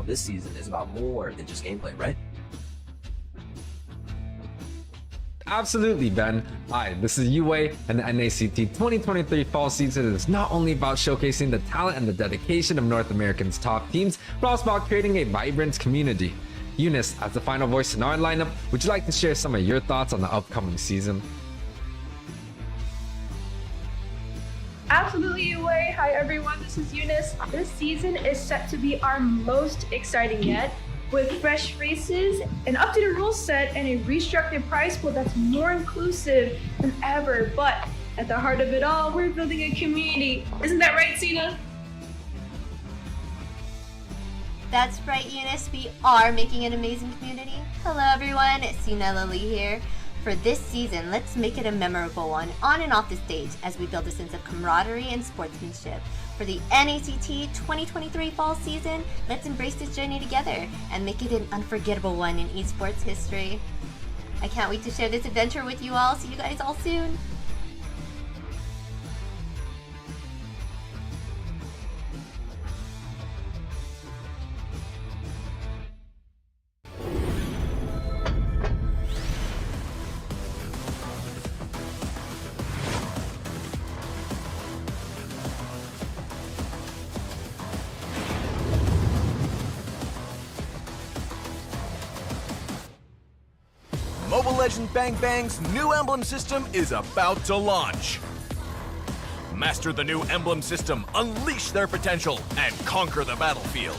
this season is about more than just gameplay, right? Absolutely, Ben. Hi, this is Yue, and the NACT 2023 fall season is not only about showcasing the talent and the dedication of North America's top teams, but also about creating a vibrant community. Eunice, as the final voice in our lineup, would you like to share some of your thoughts on the upcoming season? Absolutely, Yue. Hi everyone, this is Eunice. This season is set to be our most exciting yet, with fresh faces, an up-to-date rule set, and a restructured prize pool that's more inclusive than ever. But at the heart of it all, we're building a community. Isn't that right, Sina? That's right, Eunice. We are making an amazing community. Hello, everyone. It's Sina Lily here. For this season, let's make it a memorable one on and off the stage as we build a sense of camaraderie and sportsmanship. For the NACT 2023 fall season, let's embrace this journey together and make it an unforgettable one in esports history. I can't wait to share this adventure with you all. See you guys all soon. Mobile Legends Bang Bang's new emblem system is about to launch. Master the new emblem system, unleash their potential, and conquer the battlefield.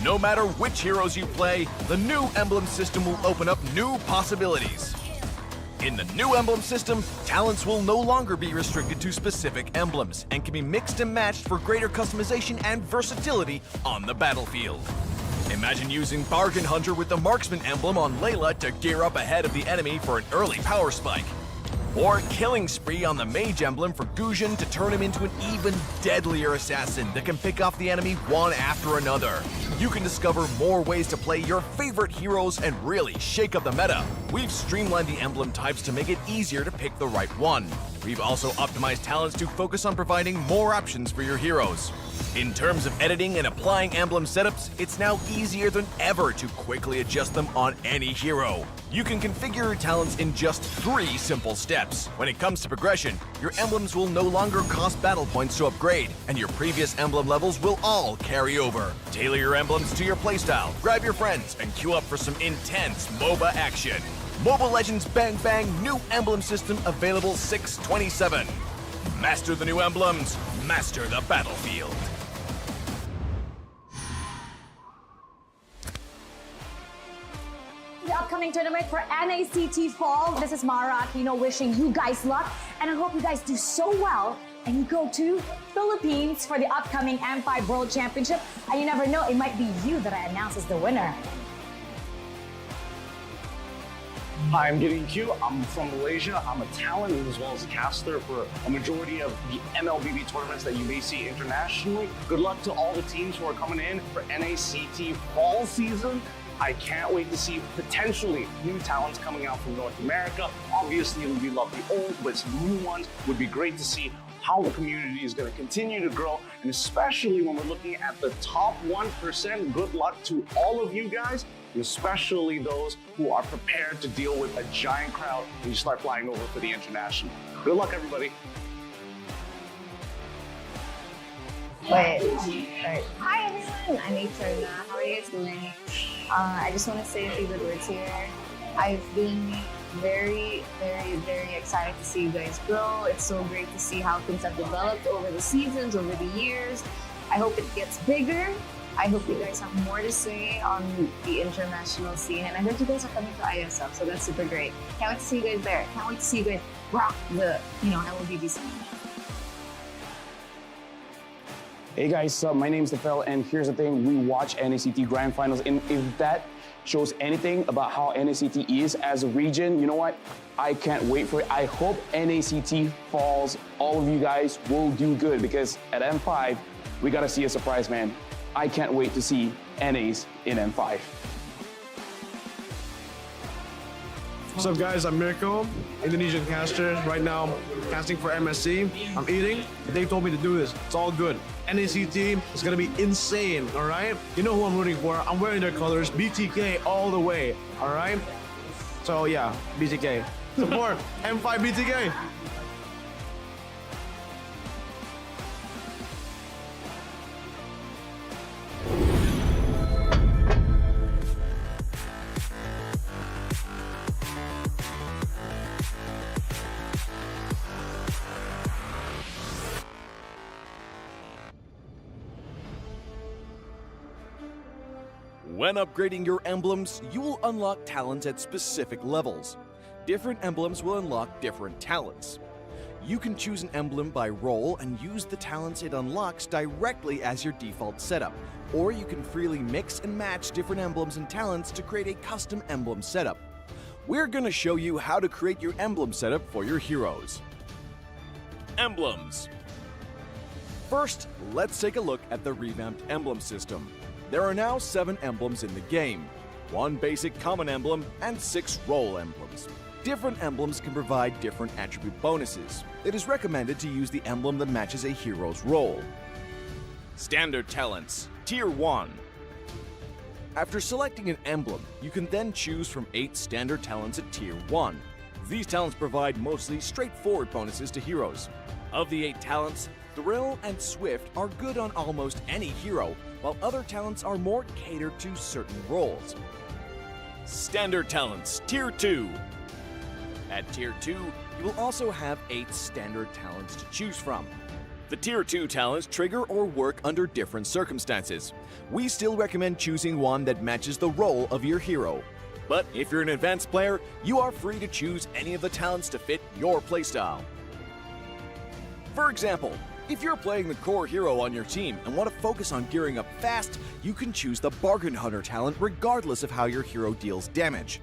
No matter which heroes you play, the new emblem system will open up new possibilities. In the new emblem system, talents will no longer be restricted to specific emblems and can be mixed and matched for greater customization and versatility on the battlefield. Imagine using Bargain Hunter with the Marksman emblem on Layla to gear up ahead of the enemy for an early power spike. Or Killing Spree on the Mage emblem for Guzhan to turn him into an even deadlier assassin that can pick off the enemy one after another. You can discover more ways to play your favorite heroes and really shake up the meta. We've streamlined the emblem types to make it easier to pick the right one. We've also optimized talents to focus on providing more options for your heroes. In terms of editing and applying emblem setups, it's now easier than ever to quickly adjust them on any hero. You can configure your talents in just 3 simple steps. When it comes to progression, your emblems will no longer cost battle points to upgrade, and your previous emblem levels will all carry over. Tailor your emblems to your playstyle, grab your friends, and queue up for some intense MOBA action. Mobile Legends Bang Bang new emblem system available 6/27. Master the new emblems, master the battlefield. The upcoming tournament for NACT Fall. This is Mara Aquino wishing you guys luck, and I hope you guys do so well and you go to Philippines for the upcoming M5 World Championship. And you never know, it might be you that I announce as the winner. Hi, I'm Gideon Q. I'm from Malaysia. I'm a talent as well as a caster for a majority of the MLBB tournaments that you may see internationally. Good luck to all the teams who are coming in for NACT fall season. I can't wait to see potentially new talents coming out from North America. Obviously, we love the old, but some new ones would be great to see how the community is going to continue to grow, and especially when we're looking at the top 1%. Good luck to all of you guys, and especially those who are prepared to deal with a giant crowd when you start flying over for the international. Good luck, everybody. Wait. Right. Hi everyone, I'm Nighthorde. How are you guys doing? I just want to say a few good words here. I've been very excited to see you guys grow. It's so great to see how things have developed over the seasons, over the years. I hope it gets bigger. I hope you guys have more to say on the international scene, and I heard you guys are coming to ISL, so that's super great. Can't wait to see you guys there. Can't wait to see you guys rock the, MLBB scene. Hey guys, my name's Tefel, and here's the thing, we watch NACT Grand Finals, and if that shows anything about how NACT is as a region, you know what? I can't wait for it. I hope NACT falls. All of you guys will do good, because at M5, we gotta see a surprise, man. I can't wait to see NAs in M5. What's up guys, I'm Mirko, Indonesian caster. Right now, casting for MSC. I'm eating. They told me to do this. It's all good. NACT is gonna be insane, all right? You know who I'm rooting for. I'm wearing their colors, BTK all the way, all right? So yeah, BTK. Support M5 BTK. When upgrading your emblems, you will unlock talents at specific levels. Different emblems will unlock different talents. You can choose an emblem by role and use the talents it unlocks directly as your default setup, or you can freely mix and match different emblems and talents to create a custom emblem setup. We're going to show you how to create your emblem setup for your heroes. Emblems. First, let's take a look at the revamped emblem system. There are now 7 emblems in the game, 1 basic common emblem, and 6 role emblems. Different emblems can provide different attribute bonuses. It is recommended to use the emblem that matches a hero's role. Standard talents, Tier 1. After selecting an emblem, you can then choose from 8 standard talents at Tier 1. These talents provide mostly straightforward bonuses to heroes. Of the 8 talents, Thrill and Swift are good on almost any hero, while other talents are more catered to certain roles. Standard talents, Tier 2. At Tier 2, you will also have 8 standard talents to choose from. The Tier 2 talents trigger or work under different circumstances. We still recommend choosing one that matches the role of your hero. But if you're an advanced player, you are free to choose any of the talents to fit your playstyle. For example, if you're playing the core hero on your team and want to focus on gearing up fast, you can choose the Bargain Hunter talent regardless of how your hero deals damage.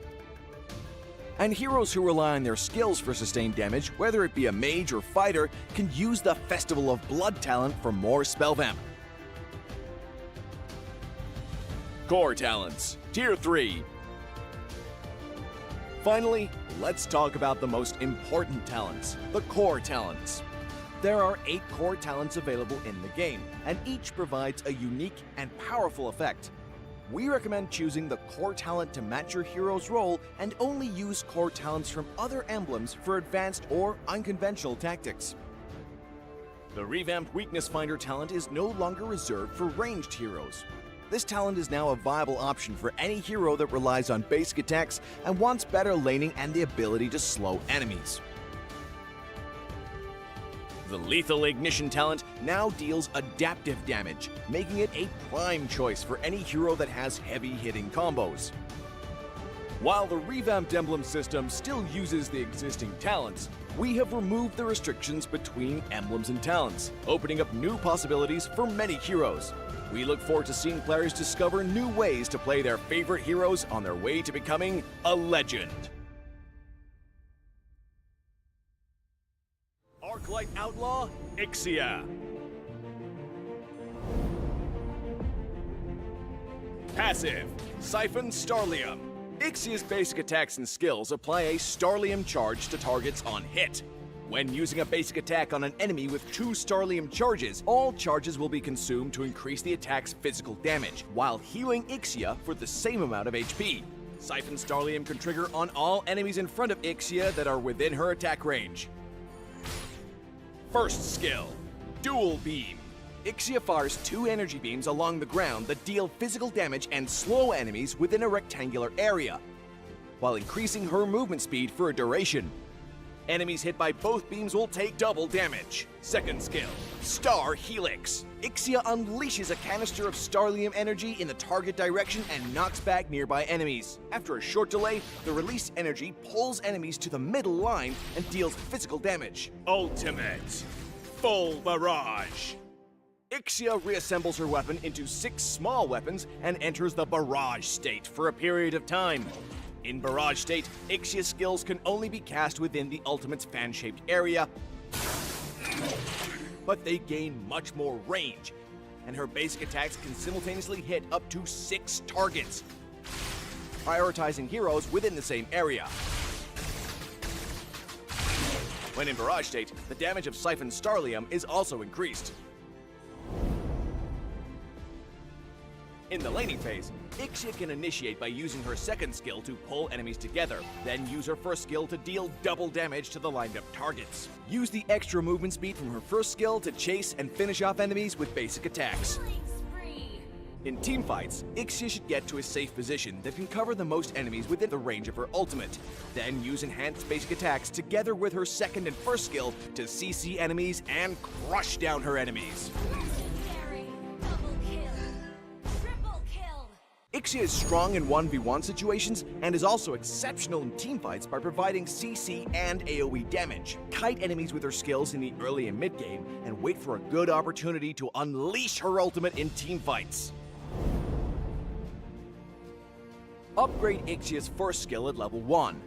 And heroes who rely on their skills for sustained damage, whether it be a mage or fighter, can use the Festival of Blood talent for more spell vamp. Core talents, Tier 3. Finally, let's talk about the most important talents, the core talents. There are 8 core talents available in the game, and each provides a unique and powerful effect. We recommend choosing the core talent to match your hero's role and only use core talents from other emblems for advanced or unconventional tactics. The revamped Weakness Finder talent is no longer reserved for ranged heroes. This talent is now a viable option for any hero that relies on basic attacks and wants better laning and the ability to slow enemies. The Lethal Ignition talent now deals adaptive damage, making it a prime choice for any hero that has heavy-hitting combos. While the revamped emblem system still uses the existing talents, we have removed the restrictions between emblems and talents, opening up new possibilities for many heroes. We look forward to seeing players discover new ways to play their favorite heroes on their way to becoming a legend. Arclight Outlaw, Ixia. Passive, Siphon Starlium. Ixia's basic attacks and skills apply a Starlium charge to targets on hit. When using a basic attack on an enemy with 2 Starlium charges, all charges will be consumed to increase the attack's physical damage, while healing Ixia for the same amount of HP. Siphon Starlium can trigger on all enemies in front of Ixia that are within her attack range. First skill, Dual Beam. Ixia fires 2 energy beams along the ground that deal physical damage and slow enemies within a rectangular area, while increasing her movement speed for a duration. Enemies hit by both beams will take double damage. Second skill, Star Helix. Ixia unleashes a canister of Starlium energy in the target direction and knocks back nearby enemies. After a short delay, the released energy pulls enemies to the middle line and deals physical damage. Ultimate, Full Barrage. Ixia reassembles her weapon into 6 small weapons and enters the Barrage state for a period of time. In Barrage state, Ixia's skills can only be cast within the Ultimate's fan-shaped area, but they gain much more range, and her basic attacks can simultaneously hit up to 6 targets, prioritizing heroes within the same area. When in barrage state, the damage of Siphon Starlium is also increased. In the laning phase, Ixia can initiate by using her second skill to pull enemies together, then use her first skill to deal double damage to the lined up targets. Use the extra movement speed from her first skill to chase and finish off enemies with basic attacks. In teamfights, Ixia should get to a safe position that can cover the most enemies within the range of her ultimate, then use enhanced basic attacks together with her second and first skill to CC enemies and crush down her enemies. Ixia is strong in 1v1 situations and is also exceptional in teamfights by providing CC and AoE damage. Kite enemies with her skills in the early and mid game and wait for a good opportunity to unleash her ultimate in teamfights. Upgrade Ixia's first skill at level 1.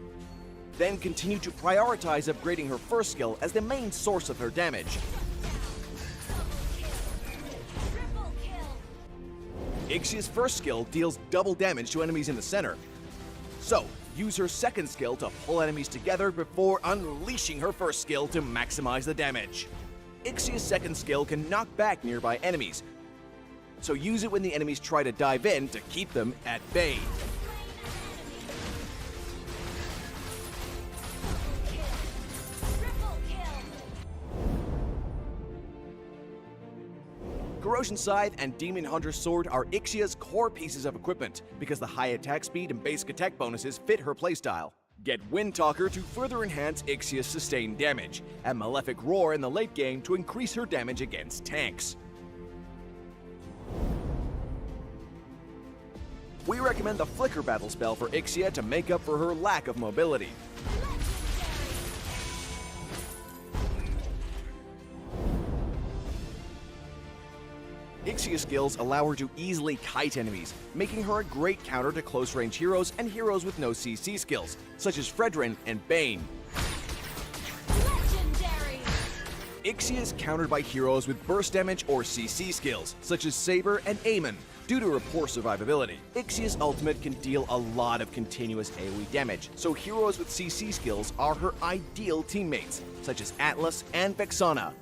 Then continue to prioritize upgrading her first skill as the main source of her damage. Ixia's first skill deals double damage to enemies in the center. So, use her second skill to pull enemies together before unleashing her first skill to maximize the damage. Ixia's second skill can knock back nearby enemies, so use it when the enemies try to dive in to keep them at bay. Corrosion Scythe and Demon Hunter's Sword are Ixia's core pieces of equipment because the high attack speed and basic attack bonuses fit her playstyle. Get Wind Talker to further enhance Ixia's sustained damage, and Malefic Roar in the late game to increase her damage against tanks. We recommend the Flicker Battle spell for Ixia to make up for her lack of mobility. Ixia's skills allow her to easily kite enemies, making her a great counter to close-range heroes and heroes with no CC skills, such as Fredrin and Bane. Ixia is countered by heroes with burst damage or CC skills, such as Saber and Aemon, due to her poor survivability. Ixia's ultimate can deal a lot of continuous AoE damage, so heroes with CC skills are her ideal teammates, such as Atlas and Vexana.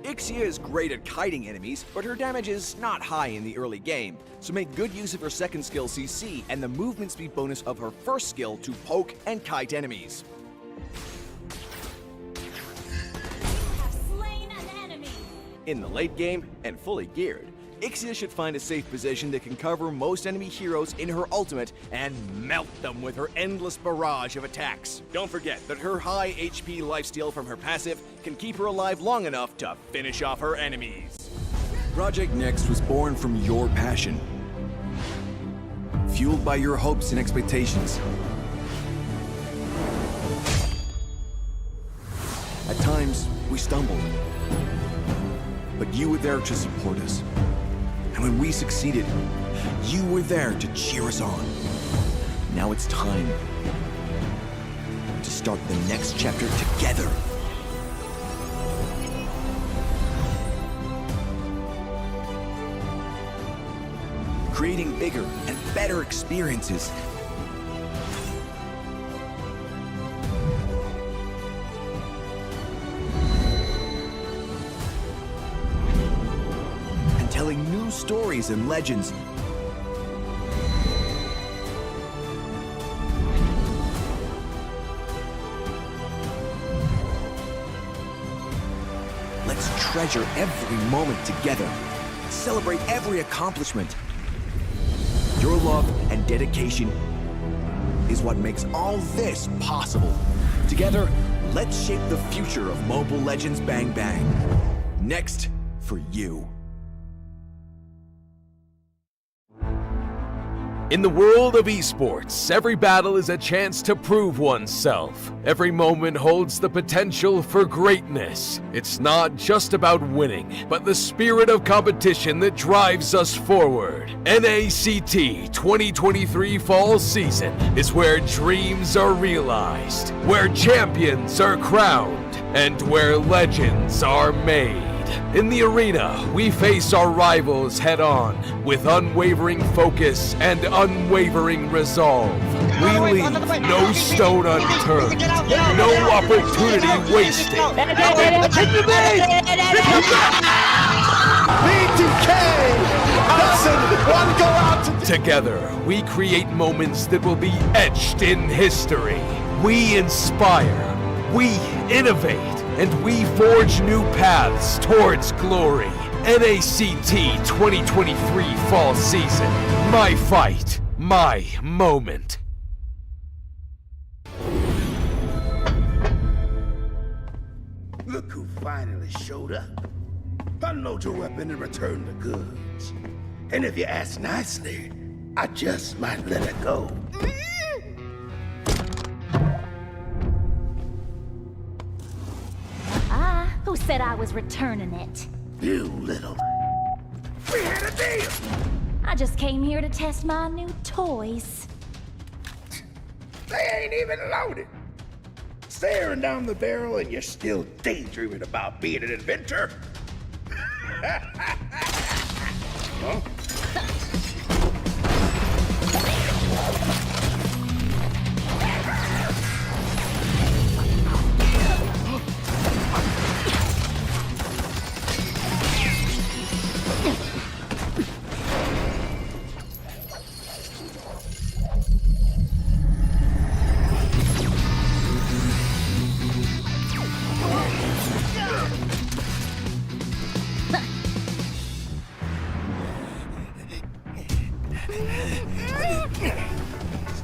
Ixia is great at kiting enemies, but her damage is not high in the early game, so make good use of her second skill CC and the movement speed bonus of her first skill to poke and kite enemies. In the late game, and fully geared, Ixia should find a safe position that can cover most enemy heroes in her ultimate and melt them with her endless barrage of attacks. Don't forget that her high HP lifesteal from her passive can keep her alive long enough to finish off her enemies. Project Next was born from your passion, fueled by your hopes and expectations. At times, we stumbled, but you were there to support us. And when we succeeded, you were there to cheer us on. Now it's time to start the next chapter together. Creating bigger and better experiences. Telling new stories and legends. Let's treasure every moment together. Celebrate every accomplishment. Your love and dedication is what makes all this possible. Together, let's shape the future of Mobile Legends Bang Bang. Next for you. In the world of esports, every battle is a chance to prove oneself. Every moment holds the potential for greatness. It's not just about winning, but the spirit of competition that drives us forward. NACT 2023 Fall Season is where dreams are realized, where champions are crowned, and where legends are made. In the arena, we face our rivals head-on with unwavering focus and unwavering resolve. We leave no stone unturned, no opportunity wasted. Together, we create moments that will be etched in history. We inspire, we innovate, and we forge new paths towards glory. NACT 2023 Fall Season. My fight, my moment. Look who finally showed up. Unload your weapon and return the goods. And if you ask nicely, I just might let it go. Who said I was returning it? You little... We had a deal! I just came here to test my new toys. They ain't even loaded. Staring down the barrel and you're still daydreaming about being an inventor? Huh?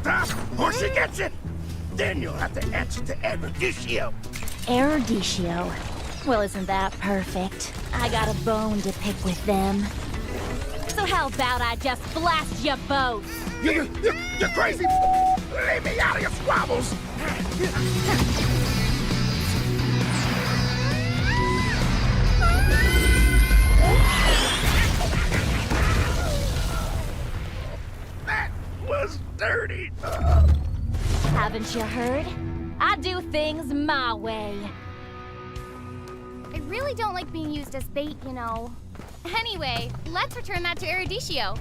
Stop, or she gets it! Then you'll have to answer to Erudicio. Erudicio? Well, isn't that perfect? I got a bone to pick with them. So how about I just blast you both? You're crazy! Leave me out of your squabbles! That was dirty! Haven't you heard? I do things my way. I really don't like being used as bait, you know. Anyway, let's return that to Erudicio.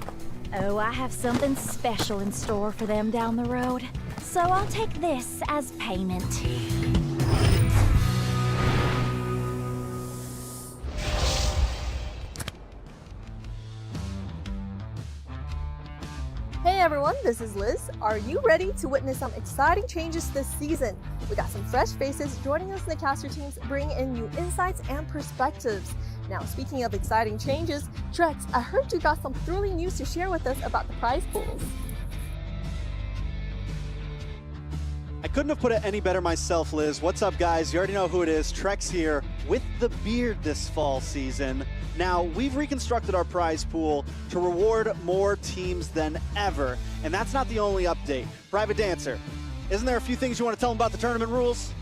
Oh, I have something special in store for them down the road. So I'll take this as payment. Hey everyone, this is Liz. Are you ready to witness some exciting changes this season? We got some fresh faces joining us in the caster teams, bringing in new insights and perspectives. Now, speaking of exciting changes, Drex, I heard you got some thrilling news to share with us about the prize pools. I couldn't have put it any better myself, Liz. What's up, guys? You already know who it is. Trex here with the beard this fall season. Now, we've reconstructed our prize pool to reward more teams than ever. And that's not the only update. Private Dancer, isn't there a few things you want to tell them about the tournament rules?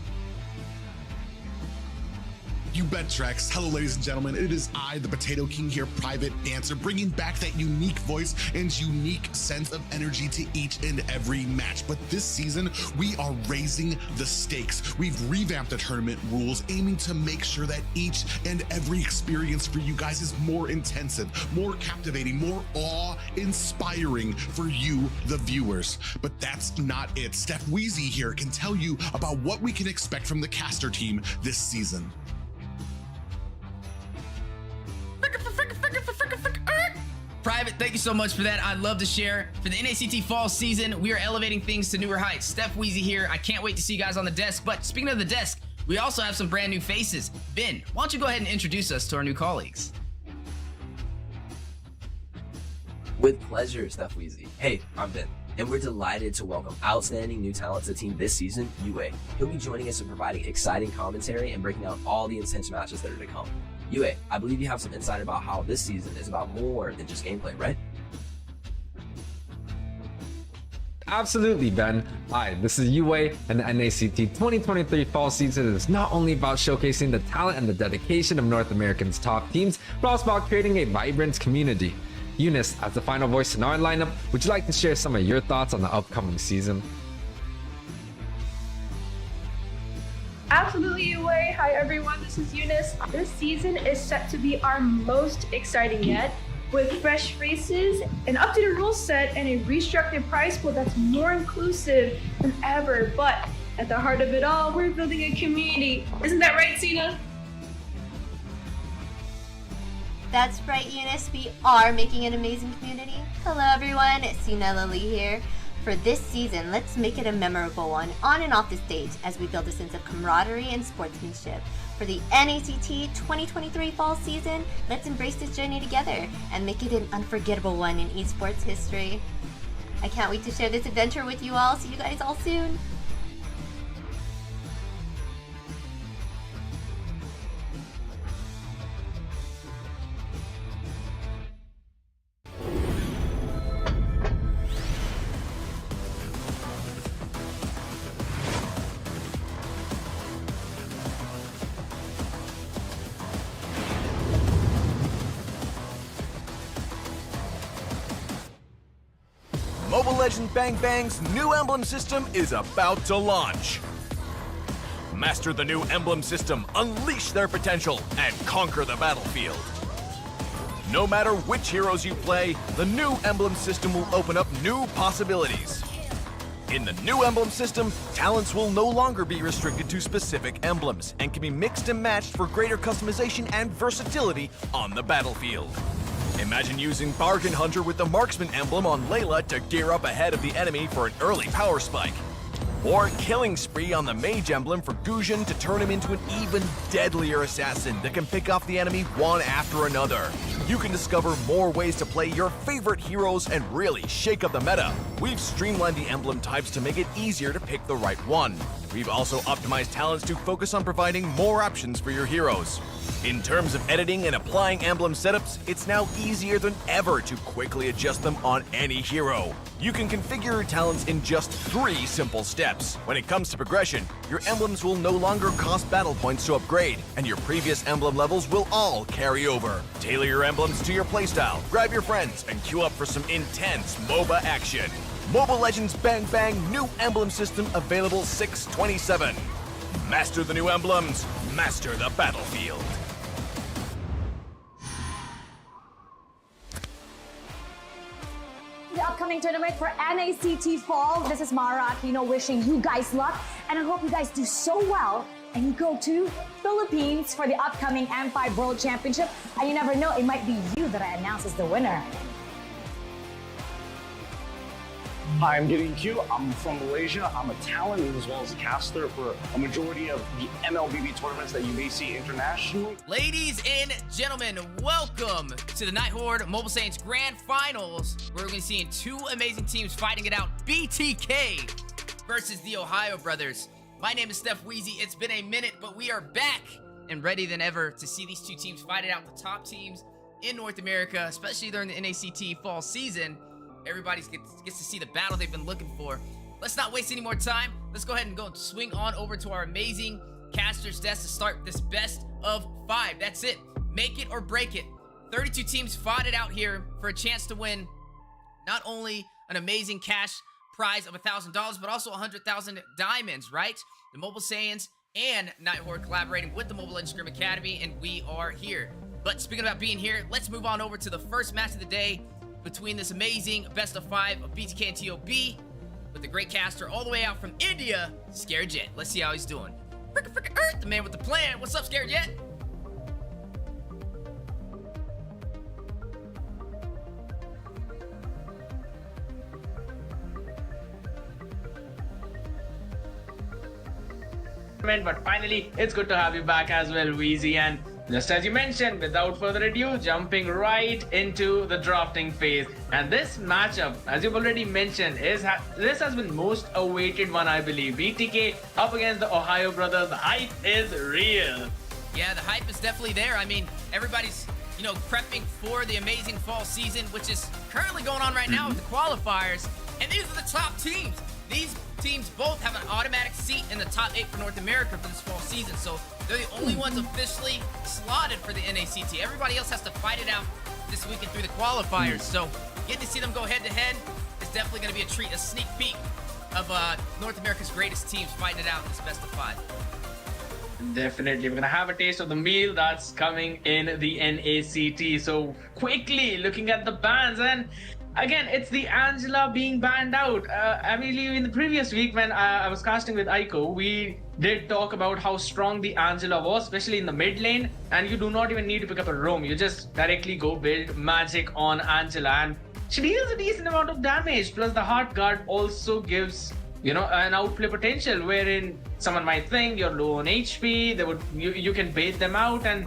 You bet, Trex. Hello, ladies and gentlemen. It is I, the Potato King here, Private Dancer, bringing back that unique voice and unique sense of energy to each and every match. But this season, we are raising the stakes. We've revamped the tournament rules, aiming to make sure that each and every experience for you guys is more intensive, more captivating, more awe-inspiring for you, the viewers. But that's not it. Steph Weezy here can tell you about what we can expect from the caster team this season. Private, thank you so much for that. I'd love to share. For the NACT fall season, we are elevating things to newer heights. Steph Weezy here. I can't wait to see you guys on the desk. But speaking of the desk, we also have some brand new faces. Ben, why don't you go ahead and introduce us to our new colleagues? With pleasure, Steph Weezy. Hey, I'm Ben, and we're delighted to welcome outstanding new talent to the team this season, Yue. He'll be joining us and providing exciting commentary and breaking down all the intense matches that are to come. Yue, I believe you have some insight about how this season is about more than just gameplay, right? Absolutely, Ben. Hi, this is Yue, and the NACT 2023 fall season is not only about showcasing the talent and the dedication of North America's top teams, but also about creating a vibrant community. Eunice, as the final voice in our lineup, would you like to share some of your thoughts on the upcoming season? Absolutely, Yue. hi everyone, this is Eunice. This season is set to be our most exciting yet, with fresh faces, an updated rule set, and a restructured prize pool that's more inclusive than ever. But at the heart of it all, we're building a community. Isn't that right, Cena? That's right, Eunice. We are making an amazing community. Hello, everyone. It's Sina Lee here. For this season, let's make it a memorable one on and off the stage as we build a sense of camaraderie and sportsmanship. For the NACT 2023 fall season, let's embrace this journey together and make it an unforgettable one in esports history. I can't wait to share this adventure with you all. See you guys all soon. Mobile Legends Bang Bang's new emblem system is about to launch. Master the new emblem system, unleash their potential, and conquer the battlefield. No matter which heroes you play, the new emblem system will open up new possibilities. In the new emblem system, talents will no longer be restricted to specific emblems and can be mixed and matched for greater customization and versatility on the battlefield. Imagine using Bargain Hunter with the Marksman emblem on Layla to gear up ahead of the enemy for an early power spike. Or Killing Spree on the Mage emblem for Guzhan to turn him into an even deadlier assassin that can pick off the enemy one after another. You can discover more ways to play your favorite heroes and really shake up the meta. We've streamlined the emblem types to make it easier to pick the right one. We've also optimized talents to focus on providing more options for your heroes. In terms of editing and applying emblem setups, it's now easier than ever to quickly adjust them on any hero. You can configure your talents in just 3 simple steps. When it comes to progression, your emblems will no longer cost battle points to upgrade, and your previous emblem levels will all carry over. Tailor your emblems to your playstyle, grab your friends, and queue up for some intense MOBA action. Mobile Legends Bang Bang new emblem system available 6/27. Master the new emblems, master the battlefield. The upcoming tournament for NACT Fall. This is Mara Aquino wishing you guys luck, and I hope you guys do so well and you go to Philippines for the upcoming M5 World Championship. And you never know, it might be you that I announce as the winner. Hi, I'm Gideon Q. I'm from Malaysia. I'm a talent as well as a caster for a majority of the MLBB tournaments that you may see internationally. Ladies and gentlemen, welcome to the Nighthorde Mobile Saiyans Grand Finals. We're going to be seeing 2 amazing teams fighting it out. BTK versus the Ohio Brothers. My name is Steph Weezy. It's been a minute, but we are back and ready than ever to see these 2 teams fight it out. The top teams in North America, especially during the NACT fall season. Everybody gets to see the battle they've been looking for. Let's not waste any more time. Let's go ahead and go swing on over to our amazing caster's desk to start this best of 5. That's it. Make it or break it. 32 teams fought it out here for a chance to win not only an amazing cash prize of $1,000, but also 100,000 diamonds, right? The Mobile Saiyans and Nighthorde collaborating with the Mobile Legends Scrim Academy, and we are here. But speaking about being here, let's move on over to the first match of the day between this amazing best of 5 of BTK and TOB with the great caster all the way out from India, Scared Jet. Let's see how he's doing. Frickin' Earth, the man with the plan. What's up, Scared Jet? But finally, it's good to have you back as well, Weezy. And just as you mentioned, without further ado, jumping right into the drafting phase. And this matchup, as you've already mentioned, this has been most awaited one, I believe. BTK up against the Ohio Brothers. The hype is real. Yeah, the hype is definitely there. I mean, everybody's, prepping for the amazing fall season, which is currently going on right now with the qualifiers. And these are the top teams. These teams both have an automatic seat in the top 8 for North America for this fall season. So they're the only ones officially slotted for the NACT. Everybody else has to fight it out this weekend through the qualifiers. So getting to see them go head-to-head is definitely going to be a treat, a sneak peek of North America's greatest teams fighting it out in this best of 5. Definitely, we're gonna have a taste of the meal that's coming in the NACT. So quickly looking at the bans, and again, it's the Angela being banned out. I believe in the previous week when I was casting with Aiko, we did talk about how strong the Angela was, especially in the mid lane, and you do not even need to pick up a roam. You just directly go build magic on Angela, and she deals a decent amount of damage. Plus, the Heart Guard also gives an outplay potential wherein someone might think you're low on HP. You can bait them out, and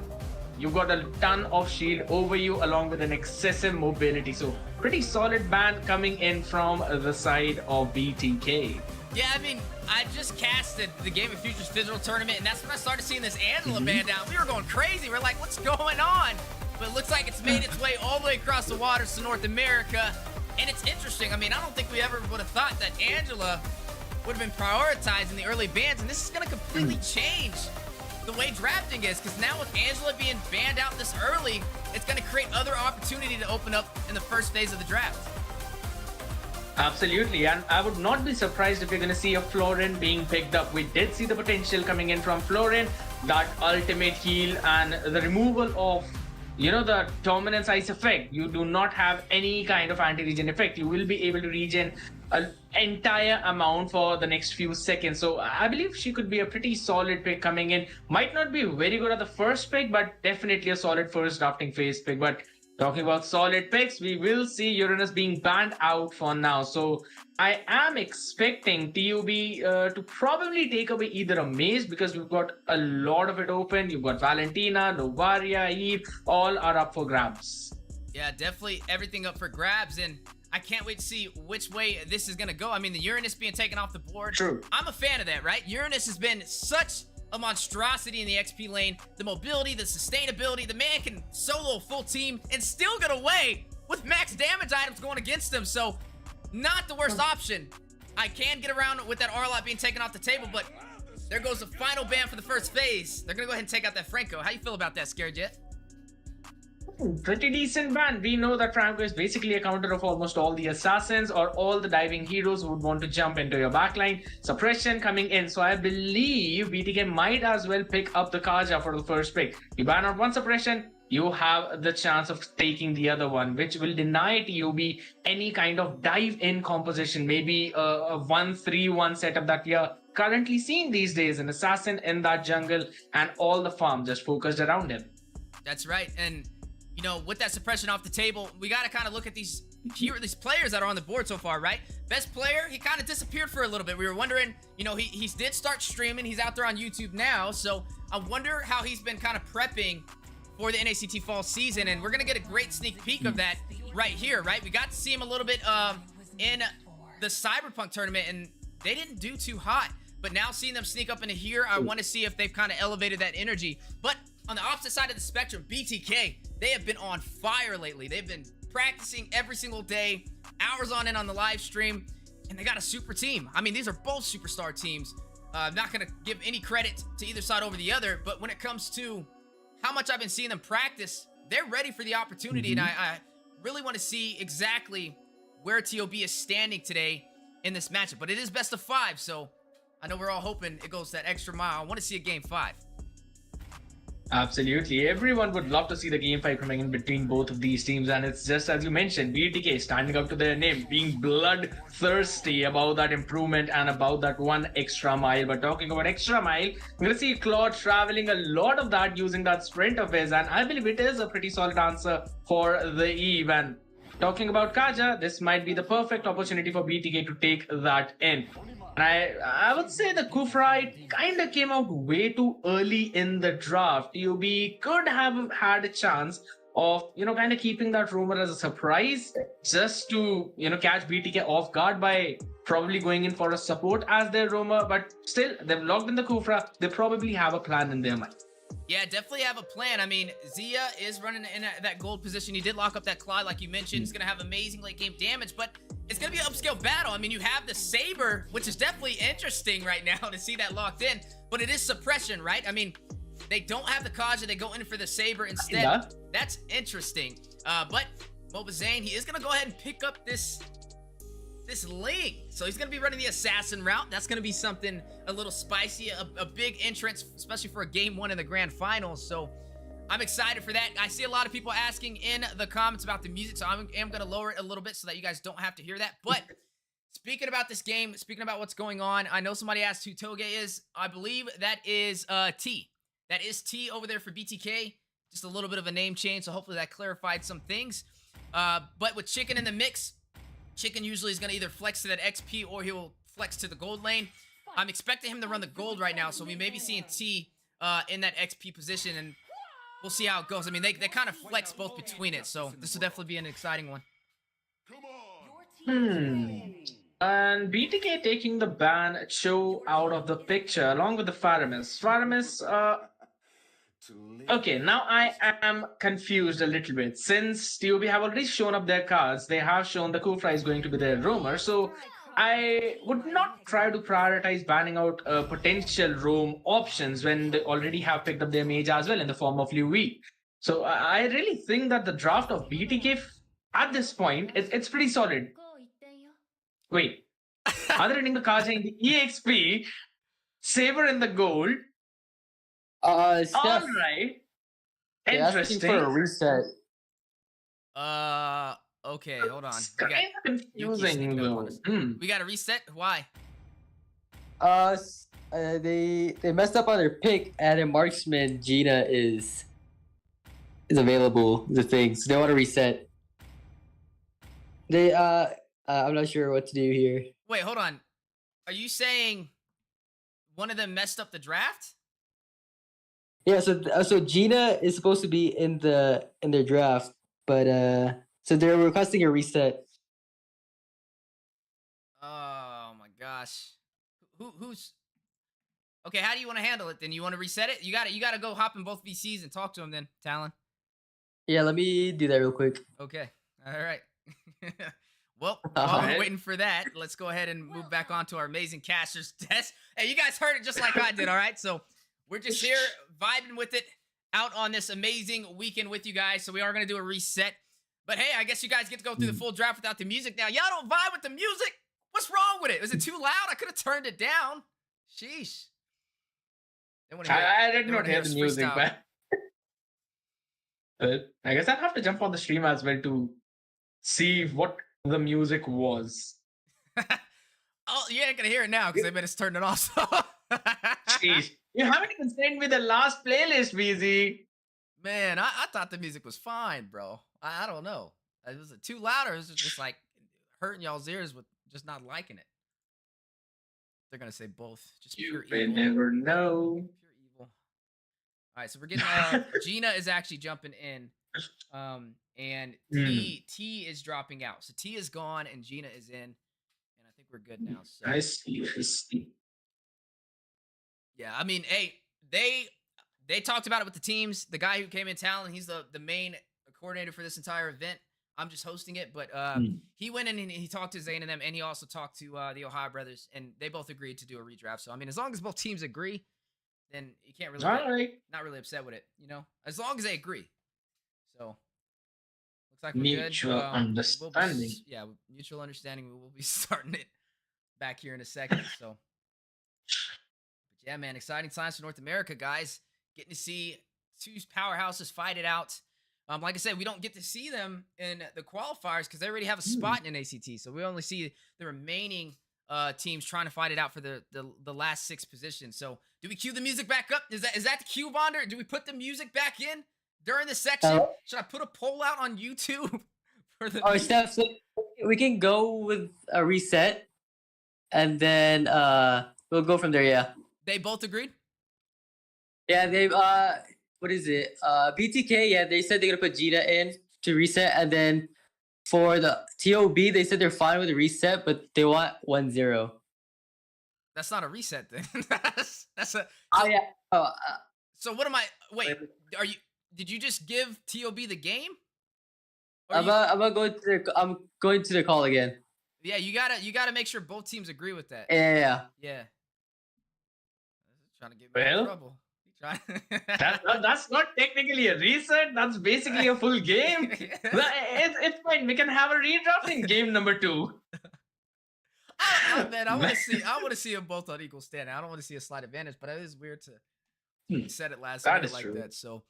you've got a ton of shield over you along with an excessive mobility. So pretty solid ban coming in from the side of BTK. Yeah, I mean, I just casted the Game of Futures Digital Tournament, and that's when I started seeing this Angela ban down. We were going crazy. We're like, what's going on? But it looks like it's made its way all the way across the waters to North America. And it's interesting. I mean, I don't think we ever would have thought that Angela would have been prioritized in the early bans, and this is going to completely change the way drafting is, because now with Angela being banned out this early, it's going to create other opportunity to open up in the first phase of the draft. Absolutely, and I would not be surprised if you're going to see a Florin being picked up. We did see the potential coming in from Florin, that ultimate heal and the removal of the dominance ice effect. You do not have any kind of anti-regen effect. You will be able to regen an entire amount for the next few seconds. So I believe she could be a pretty solid pick coming in. Might not be very good at the first pick, but definitely a solid first drafting phase pick. But talking about solid picks, we will see Uranus being banned out for now. So I am expecting TUB to probably take away either a Maze, because we've got a lot of it open. You've got Valentina, Novaria, Eve, all are up for grabs. Yeah, definitely everything up for grabs, and I can't wait to see which way this is going to go. I mean, the Uranus being taken off the board. True. I'm a fan of that, right? Uranus has been such a monstrosity in the XP lane. The mobility, the sustainability, the man can solo a full team and still get away with max damage items going against him. So, not the worst option. I can get around with that R-Lot being taken off the table, but there goes the final ban for the first phase. They're going to go ahead and take out that Franco. How you feel about that, Scared Jet? Pretty decent ban. We know that Franco is basically a counter of almost all the assassins or all the diving heroes who would want to jump into your backline. Suppression coming in. So I believe BTK might as well pick up the Kaja for the first pick. You ban out one suppression, you have the chance of taking the other one, which will deny TUB any kind of dive-in composition. Maybe a 1-3-1 setup that we are currently seeing these days. An assassin in that jungle and all the farm just focused around him. That's right. And with that suppression off the table, we got to kind of look at these players that are on the board so far, right? Best player, he kind of disappeared for a little bit. We were wondering, he did start streaming. He's out there on YouTube now. So I wonder how he's been kind of prepping for the NACT fall season. And we're going to get a great sneak peek of that right here, right? We got to see him a little bit in the Cyberpunk tournament, and they didn't do too hot. But now seeing them sneak up into here, I want to see if they've kind of elevated that energy. But on the opposite side of the spectrum, BTK, they have been on fire lately. They've been practicing every single day, hours on end on the live stream, and they got a super team. I mean, these are both superstar teams. I'm not going to give any credit to either side over the other, but when it comes to how much I've been seeing them practice, they're ready for the opportunity, and I really want to see exactly where TOB is standing today in this matchup. But it is best of 5, so I know we're all hoping it goes that extra mile. I want to see a game 5. Absolutely. Everyone would love to see the game 5 coming in between both of these teams, and it's just as you mentioned, BTK standing up to their name, being bloodthirsty about that improvement and about that one extra mile. But talking about extra mile, we're going to see Claude traveling a lot of that using that sprint of his, and I believe it is a pretty solid answer for the Eve. And talking about Kaja, this might be the perfect opportunity for BTK to take that in. And I would say the Kufra kind of came out way too early in the draft. TUB could have had a chance of, kind of keeping that rumor as a surprise, just to, catch BTK off guard by probably going in for a support as their roamer. But still, they've logged in the Kufra. They probably have a plan in their mind. Yeah, definitely have a plan. I mean, Zia is running in that gold position. He did lock up that Clyde, like you mentioned. He's going to have amazing late game damage, but it's going to be an upscale battle. I mean, you have the Saber, which is definitely interesting right now to see that locked in, but it is suppression, right? I mean, they don't have the Kaja. They go in for the Saber instead. Yeah. That's interesting. But Mobile Zane, he is going to go ahead and pick up this this Link. So he's going to be running the assassin route. That's going to be something a little spicy, a big entrance, especially for a game 1 in the grand finals. So I'm excited for that. I see a lot of people asking in the comments about the music, so I am going to lower it a little bit so that you guys don't have to hear that. But speaking about this game, speaking about what's going on, I know somebody asked who Toge is. I believe that is T. That is T over there for BTK. Just a little bit of a name change, so hopefully that clarified some things. But with Chicken in the mix, Chicken usually is going to either flex to that XP or he will flex to the gold lane. I'm expecting him to run the gold right now, so we may be seeing T in that XP position, and we'll see how it goes. I mean, they kind of flex both between it, so this will definitely be an exciting one. And BTK taking the ban Cho out of the picture along with the Faramis. Faramis, okay, now I am confused a little bit. Since TOB have already shown up their cards, they have shown the Kufra is going to be their roamer, so I would not try to prioritize banning out potential roam options when they already have picked up their mage as well in the form of Liu Wei. So I really think that the draft of BTK at this point, it's pretty solid. Wait, are they reading the cards in the EXP, Saber in the gold? Steph, all right. Interesting. For a reset. Okay, hold on. Confusing though. We got to reset? Why? They messed up on their pick, and in marksman, Gina is available, the thing, so they want to reset. They I'm not sure what to do here. Wait, hold on. Are you saying one of them messed up the draft? Yeah, so Gina is supposed to be in their draft, but so they're requesting a reset. Oh my gosh. Who's okay, how do you want to handle it then? You want to reset it? You gotta go hop in both VCs and talk to him then, Talon. Yeah, let me do that real quick. Okay. All right. Well, while we're waiting for that, let's go ahead and move back on to our amazing caster's desk. Hey, you guys heard it just like I did, all right? So we're just here vibing with it out on this amazing weekend with you guys. So we are going to do a reset. But hey, I guess you guys get to go through the full draft without the music now. Y'all don't vibe with the music? What's wrong with it? Is it too loud? I could have turned it down. Sheesh. I did not hear the music, but I guess I'll have to jump on the stream as well to see what the music was. Oh, you ain't gonna hear it now because they better turn it off. So. Jeez. You haven't even sent me the last playlist, BZ. Man, I thought the music was fine, bro. I don't know. Was it too loud or is it just like hurting y'all's ears with just not liking it? They're gonna say both. Just you pure evil. Never know. Pure evil. All right, so we're getting Gina is actually jumping in. And T is dropping out. So T is gone and Gina is in. And I think we're good now. So I see. Yeah, I mean, hey, they talked about it with the teams. The guy who came in Talon, he's the main coordinator for this entire event. I'm just hosting it, but he went in and he talked to Zane and them, and he also talked to the Ohio brothers, and they both agreed to do a redraft. So I mean, as long as both teams agree, then you can't really not really upset with it, you know. As long as they agree. So looks like we're mutual understanding. Mutual understanding. We will be starting it back here in a second. So, but yeah, man, exciting times for North America, guys. Getting to see two powerhouses fight it out. Like I said, we don't get to see them in the qualifiers because they already have a spot in NACT. So we only see the remaining teams trying to fight it out for the last 6 positions. So do we cue the music back up? Is that the cue, Bonder? Do we put the music back in during the section? Should I put a poll out on YouTube for the? Steph, so we can go with a reset, and then we'll go from there. Yeah. They both agreed. Yeah, they what is it? BTK, yeah, they said they're gonna put Gina in to reset, and then for the TOB, they said they're fine with the reset, but they want 1-0. That's not a reset then. that's a. Oh yeah. So what am I? Wait, are you? Did you just give TOB the game? I'm going to the call again. Yeah, you gotta make sure both teams agree with that. Yeah. Trying to get me in trouble. That's not technically a reset. That's basically a full game. It's fine. We can have a redraft in game number 2. Man, I want to see them both on equal standing. I don't want to see a slight advantage, but it is weird to set it last minute like that. So,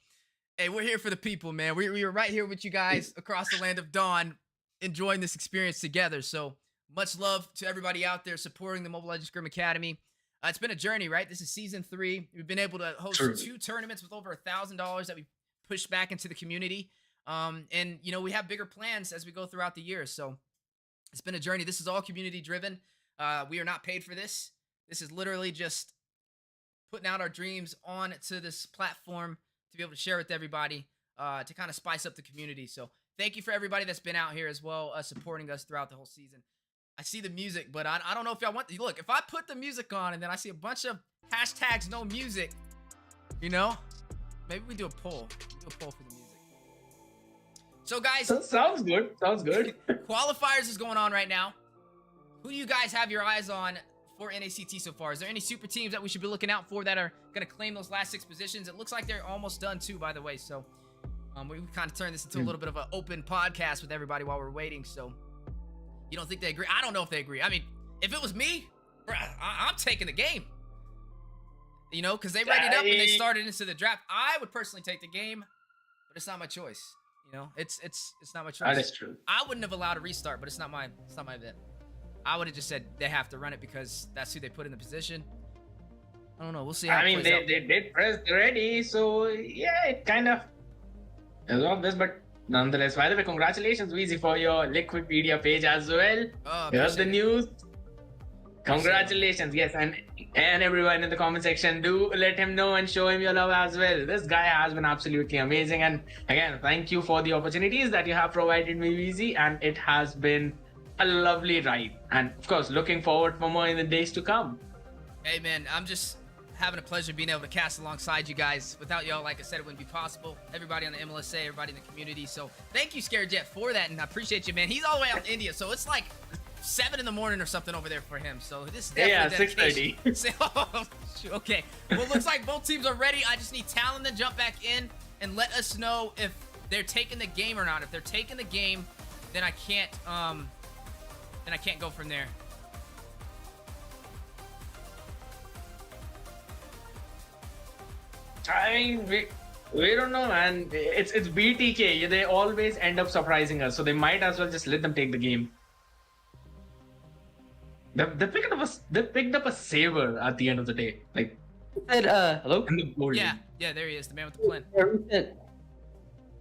hey, we're here for the people, man. We are right here with you guys across the land of Dawn, enjoying this experience together. So much love to everybody out there supporting the Mobile Legends Scrim Academy. It's been a journey, right? This is season 3. We've been able to host 2 tournaments with over $1,000 that we pushed back into the community. And you know, we have bigger plans as we go throughout the year. So it's been a journey. This is all community driven. We are not paid for this. This is literally just putting out our dreams onto this platform to be able to share with everybody, to kind of spice up the community. So thank you for everybody that's been out here as well, supporting us throughout the whole season. I see the music, but I don't know if y'all want. Look, if I put the music on and then I see a bunch of hashtags no music, you know, maybe we do a poll. We do a poll for the music. So guys, sounds good. Sounds good. Qualifiers is going on right now. Who do you guys have your eyes on for NACT so far? Is there any super teams that we should be looking out for that are going to claim those last 6 positions? It looks like they're almost done too, by the way. So we kind of turn this into a little bit of an open podcast with everybody while we're waiting. So you don't think they agree? I don't know if they agree. I mean, if it was me, bro, I'm taking the game. You know, because they readied up and they started into the draft. I would personally take the game, but it's not my choice. You know, it's not my choice. That is true. I wouldn't have allowed a restart, but it's not my event. I would have just said they have to run it because that's who they put in the position. I don't know. We'll see how it plays out. They did press ready, so yeah, it kind of is obvious, but nonetheless, by the way, congratulations, Weezy, for your Liquipedia page as well. Here's the news. Congratulations, yes, and everyone in the comment section, do let him know and show him your love as well. This guy has been absolutely amazing, and again, thank you for the opportunities that you have provided me, Weezy, and it has been a lovely ride, and of course, looking forward for more in the days to come. Hey man, I'm just having a pleasure being able to cast alongside you guys. Without y'all, like I said, it wouldn't be possible. Everybody on the MLSA, everybody in the community. So thank you, Scared Jet, for that, and I appreciate you, man. He's all the way out in India, so it's like 7 in the morning or something over there for him. So this is definitely 6:30. Okay. Well, looks like both teams are ready. I just need Talon to jump back in and let us know if they're taking the game or not. If they're taking the game, then I can't go from there. I mean, we don't know, man. It's BTK. They always end up surprising us, so they might as well just let them take the game. They picked up a saber at the end of the day. Like, hello? Yeah, there he is, the man with the plan. Reset.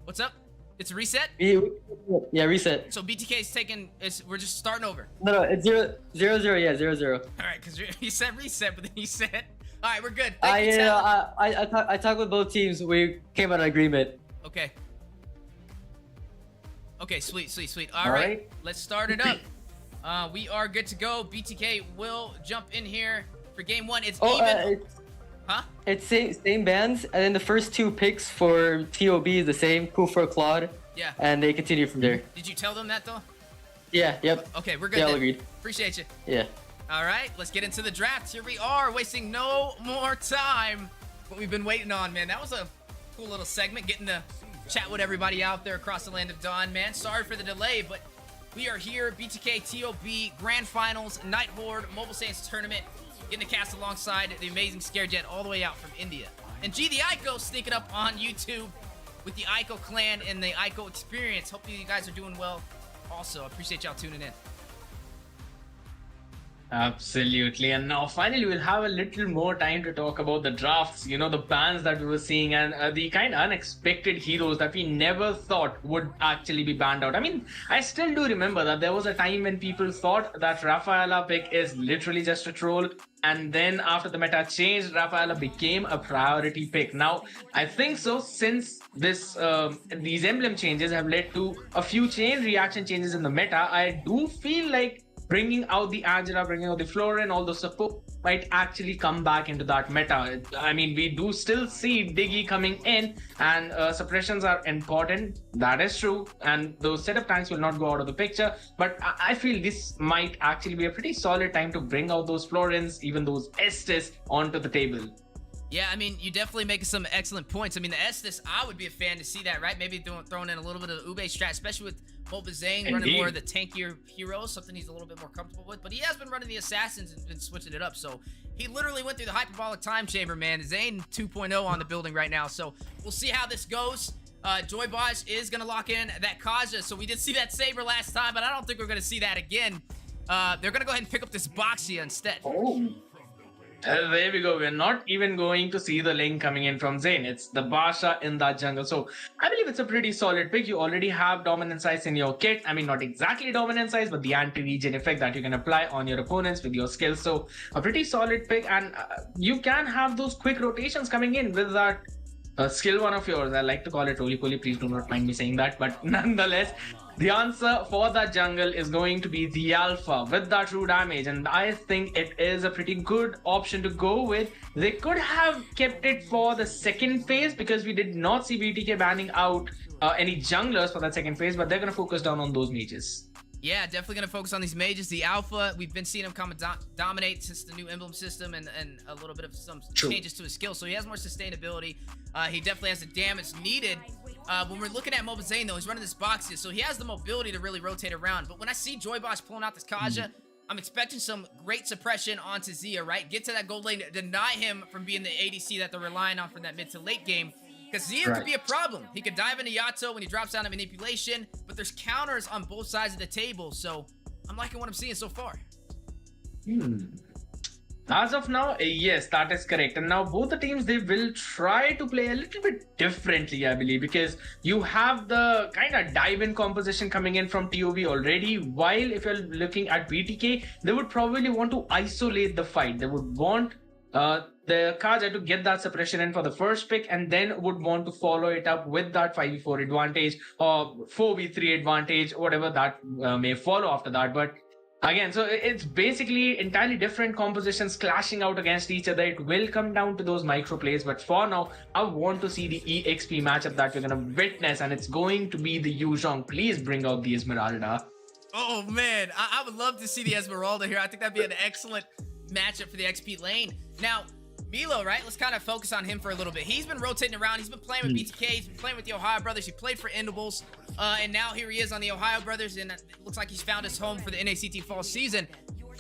What's up? It's a reset? Yeah, reset. So BTK is taking. We're just starting over. No, it's 0-0. Yeah, 0-0. All right, because he said reset, but then he said, "All right, we're good." I talked with both teams. We came at an agreement. Okay. Okay, sweet. All right, let's start it up. We are good to go. BTK will jump in here for game 1. It's even. Huh? It's same bands, and then the first 2 picks for TOB is the same. Kufa, Claude. Yeah. And they continue from there. Did you tell them that though? Yeah. Yep. Okay, we're good. They all then. agreed. Appreciate you. Yeah. All right, let's get into the draft. Here we are, wasting no more time. What we've been waiting on, man. That was a cool little segment, getting to chat with everybody out there across the land of Dawn, man. Sorry for the delay, but we are here. BTK TOB Grand Finals Nighthorde Mobile Saiyans Tournament. Getting to cast alongside the amazing Scare Jet all the way out from India. And G the Ico sneaking up on YouTube with the Ico clan and the Ico experience. Hope you guys are doing well. Also, appreciate y'all tuning in. Absolutely, and now finally we'll have a little more time to talk about the drafts, you know, the bans that we were seeing and the kind of unexpected heroes that we never thought would actually be banned out. I mean, I still do remember that there was a time when people thought that Rafaela pick is literally just a troll, and then after the meta changed, Rafaela became a priority pick. Now, I think so, since these emblem changes have led to a few chain reaction changes in the meta, I do feel like bringing out the Angela, bringing out the Florin, all those support might actually come back into that meta. I mean, we do still see Diggy coming in, and suppressions are important. That is true, and those setup tanks will not go out of the picture. But I feel this might actually be a pretty solid time to bring out those Florins, even those Estes, onto the table. Yeah, I mean, you definitely make some excellent points. I mean, the Estes, I would be a fan to see that, right? Maybe throwing in a little bit of the Ube strat, especially with Mobile Zane running more of the tankier heroes, something he's a little bit more comfortable with. But he has been running the Assassins and been switching it up. So he literally went through the hyperbolic time chamber, man. Zane 2.0 on the building right now. So we'll see how this goes. Joy Bosch is going to lock in that Kaja. So we did see that Saber last time, but I don't think we're going to see that again. They're going to go ahead and pick up this Boxia instead. Oh. There we go. We're not even going to see the link coming in from Zane. It's the Basha in that jungle. So I believe it's a pretty solid pick. You already have dominant size in your kit. I mean, not exactly dominant size, but the anti-regen effect that you can apply on your opponents with your skills. So a pretty solid pick. And you can have those quick rotations coming in with that skill one of yours. I like to call it roly-poly. Please do not mind me saying that. But nonetheless, the answer for that jungle is going to be the Alpha with that true damage, and I think it is a pretty good option to go with. They could have kept it for the second phase because we did not see BTK banning out any junglers for that second phase, but they're going to focus down on those mages. Yeah, definitely going to focus on these mages. The Alpha, we've been seeing him come and dominate since the new emblem system and a little bit of some changes to his skill. So he has more sustainability. He definitely has the damage needed. When we're looking at Mobile Zane, though, he's running this Boxia, so he has the mobility to really rotate around. But when I see Joy Bosch pulling out this Kaja, I'm expecting some great suppression onto Zia, right? Get to that gold lane, deny him from being the ADC that they're relying on for that mid to late game. Because Zia could be a problem. He could dive into Yato when he drops down to manipulation, but there's counters on both sides of the table, so I'm liking what I'm seeing so far. As of now, yes, that is correct. And now both the teams, they will try to play a little bit differently, I believe, because you have the kind of dive-in composition coming in from TOV already, while if you're looking at BTK, they would probably want to isolate the fight. They would want the Kaja to get that suppression in for the first pick, and then would want to follow it up with that 5v4 advantage or 4v3 advantage, whatever that may follow after that. But again, so it's basically entirely different compositions clashing out against each other. It will come down to those micro plays, but for now, I want to see the EXP matchup that we're going to witness, and it's going to be the Yuzhong. Please bring out the Esmeralda. Oh man, I would love to see the Esmeralda here. I think that'd be an excellent matchup for the XP lane. Now, Milo, right? Let's kind of focus on him for a little bit. He's been rotating around. He's been playing with BTK. He's been playing with the Ohio Brothers. He played for Indables. And now here he is on the Ohio Brothers. And it looks like he's found his home for the NACT fall season.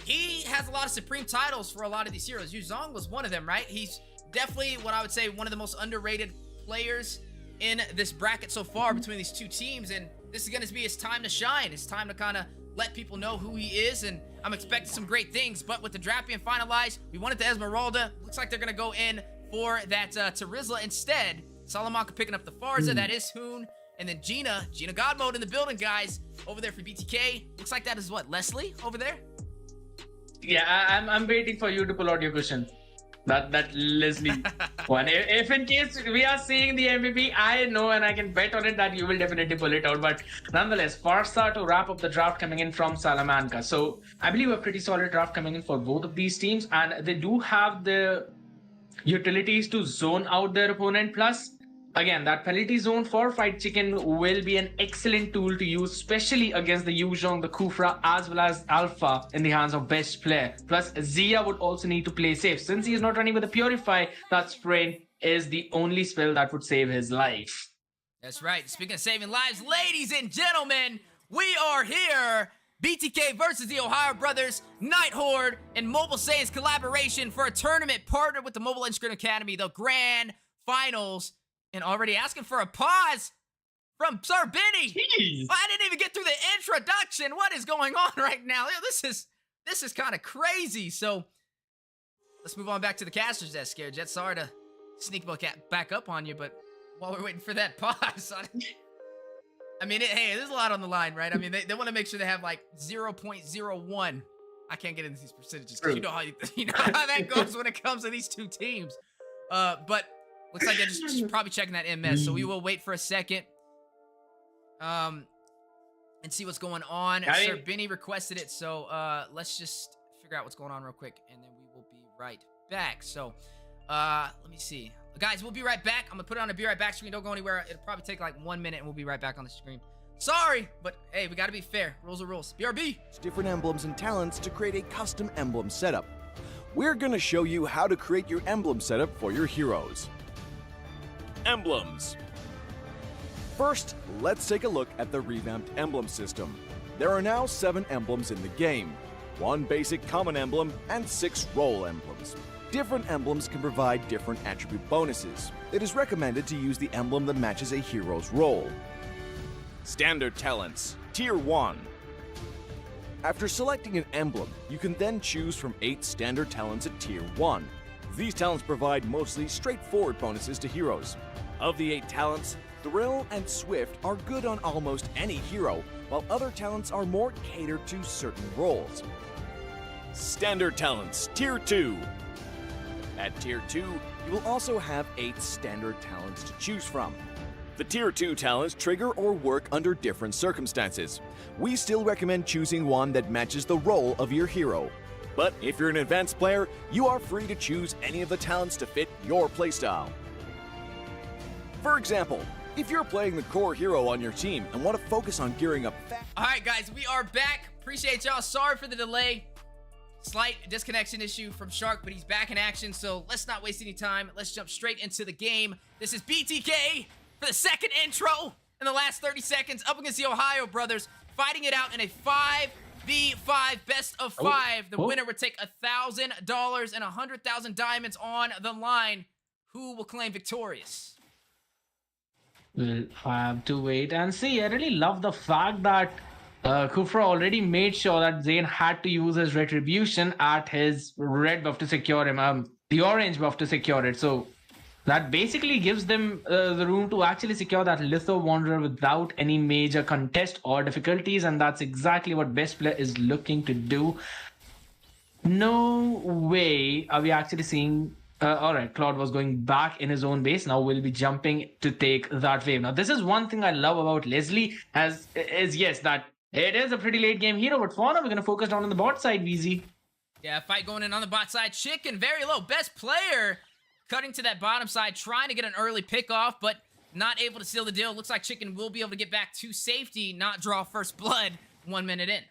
He has a lot of Supreme titles for a lot of these heroes. Yuzhong was one of them, right? He's definitely what I would say one of the most underrated players in this bracket so far between these two teams. And this is going to be his time to shine. It's time to kind of let people know who he is, and I'm expecting some great things. But with the draft being finalized, we wanted the Esmeralda. Looks like they're going to go in for that Terizla instead. Salamanca picking up the Farza. That is Hoon. And then Gina God Mode in the building, guys, over there for BTK. Looks like that is what, Leslie over there? Yeah, I'm waiting for you to pull out your cushion. That Leslie one. If in case we are seeing the MVP, I know and I can bet on it that you will definitely pull it out. But nonetheless, Farsa to wrap up the draft coming in from Salamanca. So I believe a pretty solid draft coming in for both of these teams, and they do have the utilities to zone out their opponent. Plus, again, that penalty zone for Fight Chicken will be an excellent tool to use, especially against the Yuzhong, the Kufra, as well as Alpha in the hands of best player. Plus, Zia would also need to play safe. Since he is not running with the Purify, that Sprain is the only spell that would save his life. That's right. Speaking of saving lives, ladies and gentlemen, we are here. BTK versus the Ohio Brothers, Nighthorde and Mobile Saiyans collaboration for a tournament partnered with the Mobile Legends Scrim Academy, the Grand Finals. And already asking for a pause from Sir Benny. Jeez. I didn't even get through the introduction. What is going on right now? This is kind of crazy. So let's move on back to the caster's desk here. Jet, sorry to sneak back up on you, but while we're waiting for that pause, I mean, hey, there's a lot on the line, right? I mean, they want to make sure they have like 0.01. I can't get into these percentages because you know how that goes when it comes to these two teams. But looks like they're just probably checking that MS, so we will wait for a second and see what's going on. Sir Benny requested it, so let's just figure out what's going on real quick, and then we will be right back. So let me see. Guys, we'll be right back. I'm going to put it on a Be Right Back screen. Don't go anywhere. It'll probably take like 1 minute, and we'll be right back on the screen. Sorry, but hey, we got to be fair. Rules are rules. BRB. Different emblems and talents to create a custom emblem setup. we're gonna show you how to create your emblem setup for your heroes. Emblems. First, let's take a look at the revamped emblem system. There are now 7 emblems in the game, 1 basic common emblem and 6 role emblems. Different emblems can provide different attribute bonuses. It is recommended to use the emblem that matches a hero's role. Standard talents, Tier 1. After selecting an emblem, you can then choose from 8 standard talents at Tier 1. These talents provide mostly straightforward bonuses to heroes. Of the 8 talents, Thrill and Swift are good on almost any hero, while other talents are more catered to certain roles. Standard talents, Tier 2. At Tier 2, you will also have 8 standard talents to choose from. The Tier 2 talents trigger or work under different circumstances. We still recommend choosing one that matches the role of your hero. But if you're an advanced player, you are free to choose any of the talents to fit your playstyle. For example, if you're playing the core hero on your team and want to focus on gearing up fast... Alright guys, we are back. Appreciate y'all. Sorry for the delay. Slight disconnection issue from Shark, but he's back in action, so let's not waste any time. Let's jump straight into the game. This is BTK for the second intro in the last 30 seconds up against the Ohio brothers, fighting it out in a 5v5 best of 5. The winner would take $1,000 and 100,000 diamonds on the line. Who will claim victorious? We'll have to wait and see. I really love the fact that Kufra already made sure that Zayn had to use his retribution at his red buff to secure him, the orange buff to secure it. So that basically gives them the room to actually secure that Litho Wanderer without any major contest or difficulties, and that's exactly what best player is looking to do. No way are we actually seeing... Alright, Claude was going back in his own base. Now we'll be jumping to take that wave. Now this is one thing I love about Leslie, yes, that it is a pretty late game hero, but for now we're going to focus down on the bot side, VZ. Yeah, fight going in on the bot side. Chicken, very low. Best player cutting to that bottom side, trying to get an early pick off, but not able to seal the deal. Looks like Chicken will be able to get back to safety, not draw first blood 1 minute in.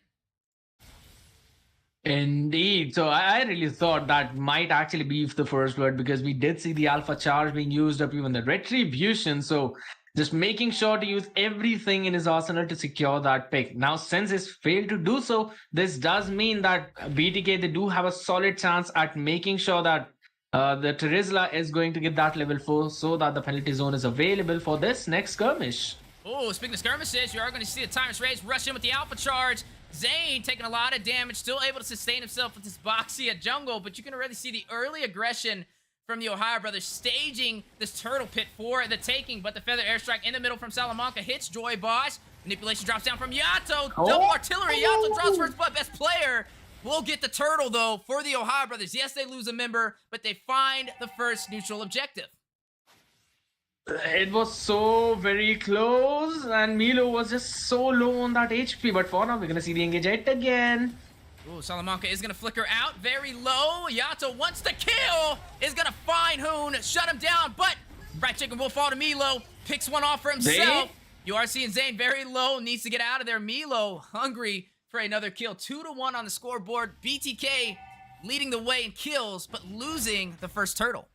Indeed. So I really thought that might actually be the first blood, because we did see the alpha charge being used up, even the retribution. So just making sure to use everything in his arsenal to secure that pick. Now, since he's failed to do so, this does mean that BTK, they do have a solid chance at making sure that the Terizla is going to get that level 4 so that the penalty zone is available for this next skirmish. Oh, speaking of skirmishes, you are going to see the Tyrant's Rage rush in with the alpha charge. Zayn taking a lot of damage, still able to sustain himself with this Boxia jungle, but you can already see the early aggression from the Ohio brothers staging this turtle pit for the taking, but the feather airstrike in the middle from Salamanca hits Joy Boss. Manipulation drops down from Yato. Double artillery. Yato draws first blood. Best player will get the turtle, though, for the Ohio brothers. Yes, they lose a member, but they find the first neutral objective. It was so very close, and Milo was just so low on that HP, but for now, we're going to see the engage hit again. Ooh, Salamanca is going to flicker out very low. Yato wants to kill, is going to find Hoon, shut him down, but Fried Chicken will fall to Milo, picks one off for himself. You are seeing Zayn very low, needs to get out of there. Milo hungry for another kill. 2-1 on the scoreboard. BTK leading the way in kills, but losing the first turtle.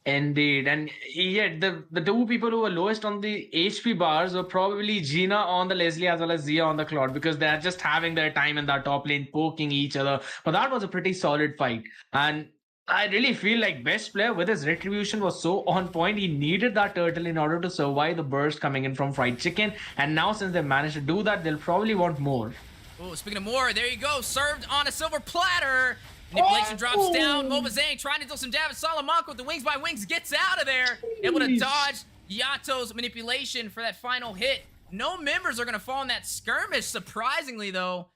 Indeed, and yet the two people who were lowest on the HP bars were probably Gina on the Leslie as well as Zia on the Claude, because they're just having their time in that top lane, poking each other. But that was a pretty solid fight, and I really feel like best player with his retribution was so on point. He needed that turtle in order to survive the burst coming in from Fried Chicken, and now since they managed to do that, they'll probably want more. Oh, speaking of more, there you go, served on a silver platter. Manipulation drops down. Moba Zayn trying to deal some damage. Salamanca with the wings by wings gets out of there. Able to dodge Yato's manipulation for that final hit. No members are going to fall in that skirmish, surprisingly, though.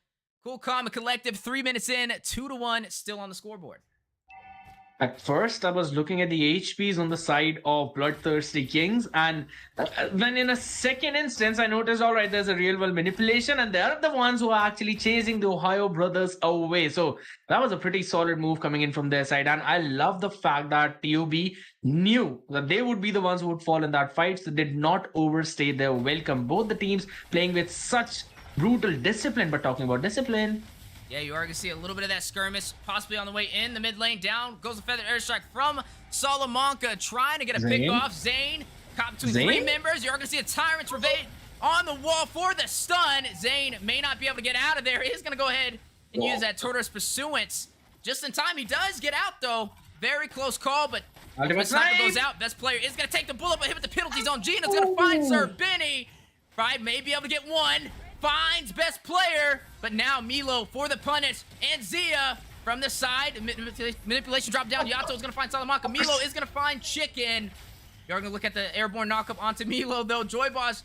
Cool, calm, and collective. 3 minutes in, 2-1, still on the scoreboard. At first, I was looking at the HPs on the side of Bloodthirsty Kings, and then in a second instance, I noticed, all right, there's a real-world manipulation, and they're the ones who are actually chasing the Ohio brothers away. So that was a pretty solid move coming in from their side, and I love the fact that TOB knew that they would be the ones who would fall in that fight, so they did not overstay their welcome. Both the teams playing with such brutal discipline, but talking about discipline... Yeah, you are going to see a little bit of that skirmish, possibly on the way in the mid lane. Down goes a feather airstrike from Salamanca, trying to get a pick off. Zane, caught between three members. You're going to see a Tyrant's Ravade on the wall for the stun. Zane may not be able to get out of there. He's going to go ahead and use that Tortoise Pursuance. Just in time, he does get out, though. Very close call, but Ultimate sniper Snipe. goes out. Best player is going to take the bullet, but hit with the penalty zone. Gina's going to find Sir Benny. Right, may be able to get one. Finds best player, but now Milo for the punish, and Zia from the side. Manipulation drop down. Yato is going to find Salamanca. Milo is going to find Chicken. You're going to look at the airborne knockup onto Milo, though. Joy Boss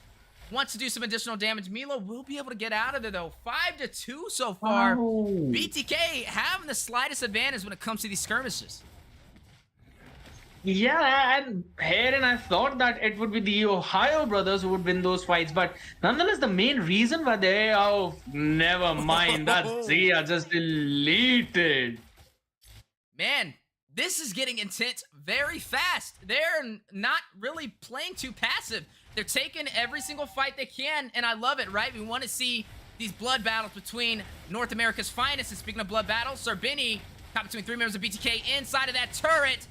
wants to do some additional damage. Milo will be able to get out of there, though. 5-2 so far. BTK having the slightest advantage when it comes to these skirmishes. Yeah, and herein I thought that it would be the Ohio brothers who would win those fights, but nonetheless, the main reason why they, oh, never mind, that Zia just deleted. Man, this is getting intense very fast. They're not really playing too passive. They're taking every single fight they can, and I love it, right? We want to see these blood battles between North America's finest. And speaking of blood battles, Sir Benny caught between three members of BTK inside of that turret.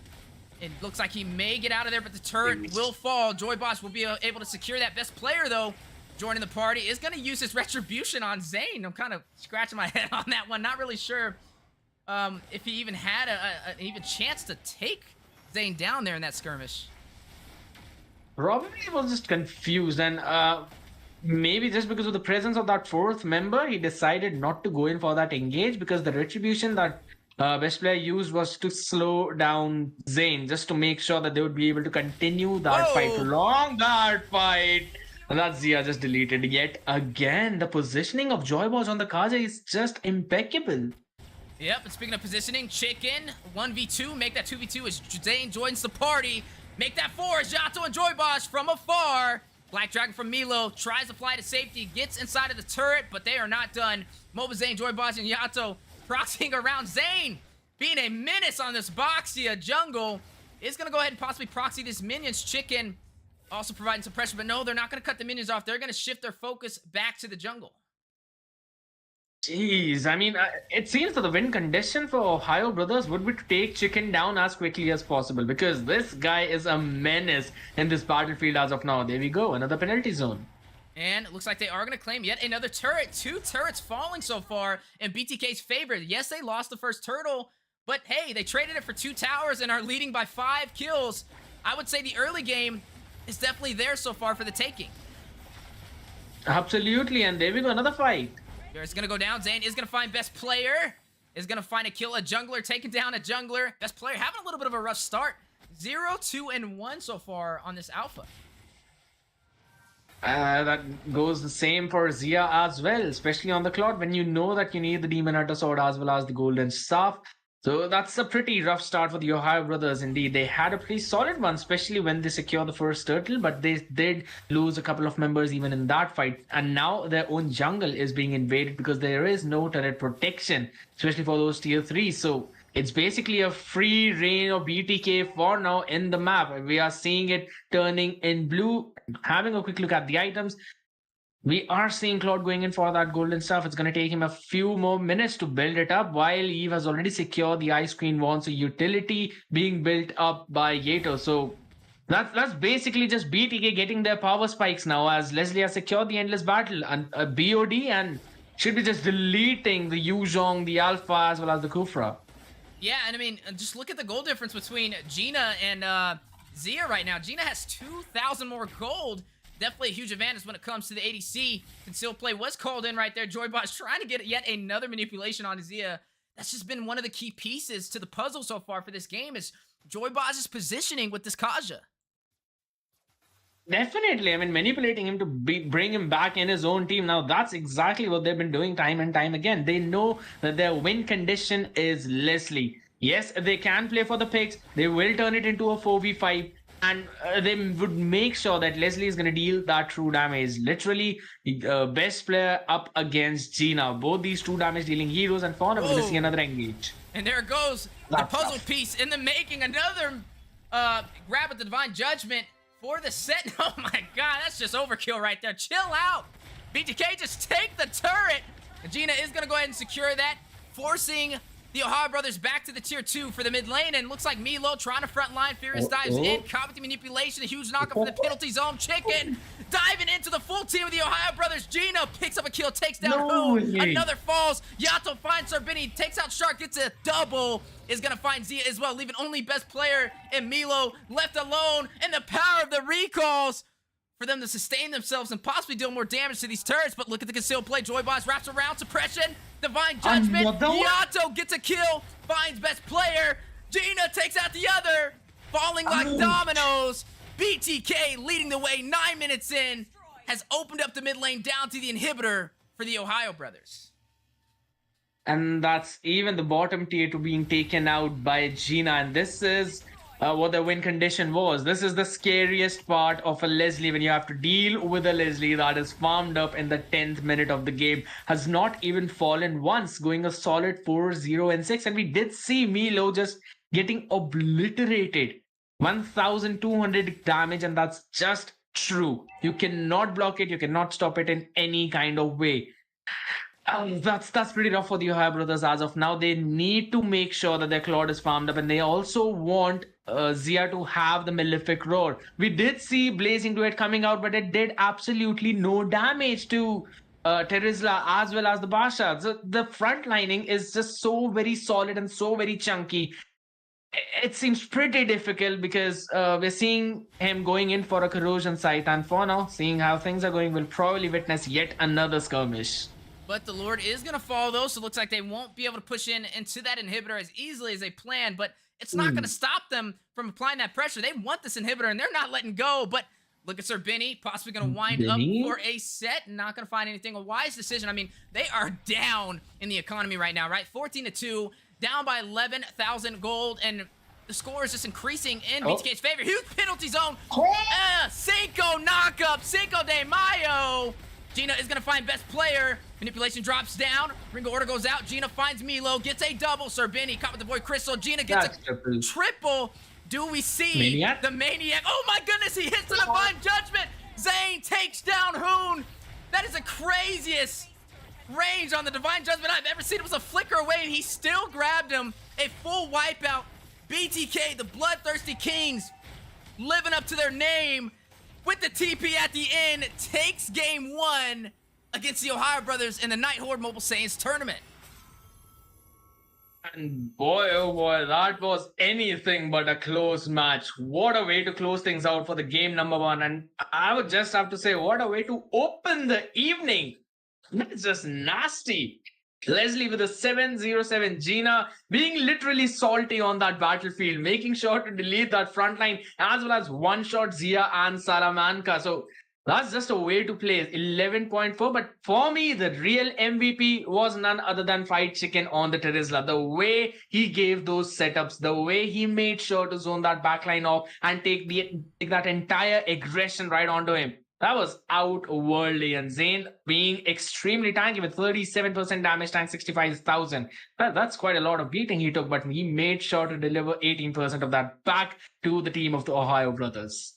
It looks like he may get out of there, but the turret will fall. Joy Boss will be able to secure that. Best player, though, joining the party, is going to use his retribution on Zane. I'm kind of scratching my head on that one. Not really sure if he even had an even chance to take Zane down there in that skirmish. Probably he was just confused, and maybe just because of the presence of that fourth member, he decided not to go in for that engage, because the retribution that best player used was to slow down Zane, just to make sure that they would be able to continue that fight, prolong that fight. And that Zia just deleted yet again. The positioning of Joy Boss on the Kaja is just impeccable. Yep, and speaking of positioning, Chicken, 1v2, make that 2v2 as Zane joins the party. Make that 4 as Yato and Joy Boss from afar. Black Dragon from Milo tries to fly to safety, gets inside of the turret, but they are not done. Mobile Zane, Joy Boss, and Yato proxying around. Zane being a menace on this Boxia jungle is going to go ahead and possibly proxy this minions. Chicken also providing some pressure, but no, they're not going to cut the minions off. They're going to shift their focus back to the jungle. Jeez, I mean, it seems that the win condition for Ohio brothers would be to take Chicken down as quickly as possible, because this guy is a menace in this battlefield as of now. There we go, another penalty zone. And it looks like they are going to claim yet another turret. 2 turrets falling so far in BTK's favor. Yes, they lost the first turtle, but hey, they traded it for 2 towers and are leading by 5 kills. I would say the early game is definitely there so far for the taking. Absolutely, and there we go, another fight. Here it's going to go down. Zane is going to find best player. Is going to find a kill, a jungler, taking down a jungler. Best player having a little bit of a rough start. 0, 2, and 1 so far on this alpha. That goes the same for Zia as well, especially on the cloud when you know that you need the Demon Hunter Sword as well as the Golden Staff. So that's a pretty rough start for the Ohio brothers indeed. They had a pretty solid one, especially when they secured the first turtle, but they did lose a couple of members even in that fight. And now their own jungle is being invaded because there is no turret protection, especially for those tier 3. So it's basically a free reign of BTK for now in the map. We are seeing it turning in blue. Having a quick look at the items, we are seeing Cloud going in for that golden stuff. It's going to take him a few more minutes to build it up, while Eve has already secured the Ice Queen wand. So utility being built up by Yato. So that's basically just BTK getting their power spikes now, as Leslie has secured the Endless Battle and BOD, and should be just deleting the Yuzhong, the Alpha, as well as the Kufra. Yeah, and I mean, just look at the gold difference between Gina and Zia right now. Gina has 2,000 more gold. Definitely a huge advantage when it comes to the ADC. Concealed play was called in right there. Joybot's trying to get yet another manipulation on Zia. That's just been one of the key pieces to the puzzle so far for this game, is Joybot's positioning with this Kaja. Definitely. I mean, manipulating him to bring him back in his own team. Now, that's exactly what they've been doing time and time again. They know that their win condition is Leslie. Yes, they can play for the picks. They will turn it into a 4v5. And they would make sure that Leslie is going to deal that true damage. Literally, best player up against Gina. Both these 2 damage dealing heroes, and for now, we're going to see another engage. And there goes the puzzle piece in the making. Another grab at the Divine Judgment for the set. Oh my god, that's just overkill right there. Chill out. BTK, just take the turret. And Gina is going to go ahead and secure that. forcing the Ohio brothers back to the tier 2 for the mid lane, and looks like Milo trying to front line. Furious dives in, caught with the manipulation, a huge knockup from the penalty zone. Chicken diving into the full team of the Ohio brothers. Gina picks up a kill, takes down Hoon. Another falls. Yato finds Sarbini, takes out Shark, gets a double. Is gonna find Zia as well, leaving only best player and Milo left alone. And the power of the recalls for them to sustain themselves and possibly deal more damage to these turrets. But look at the concealed play. Joy Boss wraps around, suppression, divine judgment. Yato gets a kill, finds best player. Gina takes out the other, falling like dominoes. BTK leading the way 9 minutes in, has opened up the mid lane down to the inhibitor for the Ohio brothers. And that's even the bottom tier to being taken out by Gina. And this is what the win condition was. This is the scariest part of a Leslie, when you have to deal with a Leslie that is farmed up in the 10th minute of the game, has not even fallen once, going a solid 4-0-6. And we did see Milo just getting obliterated. 1,200 damage, and that's just true. You cannot block it, you cannot stop it in any kind of way. That's pretty rough for the Ohio brothers as of now. They need to make sure that their Claude is farmed up, and they also want Zia to have the Malefic Roar. We did see Blazing Duet coming out, but it did absolutely no damage to Terizla as well as the Basha. So the front lining is just so very solid and so very chunky. It seems pretty difficult because we're seeing him going in for a corrosion site, and for now, seeing how things are going, we'll probably witness yet another skirmish. But the Lord is going to fall, though, so it looks like they won't be able to push into that inhibitor as easily as they planned, but it's not going to stop them from applying that pressure. They want this inhibitor, and they're not letting go, but look at Sir Benny, possibly going to wind up for a set, not going to find anything. A wise decision. I mean, they are down in the economy right now, right? 14-2, down by 11,000 gold, and the score is just increasing in BTK's favor. Huge penalty zone. Cinco knockup, Cinco de Mayo. Gina is going to find best player. Manipulation drops down. Ringo order goes out. Gina finds Milo. Gets a double. Sir Benny caught with the boy Crystal. Gina gets a triple. Do we see the Maniac? Oh my goodness, he hits the Divine Judgment. Zane takes down Hoon. That is the craziest range on the Divine Judgment I've ever seen. It was a flicker away, and he still grabbed him. A full wipeout. BTK, the Bloodthirsty Kings, living up to their name with the TP at the end, takes game 1 against the Ohio brothers in the Nighthorde Mobile Saiyans tournament. And boy, oh boy, that was anything but a close match. What a way to close things out for the game number 1. And I would just have to say, what a way to open the evening. That's just nasty. Leslie with a 707, Gina being literally salty on that battlefield, making sure to delete that front line, as well as one-shot Zia and Salamanca. So that's just a way to play. 11.4. But for me, the real MVP was none other than Fried Chicken on the Terizla. The way he gave those setups, the way he made sure to zone that backline off and take that entire aggression right onto him. That was outworldly, and Zane being extremely tanky with 37% damage, tank 65,000. That's quite a lot of beating he took, but he made sure to deliver 18% of that back to the team of the Ohio brothers.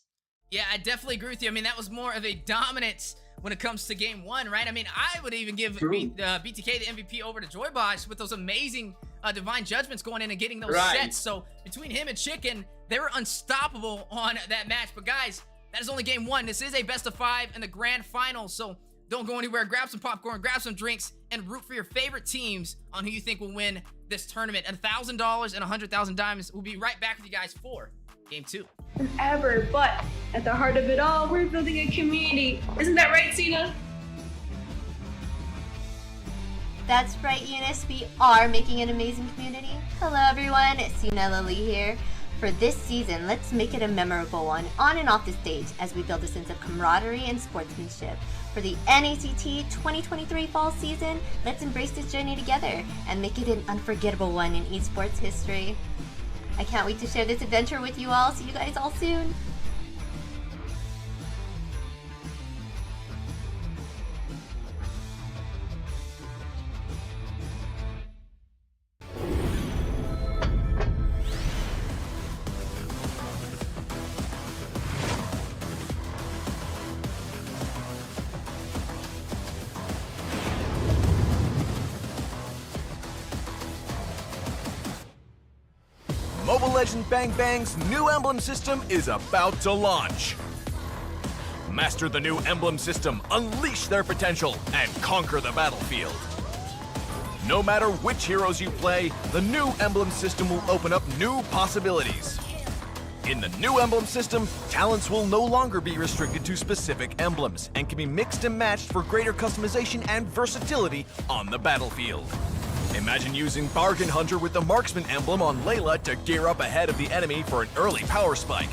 Yeah, I definitely agree with you. I mean, that was more of a dominance when it comes to game 1, right? I mean, I would even give BTK the MVP over to Joy Bosch with those amazing Divine Judgments going in and getting those sets. So between him and Chicken, they were unstoppable on that match. But guys, that is only game 1. This is a best of 5 in the grand final, so don't go anywhere. Grab some popcorn, grab some drinks, and root for your favorite teams on who you think will win this tournament. $1,000 and 100,000 diamonds. We'll be right back with you guys for game 2. Ever, but at the heart of it all, we're building a community. Isn't that right, Sina? That's right, Eunice. We are making an amazing community. Hello, everyone. It's Sina Lily here. For this season, let's make it a memorable one on and off the stage as we build a sense of camaraderie and sportsmanship. For the NACT 2023 fall season, let's embrace this journey together and make it an unforgettable one in esports history. I can't wait to share this adventure with you all. See you guys all soon. Legend Bang Bang's new emblem system is about to launch. Master the new emblem system, unleash their potential, and conquer the battlefield. No matter which heroes you play, the new emblem system will open up new possibilities. In the new emblem system, talents will no longer be restricted to specific emblems and can be mixed and matched for greater customization and versatility on the battlefield. Imagine using Bargain Hunter with the Marksman emblem on Layla to gear up ahead of the enemy for an early power spike.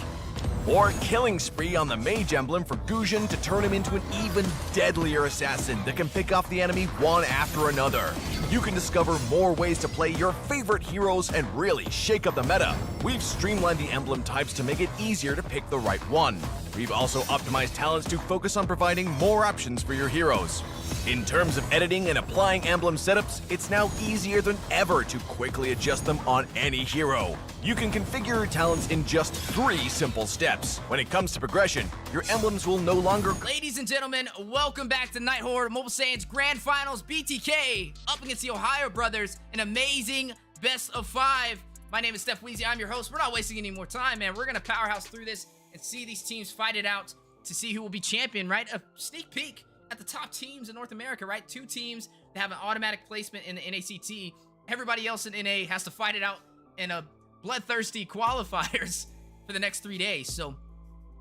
Or Killing Spree on the Mage emblem for Guzhan to turn him into an even deadlier assassin that can pick off the enemy one after another. You can discover more ways to play your favorite heroes and really shake up the meta. We've streamlined the emblem types to make it easier to pick the right one. We've also optimized talents to focus on providing more options for your heroes. In terms of editing and applying emblem setups, it's now easier than ever to quickly adjust them on any hero. You can configure your talents in just 3 simple steps. When it comes to progression, your emblems will no longer... Ladies and gentlemen, welcome back to Nighthorde Mobile Saiyans Grand Finals BTK up against the Ohio Brothers, an amazing best of 5. My name is Steph Weezy, I'm your host. We're not wasting any more time, man. We're gonna powerhouse through this and see these teams fight it out to see who will be champion, right? A sneak peek at the top teams in North America, right? 2 teams that have an automatic placement in the NACT. Everybody else in NA has to fight it out in a bloodthirsty qualifiers for the next 3 days. So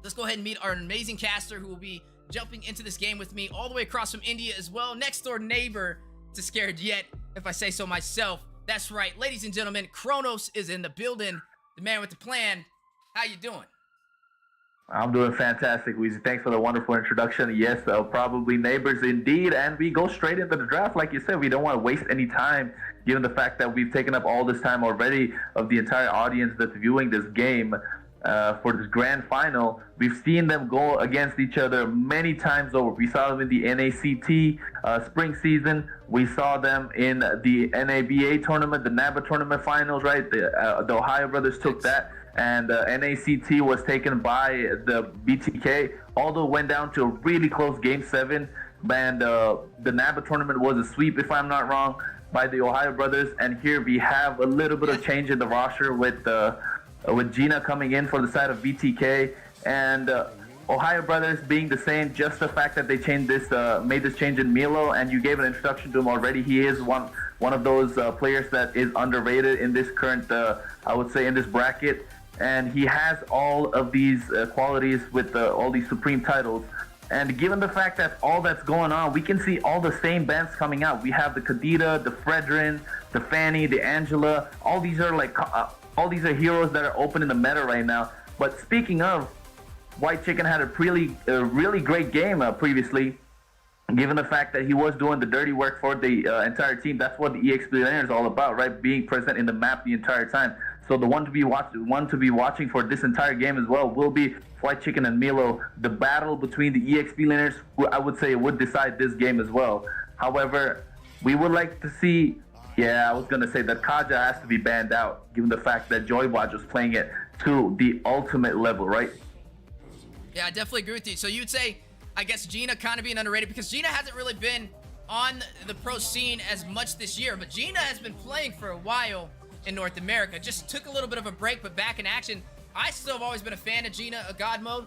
let's go ahead and meet our amazing caster who will be jumping into this game with me all the way across from India as well. Next door neighbor to Scared Yet, if I say so myself. That's right, ladies and gentlemen, Kronos is in the building, the man with the plan. How you doing? I'm doing fantastic, Weezy. Thanks for the wonderful introduction. Yes, probably neighbors indeed. And we go straight into the draft. Like you said, we don't want to waste any time, given the fact that we've taken up all this time already of the entire audience that's viewing this game for this grand final. We've seen them go against each other many times over. We saw them in the NACT spring season. We saw them in the NABA tournament, the NABA tournament finals, right? The Ohio Brothers took that. And NACT was taken by the BTK, although it went down to a really close Game 7. And the NABA tournament was a sweep, if I'm not wrong, by the Ohio Brothers. And here we have a little bit of change in the roster with Gina coming in for the side of BTK. And Ohio Brothers being the same, just the fact that they changed this, made this change in Milo, and you gave an introduction to him already. He is one of those players that is underrated in this current, I would say, in this bracket. And he has all of these qualities with all these supreme titles. And given the fact that all that's going on, we can see all the same bands coming out. We have the Kadita, the Fredrin, the Fanny, the Angela. All these are heroes that are open in the meta right now. But speaking of, White Chicken had a really great game previously. Given the fact that he was doing the dirty work for the entire team. That's what the EXP Laner is all about, right? Being present in the map the entire time. So the one to be watching for this entire game as well will be White Chicken and Milo. The battle between the EXP laners, who I would say would decide this game as well. However, we would like to see, I was going to say that Kaja has to be banned out, given the fact that Joybot was playing it to the ultimate level, right? Yeah, I definitely agree with you. So you would say, I guess Gina kind of being underrated because Gina hasn't really been on the pro scene as much this year, but Gina has been playing for a while in North America. Just took a little bit of a break, but back in action. I still have always been a fan of Gina God mode.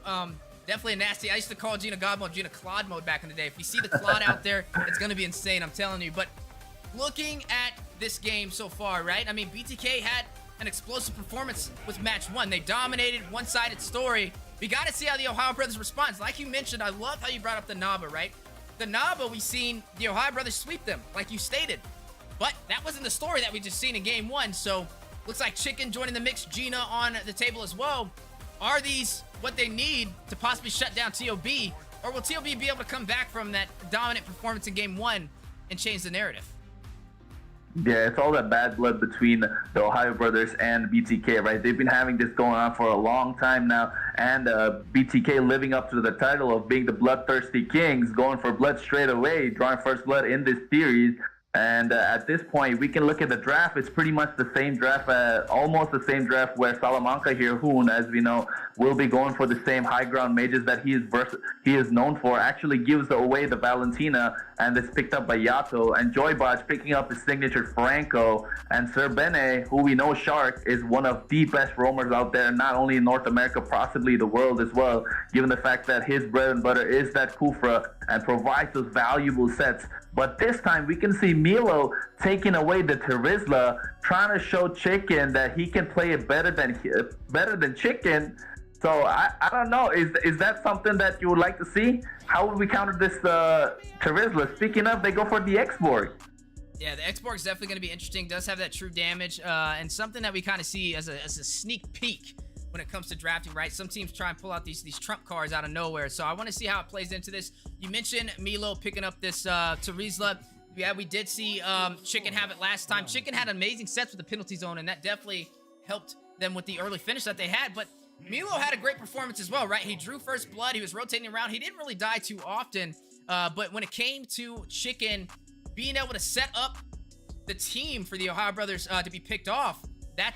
Definitely a nasty. I used to call Gina God mode, Gina Claude mode back in the day. If you see the Claude out there, it's going to be insane, I'm telling you. But looking at this game so far, right? I mean, BTK had an explosive performance with match 1. They dominated, one-sided story. We got to see how the Ohio Brothers responds. Like you mentioned, I love how you brought up the Naba, right? The Naba, we seen the Ohio Brothers sweep them, like you stated. But that wasn't the story that we just seen in game 1. So looks like Chicken joining the mix, Gina on the table as well. Are these what they need to possibly shut down TOB? Or will TOB be able to come back from that dominant performance in game 1 and change the narrative? Yeah, it's all that bad blood between the Ohio Brothers and BTK, right? They've been having this going on for a long time now, and BTK living up to the title of being the bloodthirsty kings, going for blood straight away, drawing first blood in this series. And at this point, we can look at the draft. It's pretty much the same draft, almost the same draft where Salamanca here, Hoon, as we know, will be going for the same high ground mages that he is known for. Actually gives away the Valentina, and it's picked up by Yato. And Joybotch picking up his signature Franco. And Sir Bene, who we know Shark, is one of the best roamers out there, not only in North America, possibly the world as well, given the fact that his bread and butter is that Kufra and provides those valuable sets. But this time we can see Milo taking away the Terizla, trying to show Chicken that he can play it better than Chicken. So I don't know. Is that something that you would like to see? How would we counter this Terizla? Speaking of, they go for the X-Borg. Yeah, the X-Borg is definitely going to be interesting. Does have that true damage, and something that we kind of see as a sneak peek when it comes to drafting, right? Some teams try and pull out these trump cards out of nowhere. So I want to see how it plays into this. You mentioned Milo picking up this Terizla. Yeah, we did see Chicken have it last time. Chicken had amazing sets with the penalty zone, and that definitely helped them with the early finish that they had. But Milo had a great performance as well, right? He drew first blood. He was rotating around. He didn't really die too often. But when it came to Chicken being able to set up the team for the Ohio brothers to be picked off,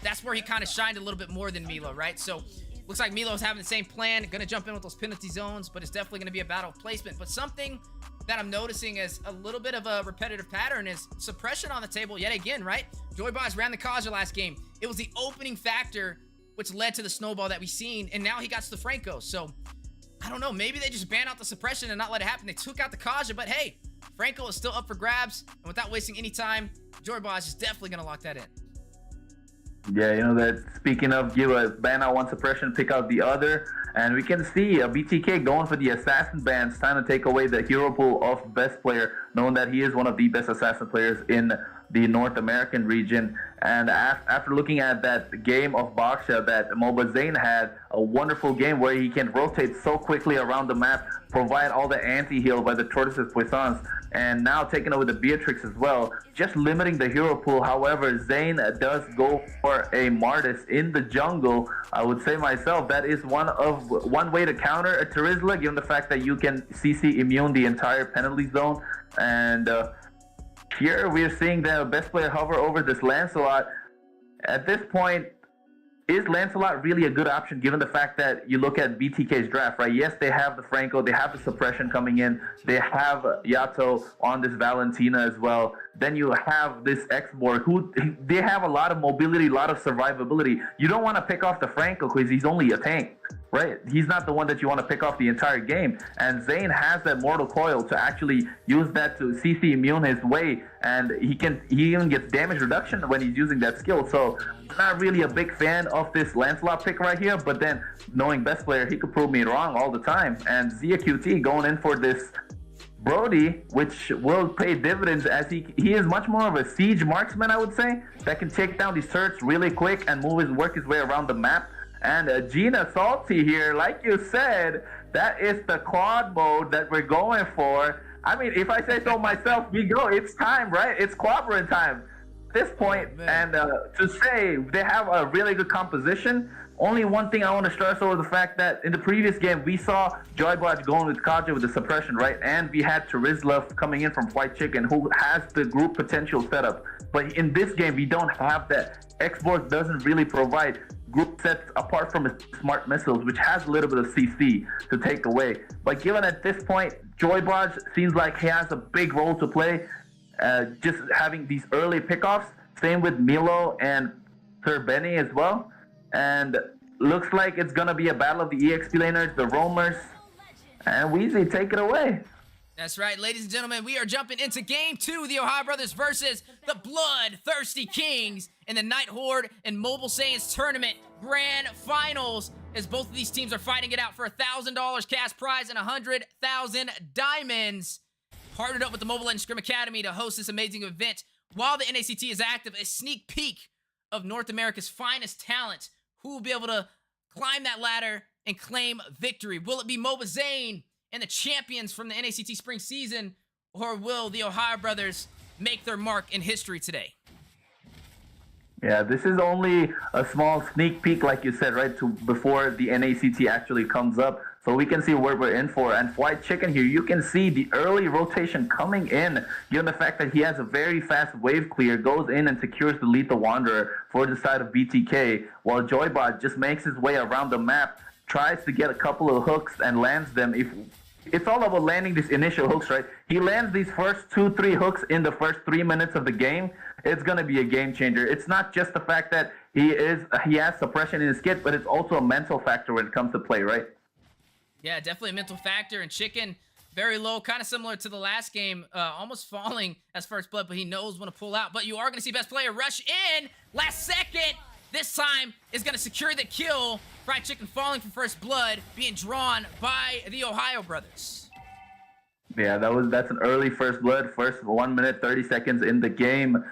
that's where he kind of shined a little bit more than Milo, right? So looks like Milo's having the same plan, gonna jump in with those penalty zones, but it's definitely gonna be a battle of placement. But something that I'm noticing as a little bit of a repetitive pattern is suppression on the table yet again, right? Joybotch ran the Kaja last game. It was the opening factor which led to the snowball that we've seen, and now he got to the Franco. So I don't know, maybe they just ban out the suppression and not let it happen. They took out the Kaja, but hey, Franco is still up for grabs, and without wasting any time, Joybotch is definitely gonna lock that in. Yeah, you know that. Speaking of, give a ban out one suppression, pick out the other, and we can see BTK going for the assassin bans, trying to take away the hero pool of best player, knowing that he is one of the best assassin players in the North American region. And after looking at that game of Baksha that MOBA Zane had, a wonderful game where he can rotate so quickly around the map, provide all the anti-heal by the Tortoises Poissons, and now taking over the Beatrix as well, just limiting the hero pool. However, Zane does go for a Martis in the jungle. I would say myself, that is one way to counter a Terizla, given the fact that you can CC immune the entire penalty zone. And here we're seeing the best player hover over this Lancelot. At this point, is Lancelot really a good option given the fact that you look at BTK's draft, right? Yes, they have the Franco, they have the suppression coming in, they have Yato on this Valentina as well. Then you have this X-Borg, who they have a lot of mobility, a lot of survivability. You don't want to pick off the Franco because he's only a tank, right? He's not the one that you want to pick off the entire game. And Zane has that Mortal Coil to actually use that to CC immune his way, and he even gets damage reduction when he's using that skill. So not really a big fan of this Lancelot pick right here, but then knowing best player, he could prove me wrong all the time. And Zia QT going in for this Brody, which will pay dividends as he is much more of a siege marksman, I would say, that can take down these turrets really quick and work his way around the map. And Gina Salty here, like you said, that is the quad mode that we're going for. I mean, if I say so myself, it's time, right? It's quadrant time at this point. And to say they have a really good composition. Only one thing I want to stress over the fact that in the previous game, we saw Joybotch going with Kaja with the suppression, right? And we had Terizla coming in from White Chicken, who has the group potential setup. But in this game, we don't have that. X-Borg doesn't really provide group sets apart from his smart missiles, which has a little bit of CC to take away. But given at this point, Joybotch seems like he has a big role to play, just having these early pickoffs. Same with Milo and Sir Benny as well. And looks like it's going to be a battle of the EXP laners, the roamers, and Weezy, take it away. That's right, ladies and gentlemen, we are jumping into Game 2, the Ohio Brothers versus the Bloodthirsty Kings in the Nighthorde and Mobile Saiyans Tournament Grand Finals, as both of these teams are fighting it out for $1,000 cash prize and 100,000 diamonds. Partnered up with the Mobile Legends Scrim Academy to host this amazing event while the NACT is active, a sneak peek of North America's finest talent. Who will be able to climb that ladder and claim victory? Will it be MOBA Zane and the champions from the NACT spring season, or will the Ohio Brothers make their mark in history today? Yeah, this is only a small sneak peek, like you said, right, to before the NACT actually comes up. So we can see what we're in for. And White Chicken here, you can see the early rotation coming in, given the fact that he has a very fast wave clear, goes in and secures the Lethal Wanderer for the side of BTK, while Joybot just makes his way around the map, tries to get a couple of hooks and lands them. It's all about landing these initial hooks, right? He lands these first 2-3 hooks in the first 3 minutes of the game. It's going to be a game changer. It's not just the fact that he has suppression in his kit, but it's also a mental factor when it comes to play, right? Yeah, definitely a mental factor. And Chicken, very low, kind of similar to the last game, almost falling as first blood, but he knows when to pull out. But you are going to see best player rush in last second. This time is going to secure the kill. Fried Chicken falling for first blood, being drawn by the Ohio brothers. Yeah, that's an early first blood, first 1 minute, 30 seconds in the game.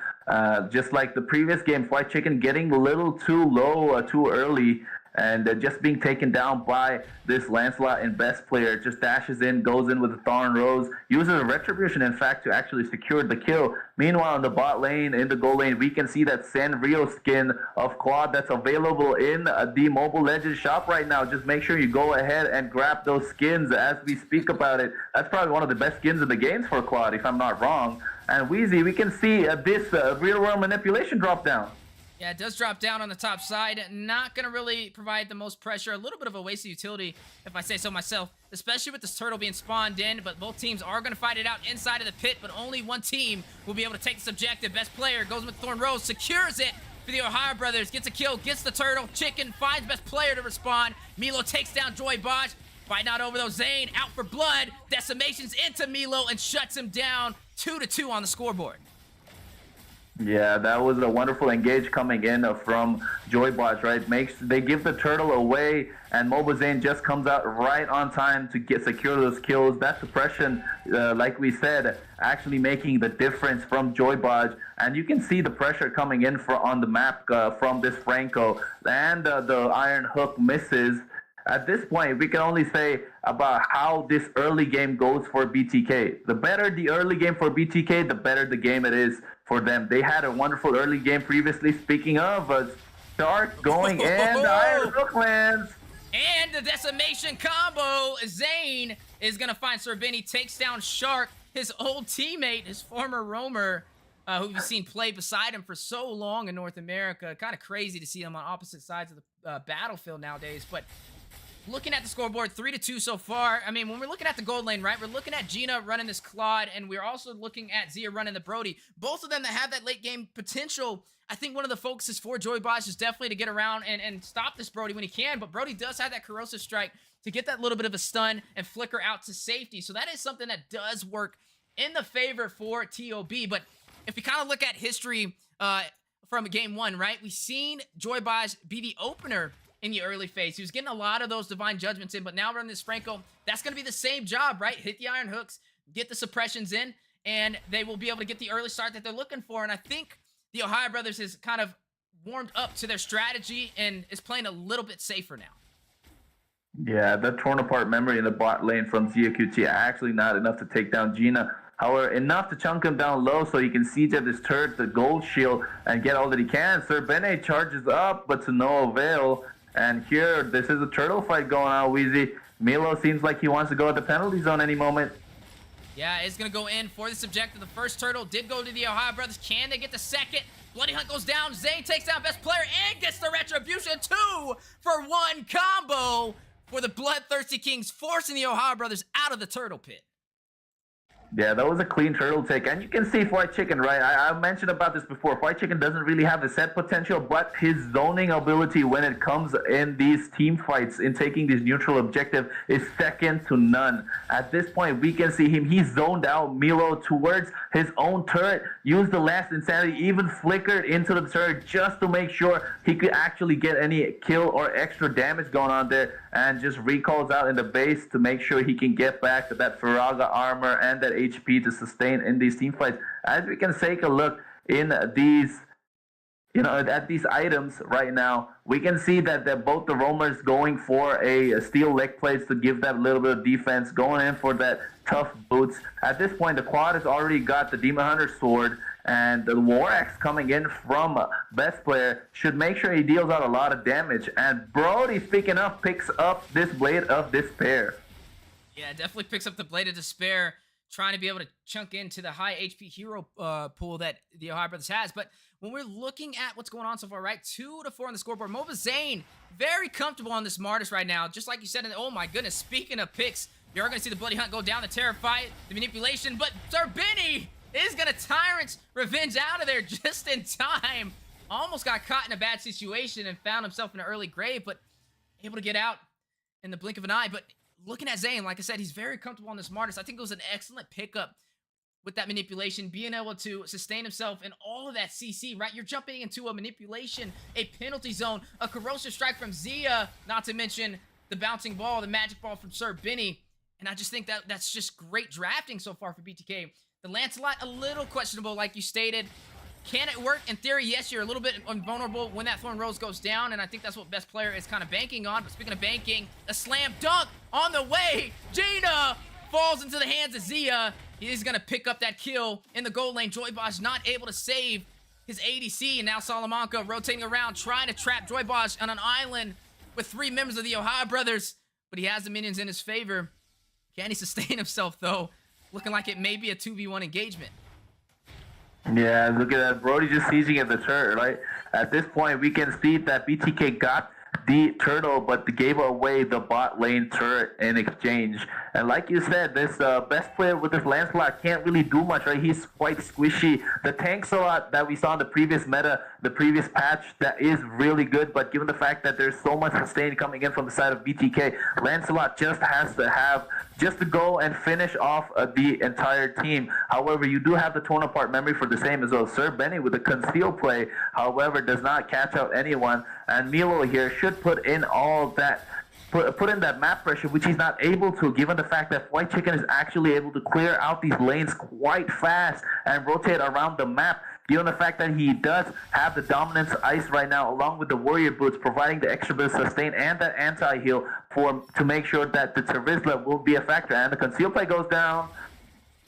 Just like the previous game, White Chicken getting a little too low, too early, and just being taken down by this Lancelot and best player. Just dashes in, goes in with a Thorn Rose, uses a Retribution, in fact, to actually secure the kill. Meanwhile, in the bot lane, in the goal lane, we can see that Sanrio skin of Claude that's available in the Mobile Legends shop right now. Just make sure you go ahead and grab those skins as we speak about it. That's probably one of the best skins in the games for Claude, if I'm not wrong. And Wheezy, we can see this real-world manipulation drop down. Yeah, it does drop down on the top side. Not going to really provide the most pressure. A little bit of a waste of utility, if I say so myself, especially with this turtle being spawned in. But both teams are going to fight it out inside of the pit, but only one team will be able to take this objective. Best player goes with Thorn Rose, secures it for the Ohio brothers, gets a kill, gets the turtle. Chicken finds best player to respond. Milo takes down Joy Bosch. Fighting out over those, Zane out for blood. Decimations into Milo and shuts him down. 2-2 on the scoreboard. Yeah, that was a wonderful engage coming in from Joybots, right? They give the turtle away, and Mobazane just comes out right on time to secure those kills. That suppression, like we said, actually making the difference from Joybot. And you can see the pressure coming in on the map from this Franco. And the Iron Hook misses. At this point, we can only say about how this early game goes for BTK. The better the early game for BTK, the better the game it is for them. They had a wonderful early game previously. Speaking of, Shark going in, the Iron Hook lands. And the decimation combo. Zane is going to find Servini, takes down Shark, his old teammate, his former roamer, who we've seen play beside him for so long in North America. Kind of crazy to see them on opposite sides of the battlefield nowadays, but looking at the scoreboard, 3-2 so far. I mean, when we're looking at the gold lane, right, we're looking at Gina running this Claude, and we're also looking at Zia running the Brody. Both of them that have that late game potential. I think one of the focuses for Joy Bosch is definitely to get around and stop this Brody when he can, but Brody does have that corrosive strike to get that little bit of a stun and flicker out to safety. So that is something that does work in the favor for TOB. But if we kind of look at history from game one, right, we've seen Joy Bosch be the opener in the early phase. He was getting a lot of those divine judgments in, but now running this Franco, that's going to be the same job, right? Hit the iron hooks, get the suppressions in, and they will be able to get the early start that they're looking for. And I think the Ohio brothers has kind of warmed up to their strategy and is playing a little bit safer now. Yeah, that torn apart memory in the bot lane from ZQT actually not enough to take down Gina. However, enough to chunk him down low so he can siege at this turret, the gold shield, and get all that he can. Sir Bene charges up, but to no avail. And here, this is a turtle fight going on, Wheezy. Milo seems like he wants to go at the penalty zone any moment. Yeah, it's going to go in for this objective. The first turtle did go to the Ohio brothers. Can they get the second? Bloody Hunt goes down. Zane takes down best player and gets the retribution. 2-for-1 combo for the Bloodthirsty Kings, forcing the Ohio brothers out of the turtle pit. Yeah, that was a clean turtle take. And you can see White Chicken, right? I mentioned about this before. White Chicken doesn't really have the set potential, but his zoning ability when it comes in these team fights, in taking this neutral objective, is second to none. At this point, we can see him. He zoned out Milo towards his own turret, used the last insanity, even flickered into the turret just to make sure he could actually get any kill or extra damage going on there, and just recalls out in the base to make sure he can get back to that Faraga armor and that HP to sustain in these team fights. As we can take a look in these, at these items right now, we can see that both the roamers going for a steel leg plates to give that little bit of defense, going in for that tough boots. At this point, the quad has already got the Demon Hunter sword, And the War Axe coming in from best player should make sure he deals out a lot of damage. And Brody, speaking of, picks up this Blade of Despair. Yeah, definitely picks up the Blade of Despair, trying to be able to chunk into the high HP hero pool that the Ohio Brothers has. But when we're looking at what's going on so far, right? 2-4 on the scoreboard. Moba Zane, very comfortable on this Martis right now. Just like you said, oh my goodness, speaking of picks, you're going to see the Bloody Hunt go down, the Terrify, the Manipulation, but Zerbini is going to Tyrant's Revenge out of there just in time. Almost got caught in a bad situation and found himself in an early grave, but able to get out in the blink of an eye. But looking at Zane, like I said, he's very comfortable on this Martis. I think it was an excellent pickup with that manipulation, being able to sustain himself in all of that CC, right? You're jumping into a manipulation, a penalty zone, a corrosive strike from Zia, not to mention the bouncing ball, the magic ball from Sir Benny. And I just think that that's just great drafting so far for BTK. The Lancelot, a little questionable, like you stated. Can it work? In theory, yes, you're a little bit invulnerable when that Thorn Rose goes down, and I think that's what best player is kind of banking on. But speaking of banking, a slam dunk on the way. Gina falls into the hands of Zia. He's going to pick up that kill in the goal lane. Joy Bosch not able to save his ADC, and now Salamanca rotating around, trying to trap Joy Bosch on an island with 3 members of the Ohio Brothers, but he has the minions in his favor. Can he sustain himself, though? Looking like it may be a 2v1 engagement. Yeah, look at that. Brody just sieging at the turret, right? At this point, we can see that BTK got the turtle, but they gave away the bot lane turret in exchange. And like you said, this best player with this Lancelot can't really do much, right? He's quite squishy. The Tank-Salot that we saw in the previous meta, the previous patch, that is really good, but given the fact that there's so much sustain coming in from the side of BTK, Lancelot just has to have just to go and finish off the entire team. However, you do have the torn apart memory for the same as well. Sir Benny with the conceal play, however, does not catch out anyone. And Milo here should put in all that, put in that map pressure, which he's not able to, given the fact that White Chicken is actually able to clear out these lanes quite fast and rotate around the map. Given the fact that he does have the dominance ice right now, along with the warrior boots, providing the extra bit of sustain and that anti-heal to make sure that the Terizla will be a factor. And the conceal play goes down.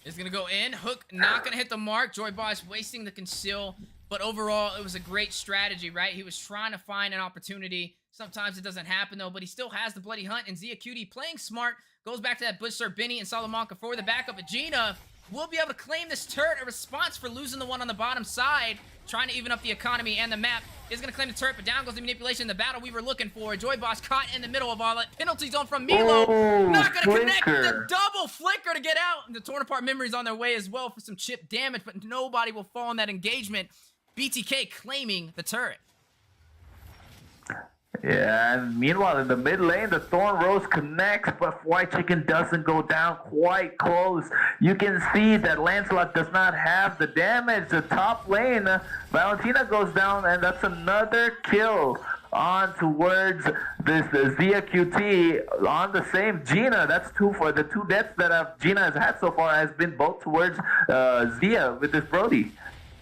It's going to go in. Hook not going to hit the mark. Joy Bosch wasting the conceal. But overall, it was a great strategy, right? He was trying to find an opportunity. Sometimes it doesn't happen, though, but he still has the Bloody Hunt. And Zia Cutie playing smart. Goes back to that Bush Sir Benny and Salamanca for the backup. But Gina will be able to claim this turret, a response for losing the one on the bottom side. Trying to even up the economy and the map. Is going to claim the turret, but down goes the manipulation. The battle we were looking for. Joy Boss caught in the middle of all it. Penalty zone from Milo. Not going to connect the double flicker to get out. And the torn apart memories on their way as well for some chip damage, but nobody will fall in that engagement. BTK claiming the turret. Yeah, and meanwhile in the mid lane, the Thorn Rose connects, but White Chicken doesn't go down quite close. You can see that Lancelot does not have the damage. The top lane, Valentina goes down, and that's another kill on towards this Zia QT on the same Gina. That's 2 for the 2 deaths that Gina has had so far has been both towards Zia with this Brody.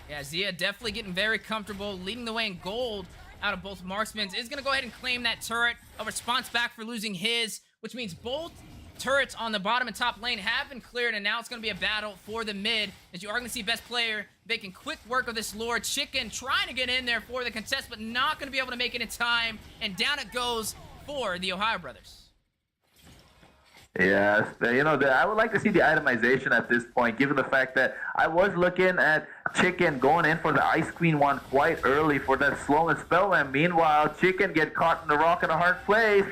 Yeah, Zia definitely getting very comfortable, leading the way in gold out of both marksmen. Is going to go ahead and claim that turret. A response back for losing his, which means both turrets on the bottom and top lane have been cleared, and now it's going to be a battle for the mid, as you are going to see best player making quick work of this Lord. Chicken trying to get in there for the contest, but not going to be able to make it in time, and down it goes for the Ohio Brothers. Yes, you know, I would like to see the itemization at this point, given the fact that I was looking at Chicken going in for the Ice Queen one quite early for that slow and spell, and meanwhile, Chicken get caught in the rock in a hard place.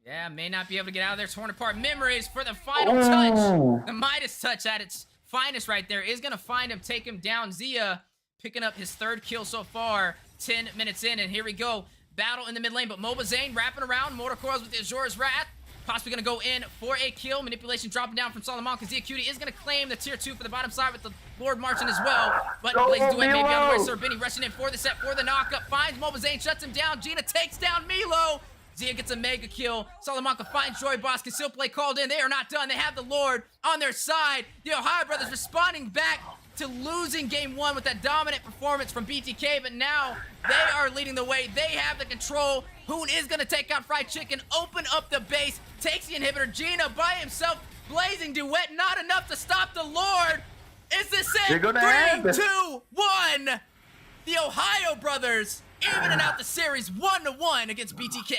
Yeah, may not be able to get out of there. Torn apart memories for the final touch. The Midas touch at its finest right there is going to find him, take him down. Zia picking up his 3rd kill so far, 10 minutes in, and here we go. Battle in the mid lane, but Moba Zane wrapping around. Mortal Coils with the Azure's Wrath. Possibly going to go in for a kill. Manipulation dropping down from Salamanca. Zia Cutie is going to claim the tier 2 for the bottom side with the Lord marching as well. But Blaze Duet maybe on the way. Sir Benny rushing in for the set for the knockup. Finds Moba Zane, shuts him down. Gina takes down Milo. Zia gets a mega kill. Salamanca finds Joy Boss. Conceal play called in. They are not done. They have the Lord on their side. The Ohio Brothers responding back to losing game 1 with that dominant performance from BTK, but now they are leading the way. They have the control. Hoon is going to take out Fried Chicken, open up the base, takes the inhibitor. Gina by himself, Blazing Duet, not enough to stop the Lord. Is this it? You're gonna end. 3, 2, 1. The Ohio brothers evening out the series 1-1 against BTK.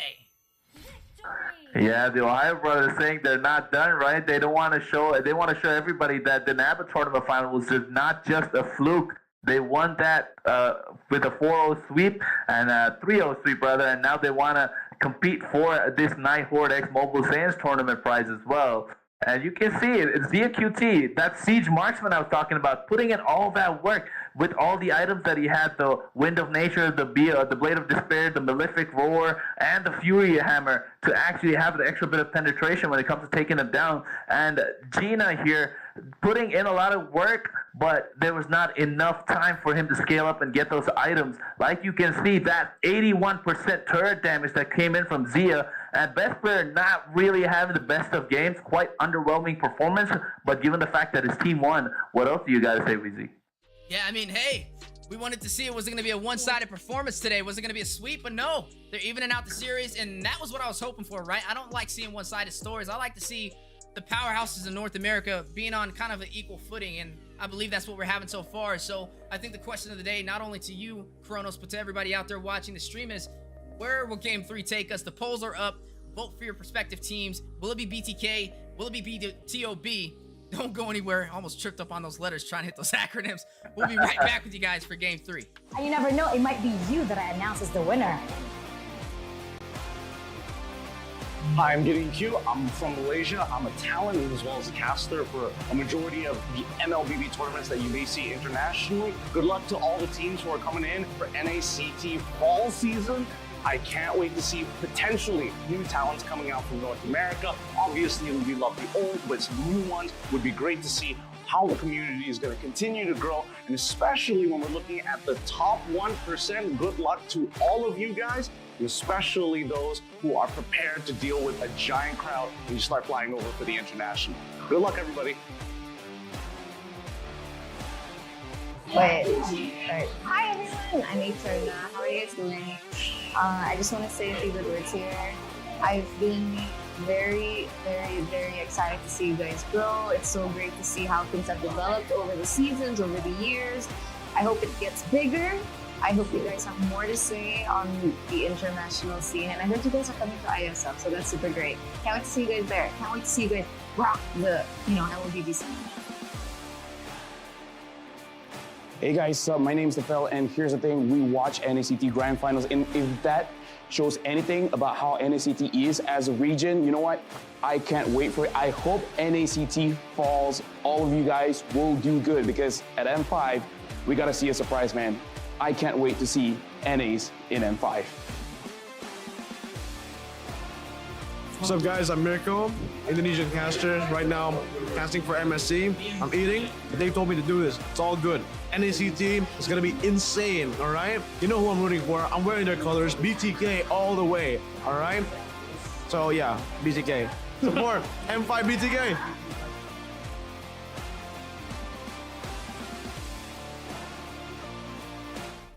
Yeah, the Ohio brothers saying they're not done, right? They don't want to show. They want to show everybody that the NACT tournament final was just not just a fluke. They won that with a 4-0 sweep and a 3-0 sweep, brother. And now they want to compete for this Nighthorde X Mobile Saiyans tournament prize as well. And you can see it. It's Zia QT, that Siege Marksman I was talking about, putting in all that work with all the items that he had, the Wind of Nature, the Blade of Despair, the Malefic Roar, and the Fury Hammer, to actually have the extra bit of penetration when it comes to taking them down. And Gina here putting in a lot of work, but there was not enough time for him to scale up and get those items. Like you can see, that 81% turret damage that came in from Zia, and best player not really having the best of games, quite underwhelming performance, but given the fact that his team won, what else do you guys say, Weezy? Yeah, I mean, hey, we wanted to see it was going to be a one-sided performance today. Was it going to be a sweep? But no, they're evening out the series, and that was what I was hoping for, right? I don't like seeing one-sided stories. I like to see the powerhouses in North America being on kind of an equal footing, and I believe that's what we're having so far. So I think the question of the day, not only to you, Kronos, but to everybody out there watching the stream, is where will Game 3 take us? The polls are up. Vote for your prospective teams. Will it be BTK? Will it be TOB? Don't go anywhere. Almost tripped up on those letters trying to hit those acronyms. We'll be right back with you guys for Game 3. And you never know, it might be you that I announce as the winner. Hi, I'm Gideon Q. I'm from Malaysia. I'm a talent as well as a caster for a majority of the MLBB tournaments that you may see internationally. Good luck to all the teams who are coming in for NACT fall season. I can't wait to see potentially new talents coming out from North America. Obviously, we love the old, but some new ones would be great to see how the community is going to continue to grow. And especially when we're looking at the top 1%, good luck to all of you guys, especially those who are prepared to deal with a giant crowd when you start flying over for the international. Good luck, everybody. Wait. Right. Hi everyone, I'm Nighthorde. How are you guys doing? I just want to say a few good words here. I've been very excited to see you guys grow. It's so great to see how things have developed over the seasons, over the years. I hope it gets bigger. I hope you guys have more to say on the international scene, and I heard you guys are coming to ISL, so that's super great. Can't wait to see you guys there. Can't wait to see you guys rock the, LBB scene. Hey guys, my name's Tefel, and here's the thing, we watch NACT Grand Finals, and if that shows anything about how NACT is as a region, you know what? I can't wait for it. I hope NACT falls. All of you guys will do good, because at M5, we gotta see a surprise, man. I can't wait to see NAs in M5. What's up guys, I'm Mirko, Indonesian caster. Right now, casting for MSC. I'm eating, they told me to do this. It's all good. NACT is gonna be insane, all right? You know who I'm rooting for. I'm wearing their colors, BTK all the way, all right? So yeah, BTK. Support M5 BTK.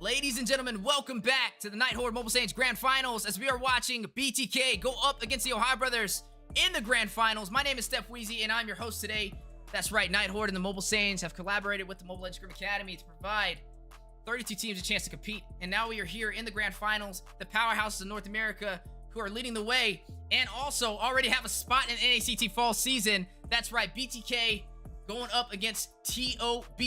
Ladies and gentlemen, welcome back to the Nighthorde Mobile Saiyans Grand Finals as we are watching BTK go up against the Ohio brothers in the Grand Finals. My name is Steph Weezy and I'm your host today. That's right, Nighthorde and the Mobile Saiyans have collaborated with the Mobile Legends Scrim Academy to provide 32 teams a chance to compete. And now we are here in the Grand Finals, the powerhouses of North America who are leading the way and also already have a spot in NACT fall season. That's right, BTK going up against TOB,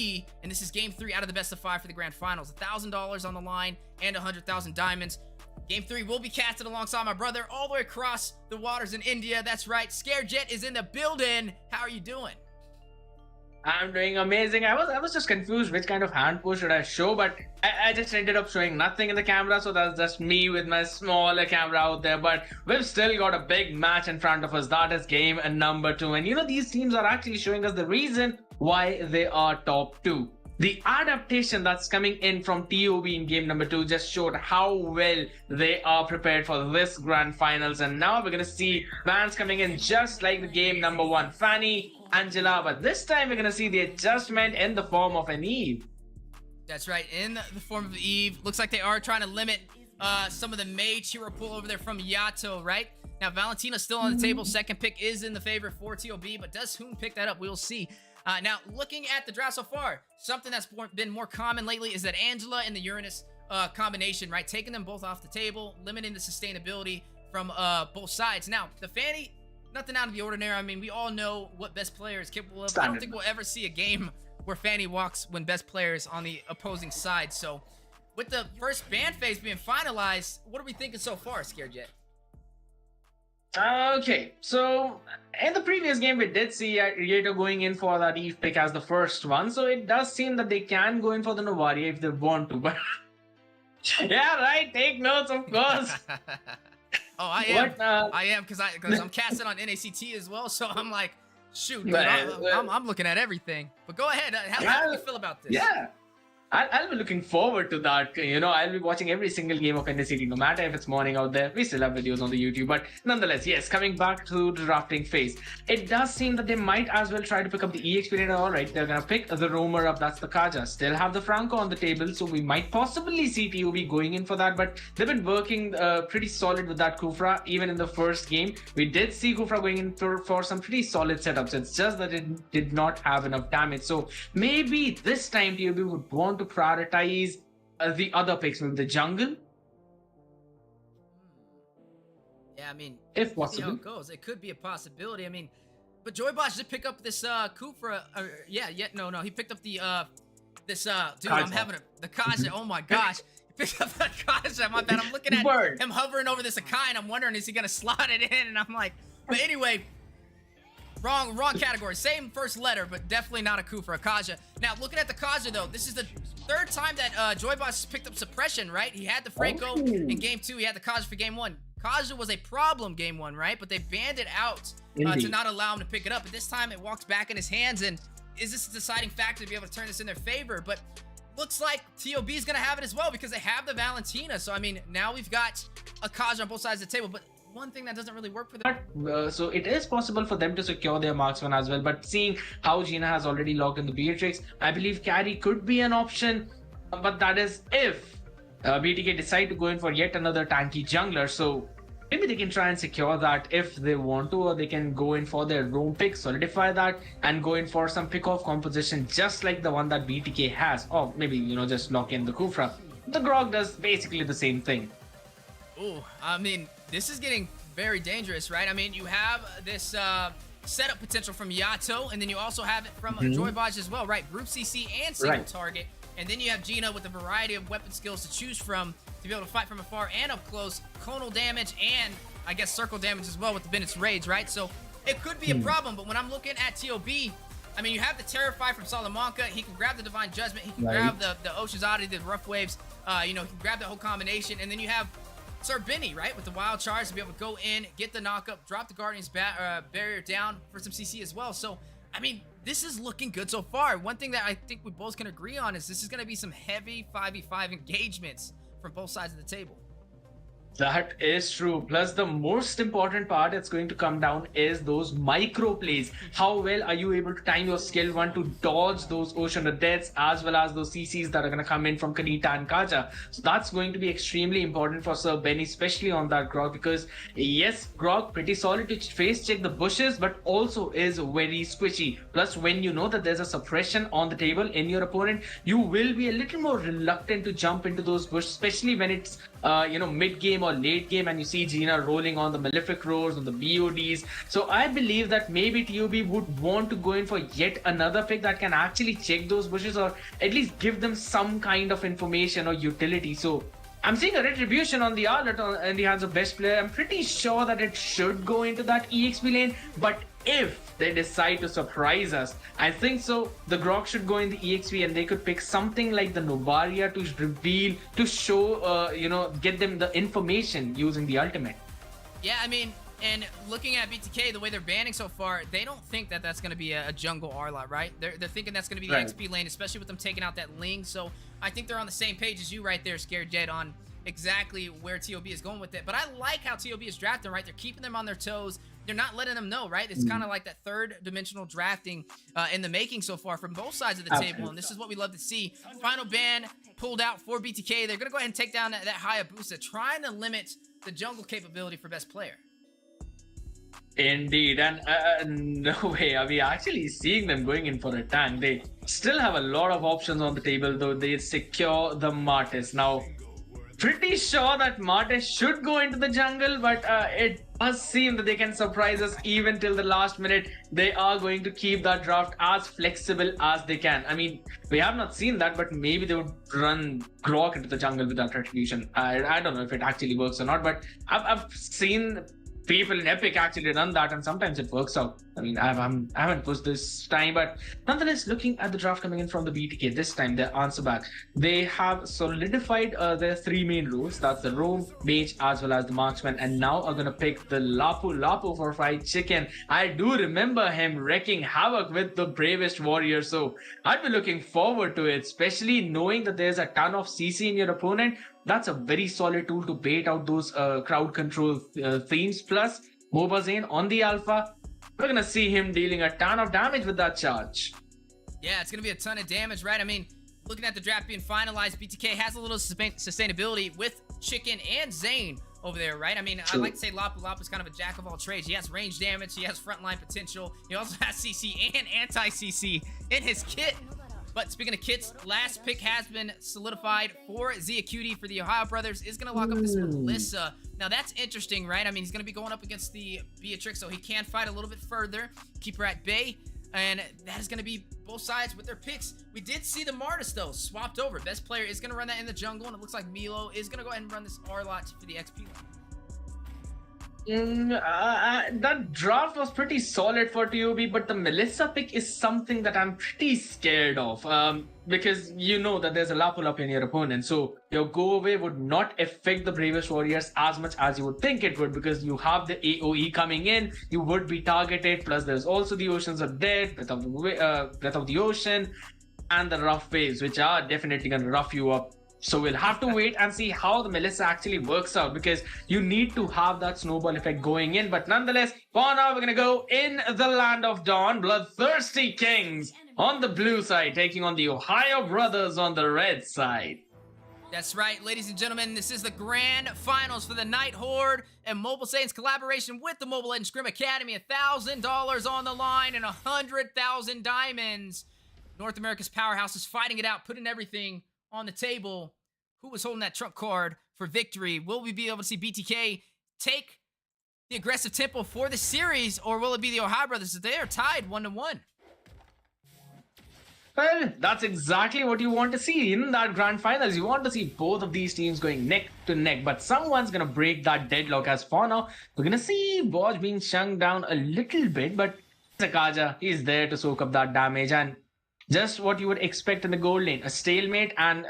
and this is Game 3 out of the best of 5 for the Grand Finals. $1,000 on the line and 100,000 diamonds. Game 3 will be casted alongside my brother all the way across the waters in India. That's right, Scarejet is in the building. How are you doing? I'm doing amazing. I was just confused which kind of hand pose should I show, but I just ended up showing nothing in the camera, so that's just me with my smaller camera out there. But we've still got a big match in front of us. That is game number 2. And you know, these teams are actually showing us the reason why they are top 2. The adaptation that's coming in from TOB in game number 2 just showed how well they are prepared for this grand finals. And now we're gonna see bans coming in just like the game number 1. Fanny, Angela, but this time we're gonna see the adjustment in the form of an Eve. That's right, in the form of Eve. Looks like they are trying to limit some of the mage hero pool over there from Yato, right? Now, Valentina's still on the table. Second pick is in the favor for TOB, but does Hoon pick that up? We'll see. Now, looking at the draft so far, something that's been more common lately is that Angela and the Uranus combination, right? Taking them both off the table, limiting the sustainability from both sides. Now, the Fanny, nothing out of the ordinary. I mean, we all know what best player is capable of. I don't think we'll ever see a game where Fanny walks when best player is on the opposing side. So, with the first ban phase being finalized, what are we thinking so far, Scared Jet? Okay, so in the previous game, we did see Rieto going in for that Eve pick as the first one, so it does seem that they can go in for the Novaria if they want to, but yeah, right, take notes, of course. Oh, I am. I am, because I'm casting on NACT as well, so I'm like, shoot, dude, I'm looking at everything. But go ahead, how do you feel about this? Yeah. I'll be looking forward to that. You know, I'll be watching every single game of NACT, no matter if it's morning out there. We still have videos on the YouTube. But nonetheless, yes, coming back to the drafting phase, it does seem that they might as well try to pick up the EXP later. All right, they're going to pick the roamer up. That's the Kaja. Still have the Franco on the table. So we might possibly see TOB going in for that. But they've been working pretty solid with that Kufra. Even in the first game, we did see Kufra going in for some pretty solid setups. It's just that it did not have enough damage. So maybe this time TOB would want to prioritize the other picks, maybe the jungle. Yeah, I mean, if we'll see how possible. it goes. It could be a possibility. I mean, but Joybosh did pick up this Kufra. No, he picked up the dude. Kaja. I'm having the Kaja. Oh my gosh. He picked up the Kaja. My bad. I'm looking at him hovering over this Akai, and I'm wondering, is he gonna slot it in? And I'm like, but anyway. Wrong category. Same first letter, but definitely not a Kufra, a Kaja. Now, looking at the Kaja, though, this is the third time that Joyboss picked up Suppression, right? He had the Franco in Game 2. He had the Kaja for Game 1. Kaja was a problem Game 1, right? But they banned it out to not allow him to pick it up. But this time, it walks back in his hands, and is this a deciding factor to be able to turn this in their favor? But looks like TOB is going to have it as well because they have the Valentina. So, I mean, now we've got a Kaja on both sides of the table, but one thing that doesn't really work for them. So it is possible for them to secure their marksman as well, but seeing how Gina has already locked in the Beatrix, I believe carry could be an option, but that is if BTK decide to go in for yet another tanky jungler. So maybe they can try and secure that if they want to, or they can go in for their roam pick, solidify that, and go in for some pick-off composition just like the one that BTK has, or maybe, you know, just lock in the Kufra. The Grog does basically the same thing. Ooh, I mean, this is getting very dangerous, right? I mean, you have this setup potential from Yato, and then you also have it from Joybaj as well, right? Group CC and single target. And then you have Gina with a variety of weapon skills to choose from to be able to fight from afar and up close, conal damage, and I guess circle damage as well with the Bennett's Rage, right? So it could be a problem, but when I'm looking at TOB, I mean, you have the Terrify from Salamanca. He can grab the Divine Judgment. He can grab the Ocean's Oddity, the Rough Waves. You know, he can grab that whole combination. And then you have Sir Benny, right, with the Wild Charge to be able to go in, get the knockup, drop the Guardian's barrier down for some CC as well. So, I mean, this is looking good so far. One thing that I think we both can agree on is this is going to be some heavy 5v5 engagements from both sides of the table. That is true. Plus, the most important part that's going to come down is those micro plays. How well are you able to time your skill one to dodge those Ocean of Deaths as well as those CCs that are going to come in from Kanita and Kaja? So that's going to be extremely important for Sir Benny, especially on that Grog, because yes, Grog pretty solid to face check the bushes, but also is very squishy. Plus, when you know that there's a suppression on the table in your opponent, you will be a little more reluctant to jump into those bushes, especially when it's mid game or late game and you see Gina rolling on the Malefic Roars, on the BODs. So I believe that maybe TOB would want to go in for yet another pick that can actually check those bushes or at least give them some kind of information or utility. So I'm seeing a Retribution on the Arlet in the hands of best player. I'm pretty sure that it should go into that EXP lane, but if they decide to surprise us, I think so the Grog should go in the EXP and they could pick something like the Novaria to reveal, to show, get them the information using the ultimate. Yeah, I mean, and looking at BTK, the way they're banning so far, they don't think that that's going to be a jungle Arlot, right? They're thinking that's going to be the XP lane, especially with them taking out that Ling. So I think they're on the same page as you right there, Scared Jet, on exactly where TOB is going with it. But I like how TOB is drafting, right? They're keeping them on their toes. They're not letting them know, right? It's kind of like that third dimensional drafting in the making so far from both sides of the table. And this is what we love to see. Final ban pulled out for BTK. They're going to go ahead and take down that Hayabusa, trying to limit the jungle capability for best player. Indeed, and no way are we actually seeing them going in for a tank. They still have a lot of options on the table, though. They secure the Martis. Now, pretty sure that Martis should go into the jungle, but it does seem that they can surprise us even till the last minute. They are going to keep that draft as flexible as they can. I mean, we have not seen that, but maybe they would run Grok into the jungle with that Retribution. I don't know if it actually works or not, but I've seen people in Epic actually run that, and sometimes it works out. I mean, I haven't pushed this time, but nonetheless, looking at the draft coming in from the BTK, this time their answer back, they have solidified their three main roles. That's the Roam, Mage, as well as the Marksman, and now are gonna pick the Lapu Lapu for Fried Chicken. I do remember him wrecking havoc with the Bravest Warrior, so I'd be looking forward to it, especially knowing that there's a ton of CC in your opponent. That's a very solid tool to bait out those crowd control themes. Plus, MOBA Zayn on the alpha, we're gonna see him dealing a ton of damage with that charge. Yeah, it's gonna be a ton of damage, right? I mean, looking at the draft being finalized, BTK has a little sustainability with Chicken and Zayn over there, right? I mean, I like to say Lapu Lapu is kind of a jack of all trades. He has range damage, he has frontline potential, he also has CC and anti-CC in his kit. But speaking of kits, last pick has been solidified for Zia Cutie for the Ohio Brothers. Is going to lock up this Melissa. Now, that's interesting, right? I mean, he's going to be going up against the Beatrix, so he can fight a little bit further, keep her at bay. And that is going to be both sides with their picks. We did see the Martis, though, swapped over. Best player is going to run that in the jungle, and it looks like Milo is going to go ahead and run this R-Lot for the XP line. That draft was pretty solid for TOB, but the Melissa pick is something that I'm pretty scared of, because you know that there's a Lapu Lapu in your opponent, so your go away would not affect the Bravest Warriors as much as you would think it would, because you have the AoE coming in, you would be targeted, plus there's also the Oceans of Death, Breath of the Ocean, and the Rough Waves, which are definitely going to rough you up. So we'll have to wait and see how the Melissa actually works out, because you need to have that snowball effect going in. But nonetheless, for now, we're going to go in the Land of Dawn. Bloodthirsty Kings on the blue side, taking on the Ohio Brothers on the red side. That's right, ladies and gentlemen. This is the grand finals for the Nighthorde and Mobile Saiyans collaboration with the Mobile Legends Scrim Academy. $1,000 on the line and 100,000 diamonds. North America's powerhouse is fighting it out, putting everything on the table. Who was holding that trump card for victory? Will we be able to see BTK take the aggressive tempo for the series, or will it be the Ohio Brothers? They are tied 1-1. Well, that's exactly what you want to see in that grand finals. You want to see both of these teams going neck to neck, but someone's gonna break that deadlock. As for now, we're gonna see Boj being shunned down a little bit, but Sakaja, he's there to soak up that damage, and just what you would expect in the gold lane, a stalemate, and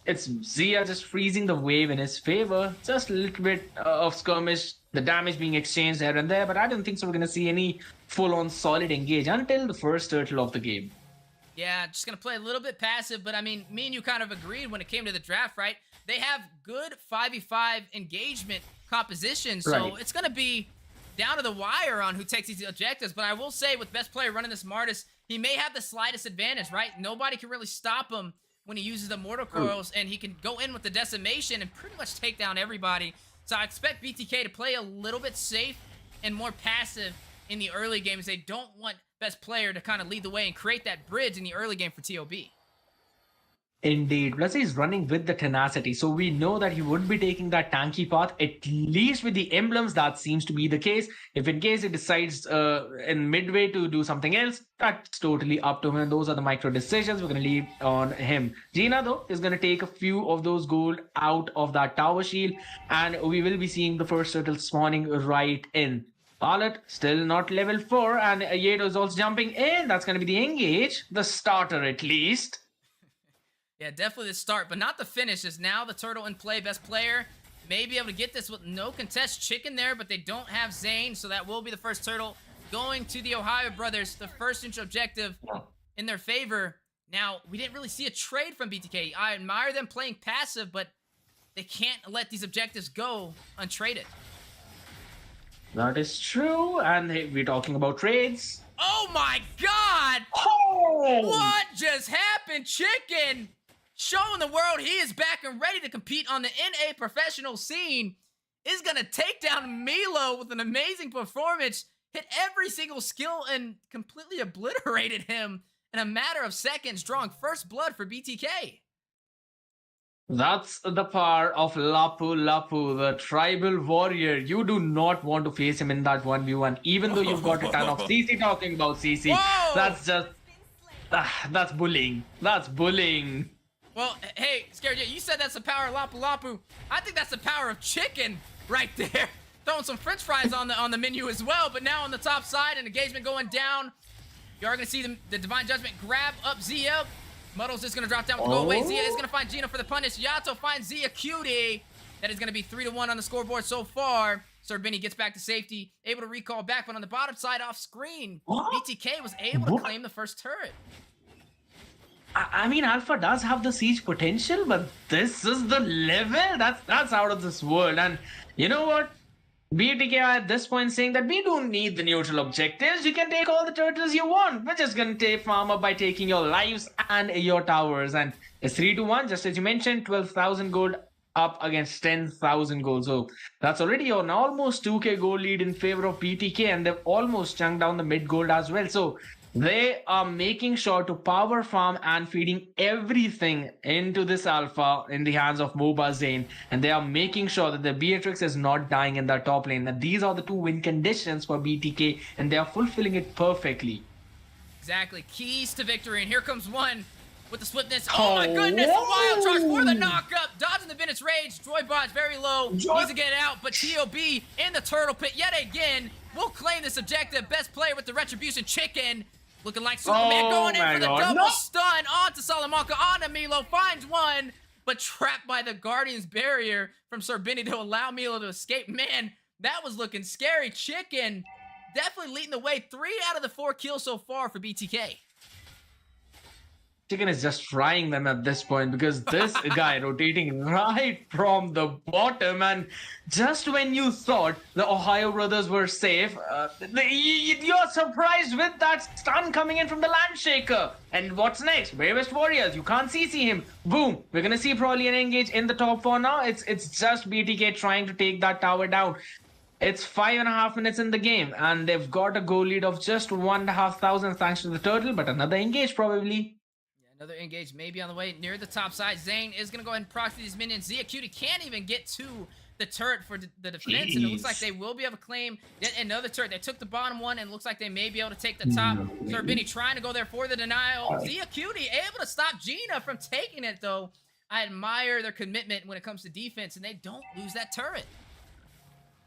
it's Zia just freezing the wave in his favor. Just a little bit of skirmish, the damage being exchanged here and there, but I don't think so we're going to see any full-on solid engage until the first turtle of the game. Yeah, just going to play a little bit passive, but I mean, me and you kind of agreed when it came to the draft, right? They have good 5v5 engagement composition, so it's going to be down to the wire on who takes these objectives. But I will say, with best player running this Martis, he may have the slightest advantage, right? Nobody can really stop him when he uses the Mortal Coils, and he can go in with the Decimation and pretty much take down everybody. So I expect BTK to play a little bit safe and more passive in the early games. They don't want best player to kind of lead the way and create that bridge in the early game for TOB. Indeed. Plus, he's running with the tenacity, so we know that he would be taking that tanky path. At least with the emblems, that seems to be the case. If in case he decides in midway to do something else, that's totally up to him. And those are the micro decisions we're going to leave on him. Gina, though, is going to take a few of those gold out of that tower shield, and we will be seeing the first turtle spawning right in. Charlotte still not level 4, and Yedo is also jumping in. That's going to be the engage, the starter at least. Yeah, definitely the start, but not the finish. Is now the turtle in play. Best player may be able to get this with no contest. Chicken there, but they don't have Zayn, so that will be the first turtle going to the Ohio Brothers. The first inch objective in their favor. Now, we didn't really see a trade from BTK. I admire them playing passive, but they can't let these objectives go untraded. That is true, and we're talking about trades. Oh my god! Oh! What just happened, Chicken? Showing the world he is back and ready to compete on the NA professional scene. Is gonna take down Milo with an amazing performance. hit every single skill and completely obliterated him in a matter of seconds, drawing first blood for BTK. That's the power of Lapu Lapu, the tribal warrior. You do not want to face him in that 1v1, even though you've got a ton of CC talking about CC. Whoa! That's just... that's bullying. That's bullying. Well, hey, Scary J, you said that's the power of Lapu Lapu. I think that's the power of chicken right there. Throwing some french fries on the menu as well, but now on the top side, an engagement going down. You are going to see the Divine Judgment grab up Zia. Muddle's just going to drop down with the go away. Zia is going to find Gina for the punish. Yato finds Zia Cutie. That is going to be 3-1 on the scoreboard so far. Sir Benny gets back to safety, able to recall back, but on the bottom side off screen, BTK was able to claim the first turret. I mean, Alpha does have the siege potential, but this is the level that's out of this world. And you know what? BTK are at this point saying that we don't need the neutral objectives. You can take all the turtles you want. We're just gonna take farm up by taking your lives and your towers. And it's 3-1, just as you mentioned, 12,000 gold up against 10,000 gold. So that's already an almost 2k gold lead in favor of BTK, and they've almost chunked down the mid gold as well. So they are making sure to power farm and feeding everything into this alpha in the hands of MOBA Zayn. And they are making sure that the Beatrix is not dying in that top lane. And these are the two win conditions for BTK, and they are fulfilling it perfectly. Exactly. Keys to victory. And here comes one with the swiftness. Oh my goodness. A wild charge for the knock-up. Dodging the Bennett's rage. Joybot's very low. Needs to get out. But TOB in the turtle pit yet again. Will claim this objective. Best player with the retribution chicken. Looking like Superman going in for the double stun onto Salamanca, onto Milo, finds one, but trapped by the Guardian's barrier from Sir Benny to allow Milo to escape. Man, that was looking scary. Chicken definitely leading the way. 3 out of the 4 kills so far for BTK. Chicken is just trying them at this point, because this guy rotating right from the bottom, and just when you thought the Ohio brothers were safe, you're surprised with that stun coming in from the Landshaker. And what's next? Bravest Warriors, you can't CC him. Boom, we're gonna see probably an engage in the top 4 now. It's just BTK trying to take that tower down. It's 5.5 minutes in the game, and they've got a goal lead of just 1,500 thanks to the turtle, but another engage probably. Another engage may be on the way near the top side. Zayn is going to go ahead and proxy these minions. Zia Cutie can't even get to the turret for the defense, and it looks like they will be able to claim yet another turret. They took the bottom one, and it looks like they may be able to take the top. Sir Benny trying to go there for the denial. Zia Cutie able to stop Gina from taking it, though. I admire their commitment when it comes to defense, and they don't lose that turret.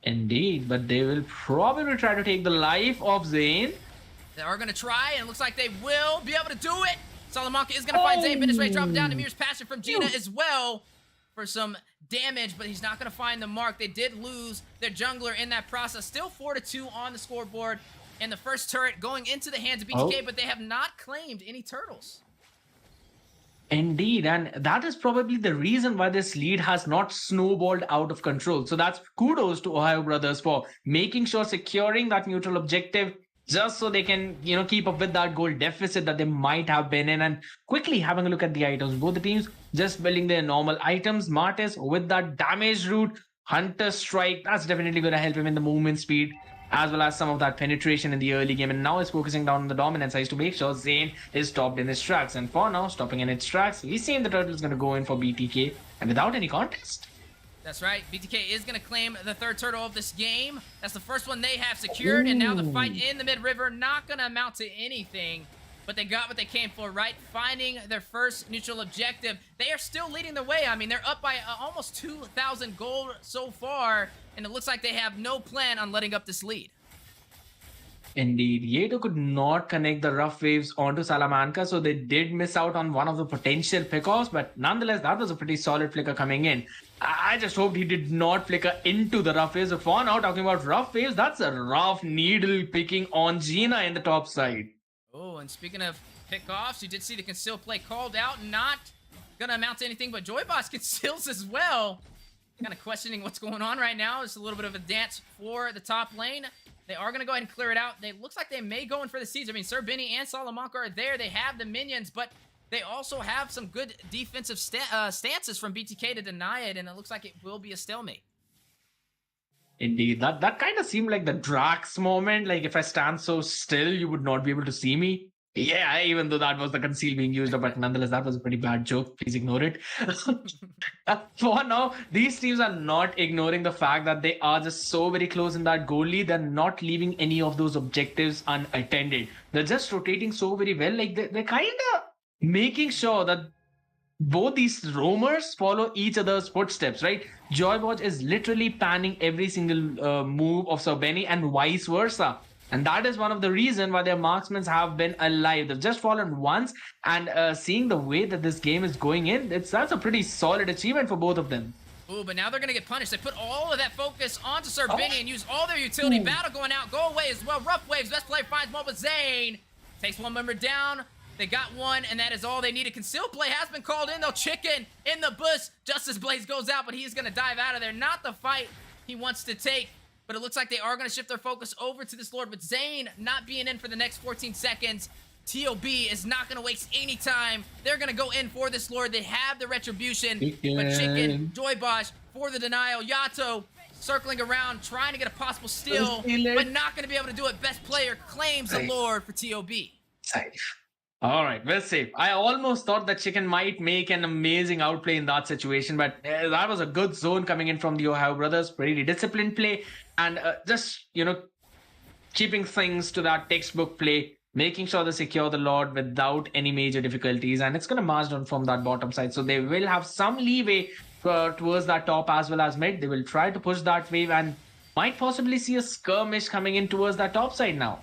Indeed, but they will probably try to take the life of Zayn. They are going to try, and it looks like they will be able to do it. Salamanca is going to find Zayn. Bennett's Rage dropping down to Mirror's Passion from Gina as well for some damage, but he's not going to find the mark. They did lose their jungler in that process. Still 4-2 on the scoreboard, and the first turret going into the hands of BTK, but they have not claimed any turtles. Indeed, and that is probably the reason why this lead has not snowballed out of control. So that's kudos to Ohio brothers for making sure securing that neutral objective, just so they can, keep up with that goal deficit that they might have been in. And quickly having a look at the items, both the teams just building their normal items. Martis with that damage route, Hunter Strike, that's definitely going to help him in the movement speed, as well as some of that penetration in the early game. And now it's focusing down on the dominance size to make sure Zayn is stopped in his tracks. And for now, stopping in its tracks, we see the turtle is going to go in for BTK, and without any contest. That's right. BTK is going to claim the third turtle of this game. That's the first one they have secured. And now the fight in the mid-river, not going to amount to anything. But they got what they came for, right? Finding their first neutral objective. They are still leading the way. I mean, they're up by almost 2,000 gold so far. And it looks like they have no plan on letting up this lead. Indeed, Yeto could not connect the rough waves onto Salamanca, so they did miss out on one of the potential pickoffs, but nonetheless, that was a pretty solid flicker coming in. I just hoped he did not flicker into the rough waves. So for now, talking about rough waves, that's a rough needle picking on Gina in the top side. Oh, and speaking of pickoffs, you did see the conceal play called out, not gonna amount to anything, but Joyboss conceals as well. Kind of questioning what's going on right now. It's a little bit of a dance for the top lane. They are going to go ahead and clear it out. They looks like they may go in for the siege. I mean, Sir Benny and Salamanca are there. They have the minions, but they also have some good defensive stances from BTK to deny it, and it looks like it will be a stalemate. Indeed, that kind of seemed like the Drax moment. Like if I stand so still, you would not be able to see me. Yeah, even though that was the conceal being used, but nonetheless, that was a pretty bad joke. Please ignore it. For now, these teams are not ignoring the fact that they are just so very close in that goal lead. They're not leaving any of those objectives unattended. They're just rotating so very well. Like they're kind of making sure that both these roamers follow each other's footsteps, right? Joybot is literally panning every single move of Sir Benny and vice versa. And that is one of the reasons why their marksmen have been alive. They've just fallen once, and seeing the way that this game is going in, that's a pretty solid achievement for both of them. Ooh, but now they're going to get punished. They put all of that focus onto Sir Benny and use all their utility. Battle going out, go away as well. Rough Waves, best player finds Mobile Zane. Takes one member down. They got one, and that is all they needed. Concealed play has been called in, though. Chicken in the bush. Justice Blaze goes out, but he's going to dive out of there. Not the fight he wants to take. But it looks like they are going to shift their focus over to this Lord. With Zane not being in for the next 14 seconds, TOB is not going to waste any time. They're going to go in for this Lord. They have the retribution. But Chicken, Joybosh for the denial. Yato circling around, trying to get a possible steal, but not going to be able to do it. Best player claims the Lord for TOB. Safe. All right, well safe. I almost thought that Chicken might make an amazing outplay in that situation, but that was a good zone coming in from the Ohio brothers. Pretty disciplined play, and just, keeping things to that textbook play, making sure they secure the Lord without any major difficulties, and it's going to march down from that bottom side. So they will have some leeway towards that top as well as mid. They will try to push that wave and might possibly see a skirmish coming in towards that top side now.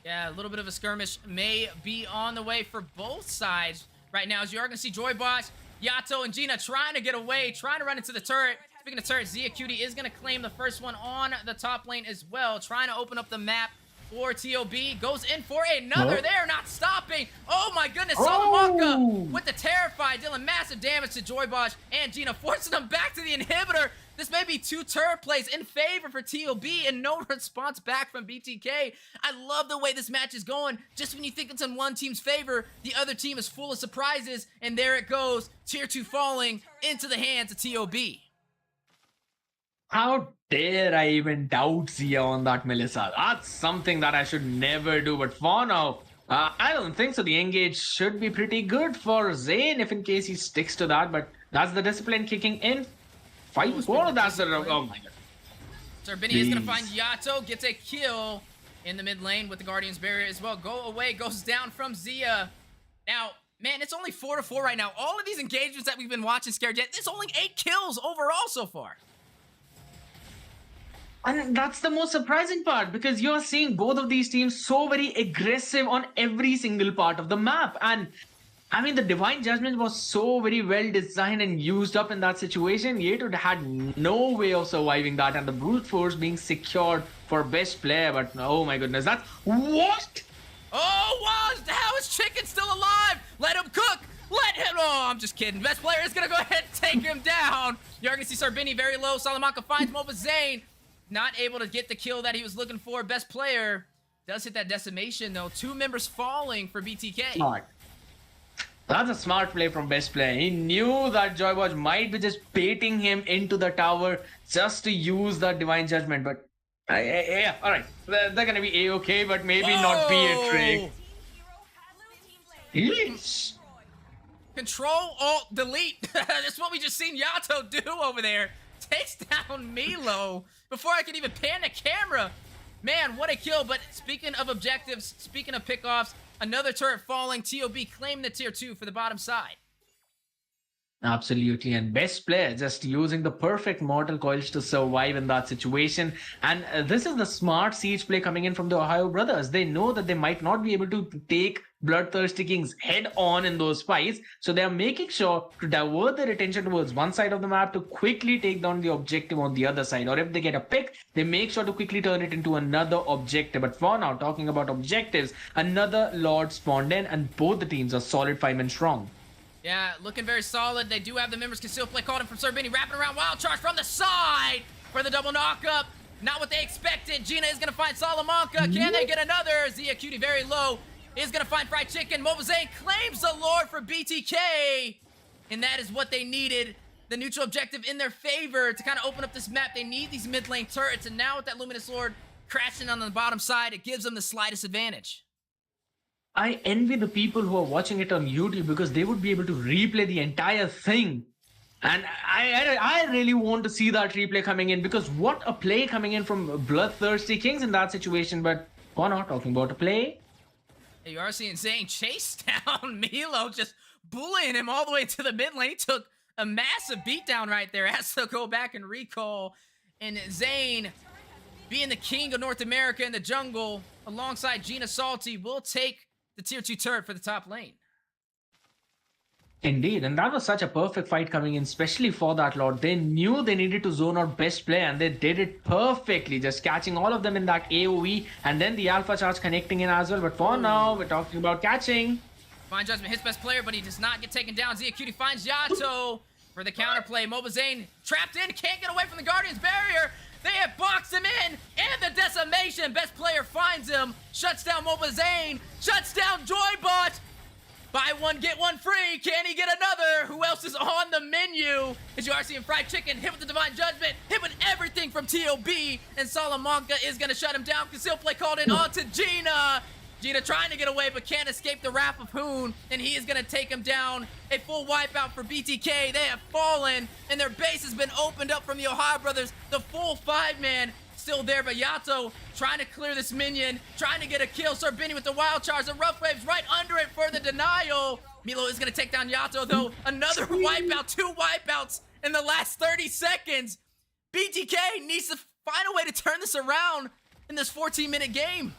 Yeah, a little bit of a skirmish may be on the way for both sides right now. As you are going to see Joybosh, Yato, and Gina trying to get away, trying to run into the turret. Speaking of turret, Zia Cutie is going to claim the first one on the top lane as well, trying to open up the map for TOB. Goes in for another. They're not stopping. Oh my goodness, Salamanca with the Terrify, dealing massive damage to Joybosh and Gina, forcing them back to the inhibitor. This may be two turret plays in favor for TOB and no response back from BTK. I love the way this match is going. Just when you think it's in one team's favor, the other team is full of surprises, and there it goes. Tier 2 falling into the hands of TOB. How dare I even doubt Zia on that Melissa? That's something that I should never do, but for now, I don't think so. The engage should be pretty good for Zane if in case he sticks to that, but that's the discipline kicking in. Fight for that's the oh my god. Sir Benny is gonna find Yato, gets a kill in the mid lane with the Guardian's Barrier as well. Go away, goes down from Zia. Now, man, it's only 4-4 right now. All of these engagements that we've been watching Scared Jet, there's only 8 kills overall so far. And that's the most surprising part, because you're seeing both of these teams so very aggressive on every single part of the map. And I mean, the Divine Judgment was so very well designed and used up in that situation, yet it had no way of surviving that, and the Brute Force being secured for best player. But oh my goodness, that's what? Oh, wow, how is Chicken still alive? Let him cook. Let him. Oh, I'm just kidding. Best player is going to go ahead and take him down. You're going to see Sir Benny very low. Salamanca finds Mobile Zane. Not able to get the kill that he was looking for. Best player does hit that decimation, though. 2 members falling for BTK. Smart. That's a smart play from best player. He knew that Joybosh might be just baiting him into the tower just to use that Divine Judgment, but yeah, all right. They're going to be A-okay, but maybe not be a trick. Yeesh. Control, Alt, Delete. That's what we just seen Yato do over there. Takes down Milo before I can even pan the camera. Man, what a kill. But speaking of objectives, speaking of pickoffs, another turret falling. TOB claimed the tier 2 for the bottom side. Absolutely, and best player just using the perfect mortal coils to survive in that situation. And this is the smart siege play coming in from the Ohio brothers. They know that they might not be able to take Bloodthirsty Kings head on in those fights, so they are making sure to divert their attention towards one side of the map to quickly take down the objective on the other side. Or if they get a pick, they make sure to quickly turn it into another objective. But for now, talking about objectives, another Lord spawned in, and both the teams are solid 5 men strong. Yeah, looking very solid. They do have the members concealed play called in from Sir Benny, wrapping around wild charge from the side for the double knockup. Not what they expected. Gina is going to find Salamanca. Can they get another? Zia Cutie very low. Is going to find Fried Chicken. Mobile Zane claims the Lord for BTK. And that is what they needed. the neutral objective in their favor to kind of open up this map. They need these mid lane turrets, and now with that Luminous Lord crashing on the bottom side, it gives them the slightest advantage. I envy the people who are watching it on YouTube because they would be able to replay the entire thing. And I really want to see that replay coming in, because what a play coming in from Bloodthirsty Kings in that situation. But we're not talking about a play. You are seeing Zane chase down Milo, just bullying him all the way to the mid lane. He took a massive beatdown right there. Has to go back and recall. And Zane, being the king of North America in the jungle, alongside Gina Salty, will take the tier 2 turret for the top lane. Indeed, and that was such a perfect fight coming in, especially for that Lord. They knew they needed to zone out best play, and they did it perfectly, just catching all of them in that AoE, and then the Alpha Charge connecting in as well. But for now, we're talking about catching. Fine Judgment hits best player, but he does not get taken down. Zia Cutie finds Yato for the counterplay. Moba Zane trapped in, can't get away from the Guardian's barrier. They have boxed him in, and the decimation. Best player finds him, shuts down Moba Zane, shuts down Joybot. Buy one, get one free. Can he get another? Who else is on the menu? As you are seeing Fried Chicken hit with the Divine Judgment, hit with everything from TOB, and Salamanca is going to shut him down. Conceal play called in onto Gina. Gina trying to get away, but can't escape the Wrath of Hoon, and he is going to take him down. A full wipeout for BTK. They have fallen, and their base has been opened up from the Ohio brothers. The full 5-man still there, but Yato trying to clear this minion, trying to get a kill. Sarbini with the wild charge, the rough waves right under it for the denial. Milo is going to take down Yato, though. Another wipeout, 2 wipeouts in the last 30 seconds. BTK needs to find a way to turn this around in this 14-minute game.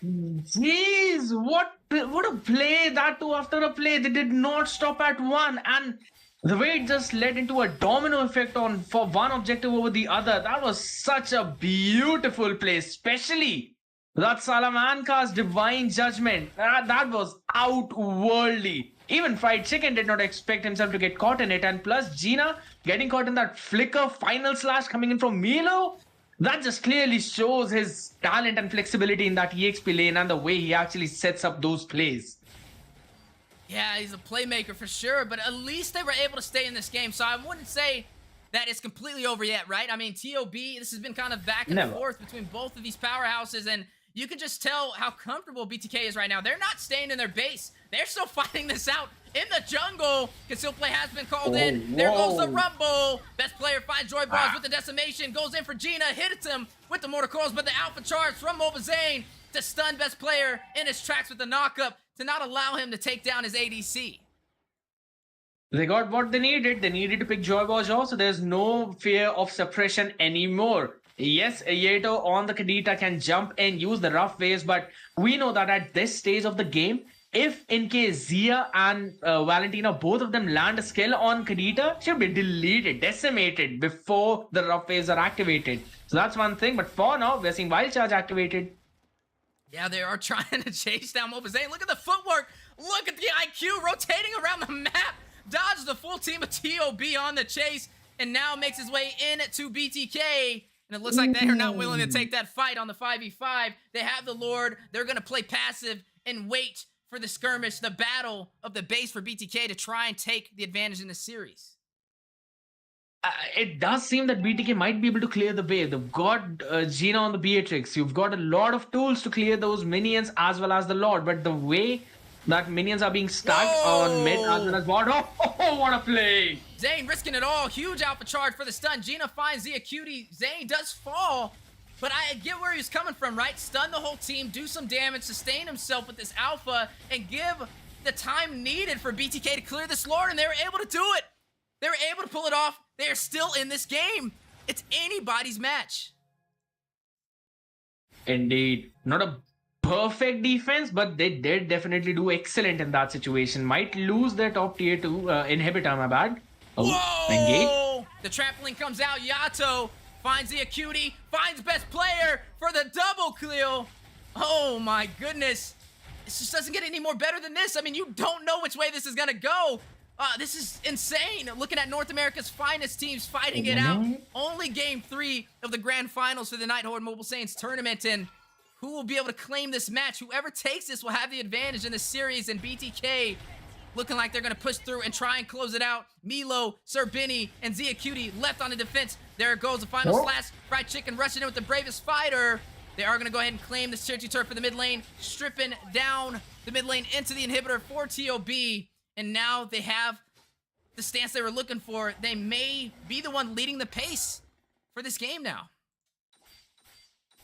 Jeez, what a play, that too after a play. They did not stop at one, and the way it just led into a domino effect for one objective over the other. That was such a beautiful play, especially that Salamanca's Divine Judgment. That was outworldly. Even Fried Chicken did not expect himself to get caught in it, and plus Gina getting caught in that flicker final slash coming in from Milo. That just clearly shows his talent and flexibility in that EXP lane and the way he actually sets up those plays. Yeah, he's a playmaker for sure, but at least they were able to stay in this game, so I wouldn't say that it's completely over yet, right? I mean, TOB, this has been kind of back and forth between both of these powerhouses, and you can just tell how comfortable BTK is right now. They're not staying in their base. They're still fighting this out in the jungle. Conceal play has been called in. There goes the Rumble. Best player finds Joy Bars with the decimation. Goes in for Gina. Hits him with the mortar coils, but the Alpha Charge from Moba Zane to stun best player in his tracks with the knockup to not allow him to take down his ADC. They got what they needed. They needed to pick Joy Bars off, so there's no fear of suppression anymore. Yes, Yato on the Kadita can jump and use the rough waves, but we know that at this stage of the game, if in case Zia and Valentina, both of them land a skill on Kadita, she'll be deleted, decimated before the rough waves are activated. So that's one thing, but for now, we're seeing Wild Charge activated. Yeah, they are trying to chase down Moba Zane. Look at the footwork. Look at the IQ rotating around the map. Dodges the full team of TOB on the chase, and now makes his way in to BTK. And it looks like they are not willing to take that fight on the 5v5. They have the Lord. They're going to play passive and wait for the skirmish, the battle of the base for BTK to try and take the advantage in the series. It does seem that BTK might be able to clear the way. They've got Gina on the Beatrix. You've got a lot of tools to clear those minions as well as the Lord. But the way that minions are being stacked on mid as well as bot. Oh, what a play! Zane risking it all. Huge Alpha Charge for the stun. Gina finds Zia Cutie. Zane does fall, but I get where he's coming from, right? Stun the whole team, do some damage, sustain himself with this Alpha, and give the time needed for BTK to clear this Lord, and they were able to do it. They were able to pull it off. They are still in this game. It's anybody's match. Indeed. Not a perfect defense, but they did definitely do excellent in that situation. Might lose their top tier 2 inhibitor, my bad. Oh, whoa! Engage. The trampoline comes out. Yato finds the Acuity, finds best player for the double kill. Oh my goodness. This just doesn't get any more better than this. I mean, you don't know which way this is gonna go. This is insane. Looking at North America's finest teams fighting it out. Only game 3 of the grand finals for the Nighthorde Mobile Saiyans tournament, and who will be able to claim this match? Whoever takes this will have the advantage in this series, and BTK looking like they're going to push through and try and close it out. Milo, Serbini, and Zia Cutie left on the defense. There goes the final slash. Fried Chicken rushing in with the bravest fighter. They are going to go ahead and claim this tier 2 turret for the mid lane, stripping down the mid lane into the inhibitor for TOB. And now they have the stance they were looking for. They may be the one leading the pace for this game now.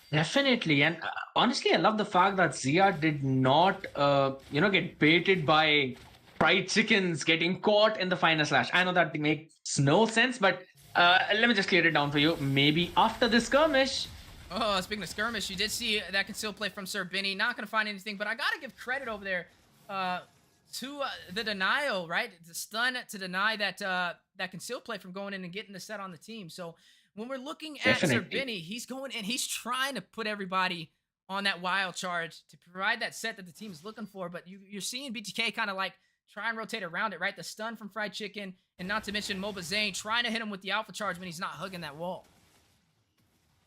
Definitely, and honestly, I love the fact that Zia did not, get baited by fried chickens getting caught in the final slash. I know that makes no sense, but let me just clear it down for you. Maybe after this skirmish. Oh, speaking of skirmish, you did see that concealed play from Serbini. Not going to find anything, but I got to give credit over there to the denial, right? The stun to deny that that concealed play from going in and getting the set on the team. So when we're looking at Serbini, he's going in, he's trying to put everybody on that wild charge to provide that set that the team is looking for. But you're seeing BTK kind of like try and rotate around it, right? The stun from Fried Chicken, and not to mention Moba Zane trying to hit him with the alpha charge when he's not hugging that wall.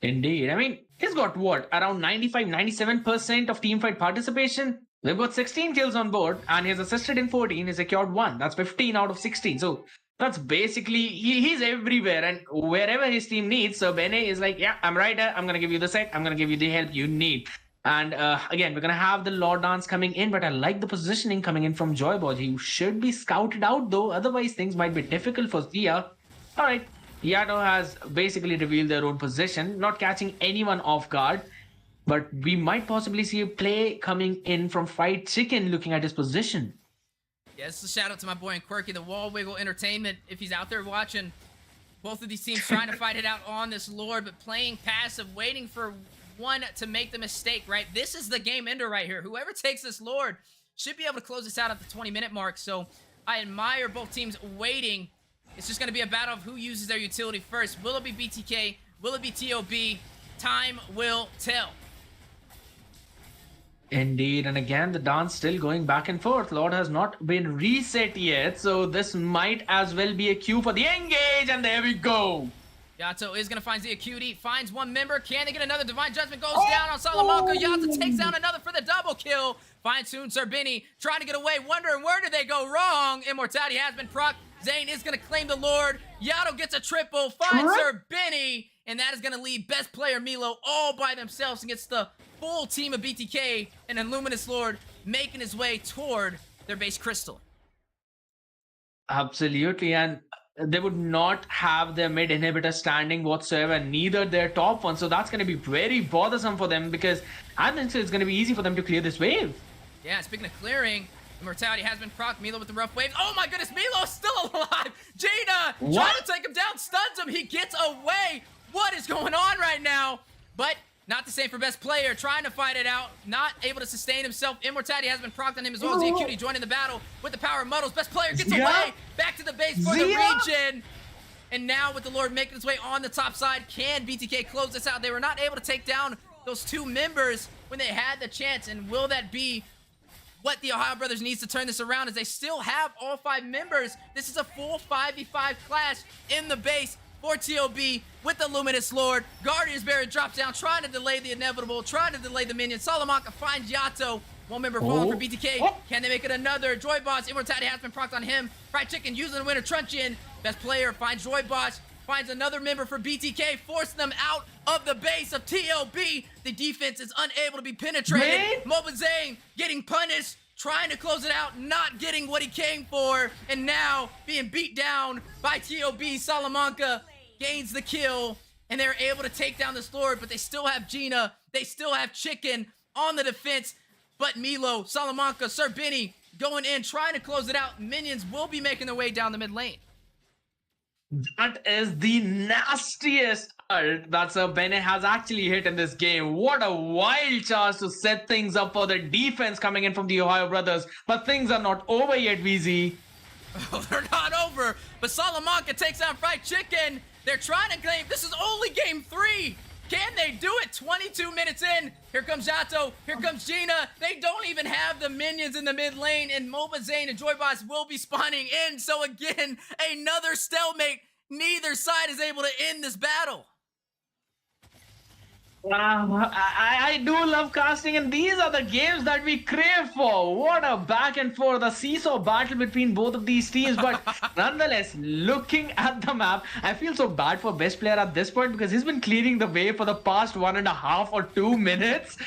Indeed. I mean, he's got what? Around 95-97% of teamfight participation. They've got 16 kills on board, and he's assisted in 14. He secured 1. That's 15 out of 16. So that's basically, he's everywhere, and wherever his team needs. So Bene is like, yeah, I'm right there. I'm going to give you the set. I'm going to give you the help you need. And again, we're going to have the Lord Dance coming in, but I like the positioning coming in from Joybot. He should be scouted out, though. Otherwise, things might be difficult for Zia. All right. Yato has basically revealed their own position, not catching anyone off guard. But we might possibly see a play coming in from Fried Chicken looking at his position. Yeah, this is a shout out to my boy and Quirky, the Wall Wiggle Entertainment. If he's out there watching, both of these teams trying to fight it out on this Lord, but playing passive, waiting for one to make the mistake, right? This is the game ender right here. Whoever takes this Lord should be able to close this out at the 20-minute mark. So I admire both teams waiting. It's just going to be a battle of who uses their utility first. Will it be BTK? Will it be TOB? Time will tell. Indeed, and again, the dance still going back and forth. Lord has not been reset yet, so this might as well be a cue for the engage, and there we go. Yato is going to find Zia Cutie, finds one member. Can they get another? Divine Judgment goes down on Salamanca. Yato takes down another for the double kill. Finds soon Serbini, trying to get away, wondering where did they go wrong. Immortality has been procced. Zane is going to claim the Lord. Yato gets a triple, finds Serbini, and that is going to leave best player Milo all by themselves against the full team of BTK and Illuminous Lord making his way toward their base crystal. Absolutely, and they would not have their mid inhibitor standing whatsoever, neither their top one. So that's going to be very bothersome for them, because I think it's going to be easy for them to clear this wave. Yeah, speaking of clearing, Immortality has been procced. Milo with the rough waves. Oh my goodness, Milo's still alive. Gina trying to take him down, stuns him. He gets away. What is going on right now? But not the same for best player. Trying to fight it out. Not able to sustain himself. Immortality has been procced on him as well. Zia Cutie joining the battle with the power of Muddles. Best player gets away. Back to the base for the region. And now with the Lord making his way on the top side, can BTK close this out? They were not able to take down those two members when they had the chance. And will that be what the Ohio Brothers needs to turn this around, as they still have all 5 members? This is a full 5v5 clash in the base for TOB with the Luminous Lord. Guardian's Barrier drops down, trying to delay the inevitable, trying to delay the minions. Salamanca finds Yato. One member falling for BTK. Can they make it another? Joyboss, Immortality has been procced on him. Fried Chicken using the winner truncheon. Best player finds Joyboss, finds another member for BTK, forcing them out of the base of TOB. The defense is unable to be penetrated. Moba Zane getting punished, trying to close it out, not getting what he came for, and now being beat down by TOB. Salamanca gains the kill, and they're able to take down this Lord, but they still have Gina, they still have Chicken on the defense, but Milo, Salamanca, Serbini going in, trying to close it out. Minions will be making their way down the mid lane. That is the nastiest ult that Bene has actually hit in this game. What a wild chance to set things up for the defense coming in from the Ohio Brothers. But things are not over yet, VZ. Oh, they're not over, but Salamanca takes out Fried Chicken. They're trying to claim this is only game 3. Can they do it? 22 minutes in. Here comes Yato. Here comes Gina. They don't even have the minions in the mid lane, and Moba Zane and Joyboss will be spawning in. So again, another stalemate. Neither side is able to end this battle. Wow, I do love casting, and these are the games that we crave for. What a back and forth, a seesaw battle between both of these teams. But nonetheless, looking at the map, I feel so bad for best player at this point because he's been clearing the way for the past 1.5 or 2 minutes.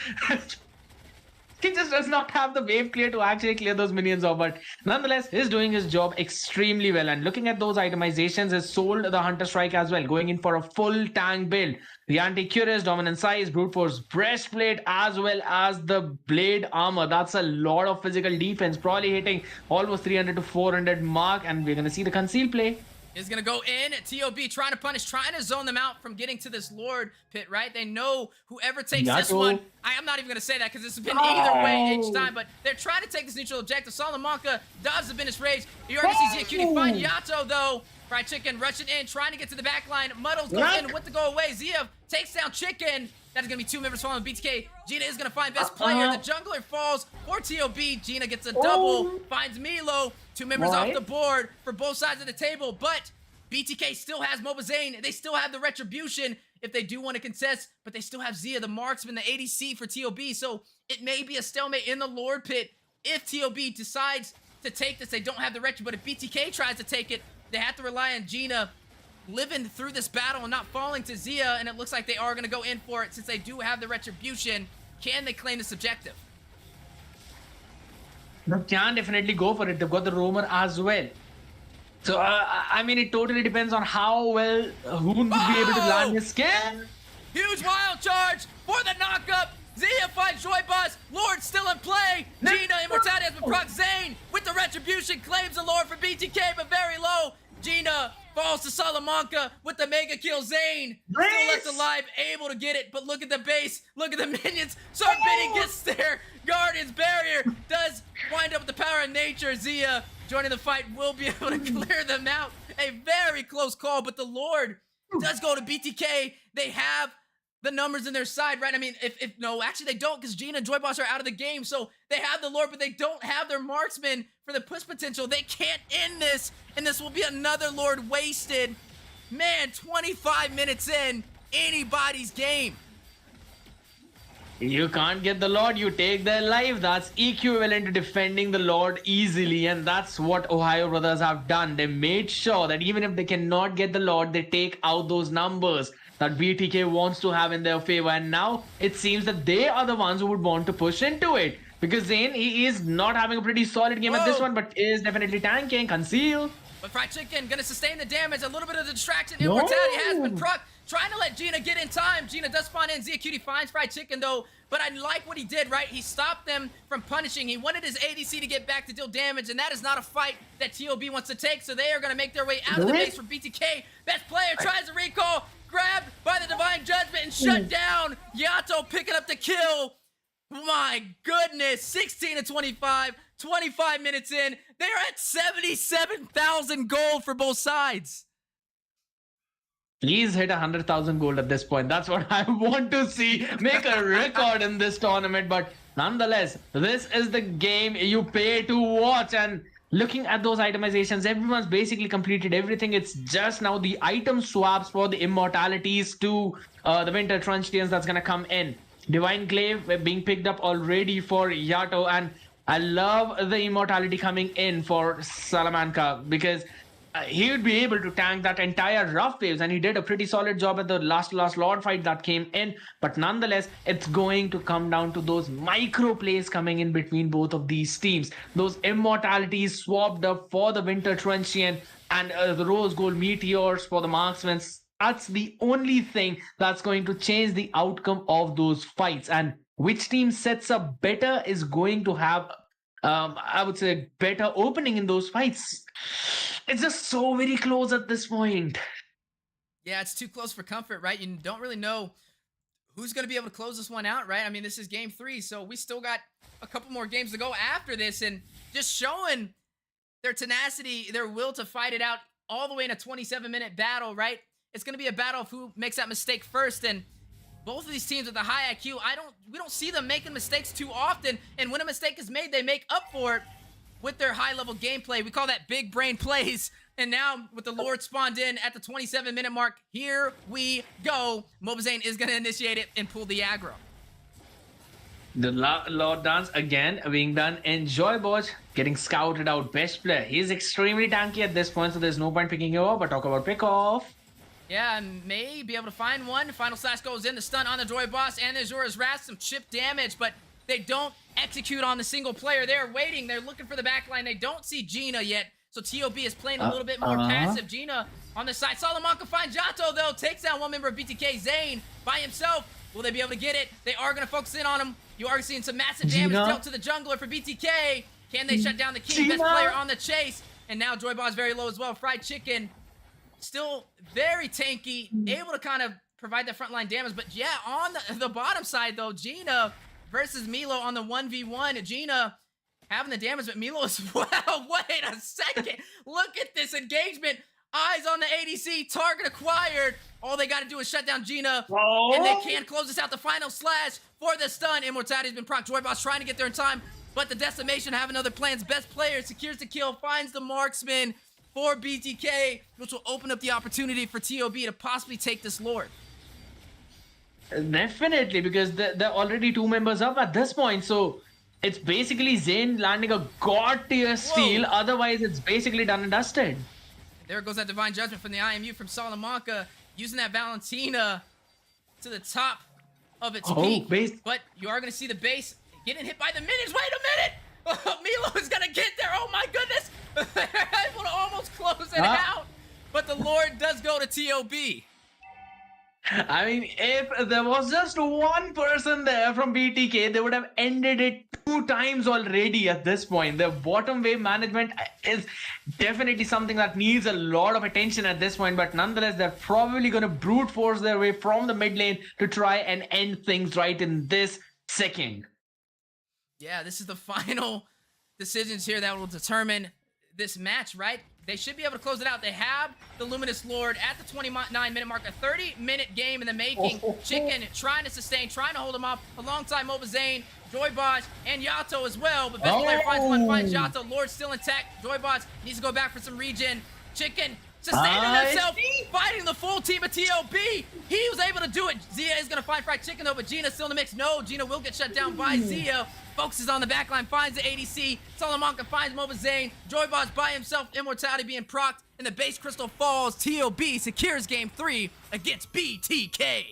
He just does not have the wave clear to actually clear those minions off, but nonetheless, he's doing his job extremely well. And looking at those itemizations, has sold the Hunter Strike as well, going in for a full tank build. The Anti-Cuirass, Dominant Size, Brute Force Breastplate, as well as the Blade Armor. That's a lot of physical defense, probably hitting almost 300 to 400 mark, and we're going to see the Conceal play. Is going to go in. TOB trying to punish, trying to zone them out from getting to this Lord pit, right? They know whoever takes this one. I'm not even going to say that because it's been either way each time, but they're trying to take this neutral objective. Salamanca does the Venice Rage. You already see Zia Cutie find Yato, though. Fried Chicken rushing in, trying to get to the back line. Muddles goes in with the go away. Zia takes down Chicken. That is going to be 2 members falling with BTK. Gina is going to find best player. The jungler falls for TOB. Gina gets a double, finds Milo. 2 members off the board for both sides of the table, but BTK still has Mobile Zane. They still have the Retribution if they do want to contest, but they still have Zia, the marksman, the ADC for TOB. So it may be a stalemate in the Lord pit if TOB decides to take this. They don't have the Retri, but if BTK tries to take it, they have to rely on Gina living through this battle and not falling to Zia, and it looks like they are going to go in for it since they do have the Retribution. Can they claim this objective? They can definitely go for it. They've got the roamer as well. So, I mean, it totally depends on how well Hoon will be able to land his skill. Huge wild charge for the knockup. Zia finds Joy Boss. Lord still in play. Gina, Immortality has been proc. Zane with the Retribution claims the Lord for BTK, but very low. Gina falls to Salamanca with the mega kill. Zane still left alive, able to get it, but look at the base. Look at the minions. Sarbini gets there. Guardian's Barrier does wind up with the power of nature. Zia joining the fight will be able to clear them out. A very close call, but the Lord does go to BTK. They have the numbers in their side, right? I mean, no, actually they don't, because Gina and Joy Boss are out of the game, so they have the Lord, but they don't have their marksman for the push potential. They can't end this, and this will be another Lord wasted. Man, 25 minutes in, anybody's game. You can't get the Lord, you take their life. That's equivalent to defending the Lord easily, and that's what Ohio Brothers have done. They made sure that even if they cannot get the Lord, they take out those numbers that BTK wants to have in their favor, and now it seems that they are the ones who would want to push into it. Because Zane, he is not having a pretty solid game at this one, but is definitely tanking. Conceal. But Fried Chicken gonna sustain the damage. A little bit of the distraction. Immortality has been proc. Trying to let Gina get in time. Gina does spawn in. Zia Cutie finds Fried Chicken though. But I like what he did, right? He stopped them from punishing. He wanted his ADC to get back to deal damage, and that is not a fight that TOB wants to take. So they are gonna make their way out of the base for BTK. Best player tries to recall. Grabbed by the Divine Judgment and shut down. Yato picking up the kill. My goodness, 16 to 25, 25 minutes in. They're at 77,000 gold for both sides. Please hit 100,000 gold at this point. That's what I want to see. Make a record in this tournament. But nonetheless, this is the game you pay to watch. And looking at those itemizations, everyone's basically completed everything. It's just now the item swaps for the immortalities to the Winter Truncheons that's going to come in. Divine Glaive being picked up already for Yato, and I love the immortality coming in for Salamanca because he would be able to tank that entire rough waves, and he did a pretty solid job at the last Lord fight that came in. But nonetheless, it's going to come down to those micro plays coming in between both of these teams. Those immortalities swapped up for the Winter Truncheon and the Rose Gold Meteors for the marksmen. That's the only thing that's going to change the outcome of those fights. And which team sets up better is going to have, I would say, better opening in those fights. It's just so very close at this point. Yeah, it's too close for comfort, right? You don't really know who's going to be able to close this one out, right? I mean, this is game 3, so we still got a couple more games to go after this, and just showing their tenacity, their will to fight it out all the way in a 27-minute battle, right? It's going to be a battle of who makes that mistake first, and both of these teams with the high IQ, we don't see them making mistakes too often, and when a mistake is made, they make up for it with their high-level gameplay. We call that big brain plays. And now with the Lord spawned in at the 27-minute mark, here we go. Mobile Saiyans is going to initiate it and pull the aggro. The Lord dance again being done. Enjoy Boj getting scouted out. Best player. He's extremely tanky at this point, so there's no point picking him up. But talk about pick off. Yeah, may be able to find one. Final slash goes in. The stun on the droid boss and the Azura's Wrath. Some chip damage, but they don't execute on the single player. They're waiting. They're looking for the backline. They don't see Gina yet. So TOB is playing a little bit more passive. Gina on the side. Salamanca finds Jato, though. Takes down one member of BTK, Zane, by himself. Will they be able to get it? They are going to focus in on him. You are seeing some massive damage dealt to the jungler for BTK. Can they shut down the King? Best player on the chase. And now Joybot's very low as well. Fried Chicken, still very tanky. Able to kind of provide that frontline damage. But yeah, on the bottom side, though, Gina versus Milo on the 1v1. Gina having the damage, but Milo as well. Wait a second. Look at this engagement. Eyes on the ADC. Target acquired. All they got to do is shut down Gina. And they can close this out. The final slash for the stun. Immortality has been procced. Joybot's trying to get there in time. But the Decimation having other plans. Best player secures the kill. Finds the marksman for BTK. Which will open up the opportunity for TOB to possibly take this Lord. Definitely, because they're already 2 members up at this point. So it's basically Zane landing a god tier steal. Otherwise, it's basically done and dusted. There goes that Divine Judgment from the IMU from Salamanca. Using that Valentina to the top of its peak. Base. But you are going to see the base getting hit by the minions. Wait a minute! Milo is going to get there. Oh my goodness! They're able to almost close it out. But the Lord does go to TOB. I mean, if there was just one person there from BTK, they would have ended it 2 times already at this point. The bottom wave management is definitely something that needs a lot of attention at this point, but nonetheless, they're probably going to brute force their way from the mid lane to try and end things right in this second. Yeah, this is the final decisions here that will determine this match, right? They should be able to close it out. They have the Luminous Lord at the 29-minute mark. A 30-minute game in the making. Chicken trying to sustain, trying to hold him up alongside Mobile Zane, Joybot, and Yato as well. But best player finds one, finds Yato. Lord still intact. Joybot needs to go back for some regen. Chicken sustaining himself, fighting the full team of TOB. He was able to do it. Zia is going to find Fried Chicken, though, but Gina's still in the mix. No, Gina will get shut down by Zia. Focuses on the backline, finds the ADC. Salamanca finds Mobile Zane. Joybot's by himself. Immortality being procced. And the base crystal falls. TOB secures game 3 against BTK.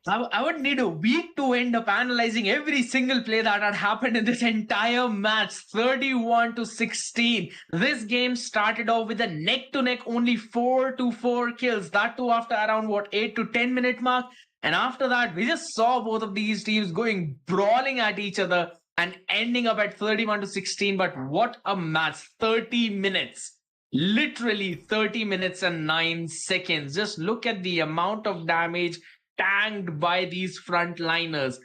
I would need a week to end up analyzing every single play that had happened in this entire match. 31-16. This game started off with a neck-to-neck, only 4-4 kills. That too after around, 8 to 10 minute mark. And after that, we just saw both of these teams going brawling at each other and ending up at 31-16. But what a match. 30 minutes. Literally 30 minutes and 9 seconds. Just look at the amount of damage tanked by these frontliners.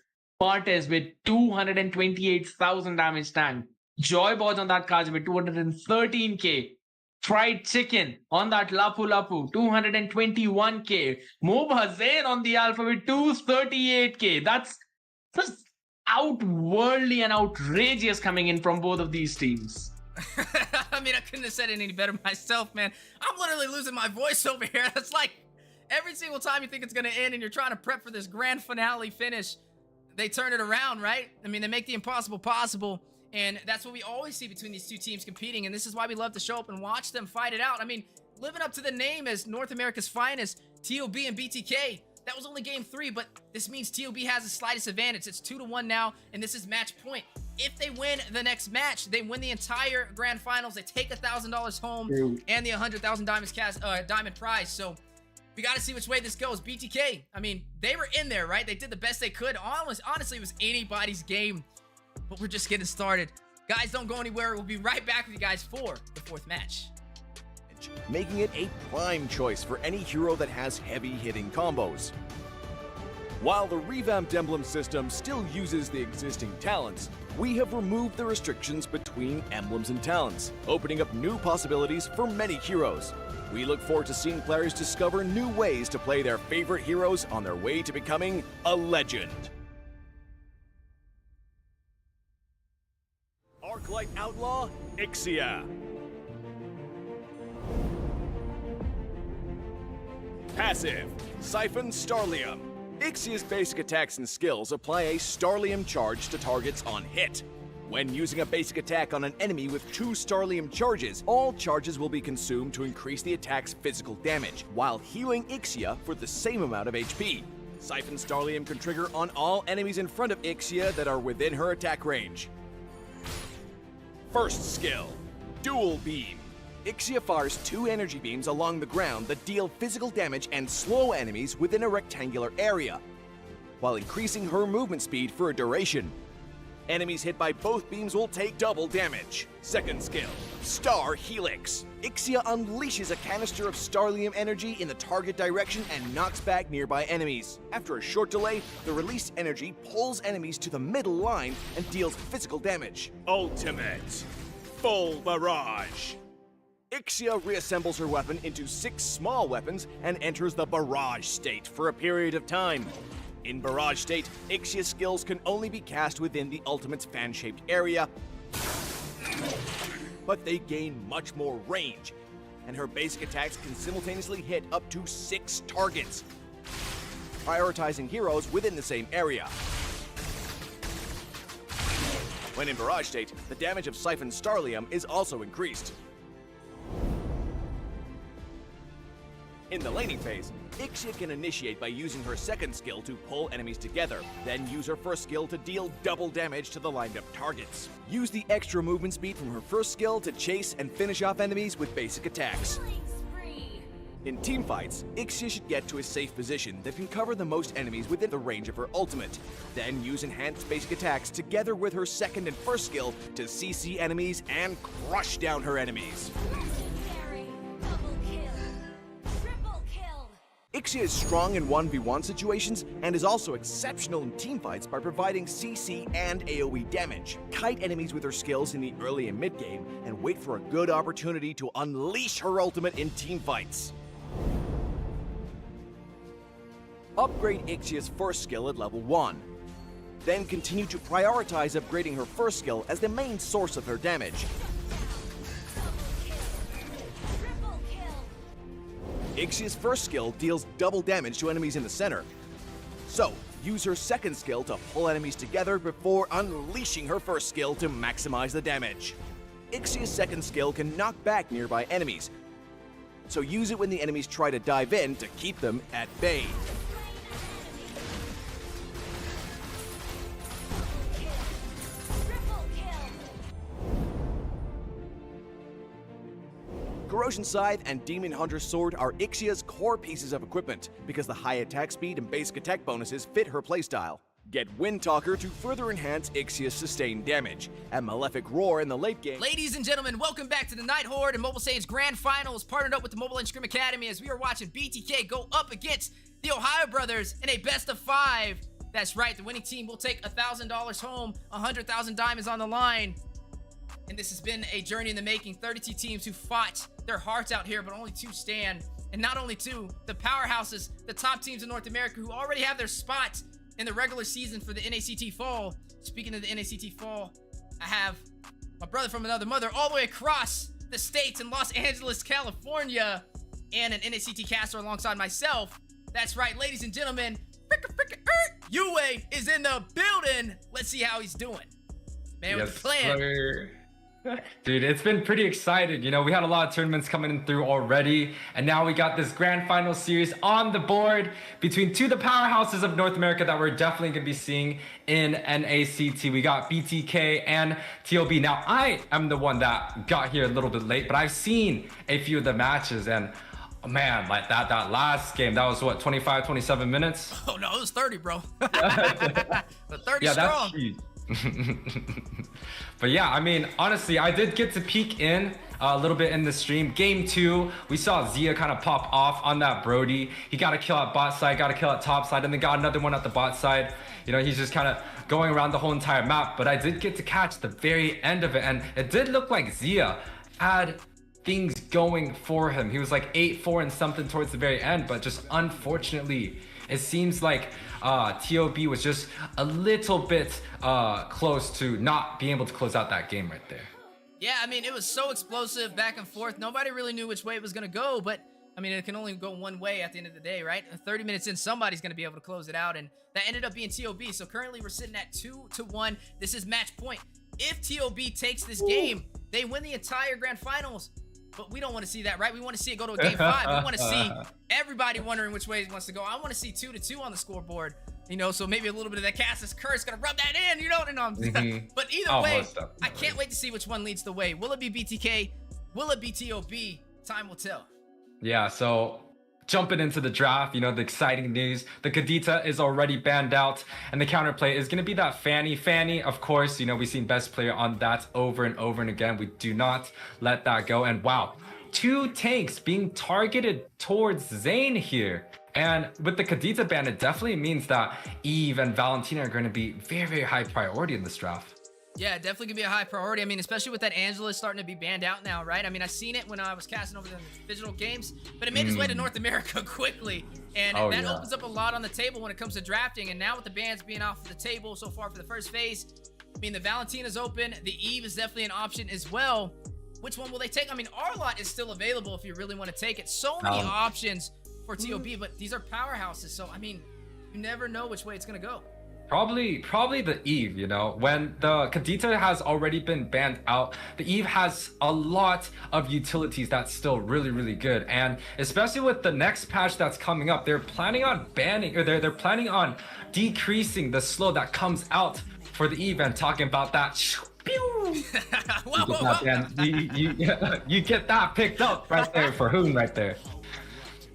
Martes with 228,000 damage tanked. Joybot on that card with 213k. Fried Chicken on that Lapu Lapu, 221k. Moba Zain on the Alpha with 238k. That's just outworldly and outrageous coming in from both of these teams. I mean, I couldn't have said it any better myself, man. I'm literally losing my voice over here. That's like every single time you think it's going to end and you're trying to prep for this grand finale finish, they turn it around, right? I mean, they make the impossible possible. And that's what we always see between these two teams competing. And this is why we love to show up and watch them fight it out. I mean, living up to the name as North America's finest, TOB and BTK. That was only game 3, but this means TOB has the slightest advantage. It's 2-1 now, and this is match point. If they win the next match, they win the entire grand finals. They take $1,000 home and the 100,000 diamond prize. So we got to see which way this goes. BTK, I mean, they were in there, right? They did the best they could. Honestly, it was anybody's game. But we're just getting started. Guys, don't go anywhere. We'll be right back with you guys for the 4th match. Making it a prime choice for any hero that has heavy-hitting combos. While the revamped emblem system still uses the existing talents, we have removed the restrictions between emblems and talents, opening up new possibilities for many heroes. We look forward to seeing players discover new ways to play their favorite heroes on their way to becoming a legend. Arclight Outlaw, Ixia. Passive, Siphon Starlium. Ixia's basic attacks and skills apply a Starlium charge to targets on hit. When using a basic attack on an enemy with 2 Starlium charges, all charges will be consumed to increase the attack's physical damage, while healing Ixia for the same amount of HP. Siphon Starlium can trigger on all enemies in front of Ixia that are within her attack range. First skill, Dual Beam. Ixia fires 2 energy beams along the ground that deal physical damage and slow enemies within a rectangular area, while increasing her movement speed for a duration. Enemies hit by both beams will take double damage. Second skill, Star Helix. Ixia unleashes a canister of Starlium energy in the target direction and knocks back nearby enemies. After a short delay, the released energy pulls enemies to the middle line and deals physical damage. Ultimate, Full Barrage. Ixia reassembles her weapon into 6 small weapons and enters the Barrage state for a period of time. In Barrage state, Ixia's skills can only be cast within the Ultimate's fan-shaped area, but they gain much more range, and her basic attacks can simultaneously hit up to 6 targets, prioritizing heroes within the same area. When in Barrage state, the damage of Siphon Starlium is also increased. In the laning phase, Ixia can initiate by using her second skill to pull enemies together, then use her first skill to deal double damage to the lined up targets. Use the extra movement speed from her first skill to chase and finish off enemies with basic attacks. In teamfights, Ixia should get to a safe position that can cover the most enemies within the range of her ultimate, then use enhanced basic attacks together with her second and first skill to CC enemies and crush down her enemies. Ixia is strong in 1v1 situations and is also exceptional in teamfights by providing CC and AoE damage. Kite enemies with her skills in the early and mid game and wait for a good opportunity to unleash her ultimate in teamfights. Upgrade Ixia's first skill at level 1. Then continue to prioritize upgrading her first skill as the main source of her damage. Ixia's first skill deals double damage to enemies in the center, so use her second skill to pull enemies together before unleashing her first skill to maximize the damage. Ixia's second skill can knock back nearby enemies, so use it when the enemies try to dive in to keep them at bay. Corrosion Scythe and Demon Hunter's Sword are Ixia's core pieces of equipment because the high attack speed and basic attack bonuses fit her playstyle. Get Wind Talker to further enhance Ixia's sustained damage, and Malefic Roar in the late game. Ladies and gentlemen, welcome back to the Nighthorde and Mobile Saiyans Grand Finals, partnered up with the Mobile and Scrim Academy as we are watching BTK go up against the Ohio Brothers in a best of 5. That's right, the winning team will take $1,000 home, 100,000 diamonds on the line. And this has been a journey in the making. 32 teams who fought their hearts out here, but only 2 stand. And not only 2, the powerhouses, the top teams in North America who already have their spot in the regular season for the NACT Fall. Speaking of the NACT Fall, I have my brother from another mother all the way across the states in Los Angeles, California, and an NACT caster alongside myself. That's right, ladies and gentlemen, Yue is in the building. Let's see how he's doing. Man, with the plan. Sir. Dude, it's been pretty exciting. You know, we had a lot of tournaments coming in through already, and now we got this grand final series on the board between 2 of the powerhouses of North America that we're definitely going to be seeing in NACT. We got BTK and TOB. Now, I am the one that got here a little bit late, but I've seen a few of the matches, and man, like that last game, that was what, 25, 27 minutes? Oh no, it was 30, bro. But 30 yeah, strong. That's huge. But yeah, I mean, honestly, I did get to peek in a little bit in the stream. Game 2, we saw Zia kind of pop off on that Brody. He got a kill at bot side, got a kill at top side, and then got another one at the bot side. You know, he's just kind of going around the whole entire map. But I did get to catch the very end of it, and it did look like Zia had things going for him. He was like 8-4 and something towards the very end, but just unfortunately, it seems like TOB was just a little bit close to not being able to close out that game right there. Yeah, I mean, it was so explosive back and forth. Nobody really knew which way it was going to go, but I mean, it can only go one way at the end of the day, right? 30 minutes in, somebody's going to be able to close it out, and that ended up being TOB. So currently we're sitting at 2-1. This is match point. If TOB takes this game, they win the entire grand finals. But we don't want to see that, right? We want to see it go to a game 5. We want to see everybody wondering which way he wants to go. I want to see 2-2 on the scoreboard. You know, so maybe a little bit of that Cassius curse gonna rub that in, you know? But either way, I can't wait to see which one leads the way. Will it be BTK? Will it be TOB? Time will tell. Yeah, so jumping into the draft, you know, the exciting news, the Kadita is already banned out, and the counterplay is going to be that Fanny. Of course, you know, we've seen best player on that over and over and again. We do not let that go. And wow, 2 tanks being targeted towards Zayn here. And with the Kadita ban, it definitely means that Eve and Valentina are going to be very, very high priority in this draft. Yeah, definitely gonna be a high priority. I mean, especially with that Angela starting to be banned out now, right? I mean, I seen it when I was casting over the digital games, but it made its way to North America quickly. And that opens up a lot on the table when it comes to drafting. And now with the bans being off the table so far for the first phase, I mean, the Valentina's open. The Eve is definitely an option as well. Which one will they take? I mean, Arlott is still available if you really want to take it. So many options for TOB, but these are powerhouses. So, I mean, you never know which way it's gonna go. Probably the Eve, you know, when the Kadita has already been banned out, the Eve has a lot of utilities that's still really, really good. And especially with the next patch that's coming up, they're planning on banning, or they're planning on decreasing the slow that comes out for the Eve, and talking about that. You get that picked up right there for Hoon right there.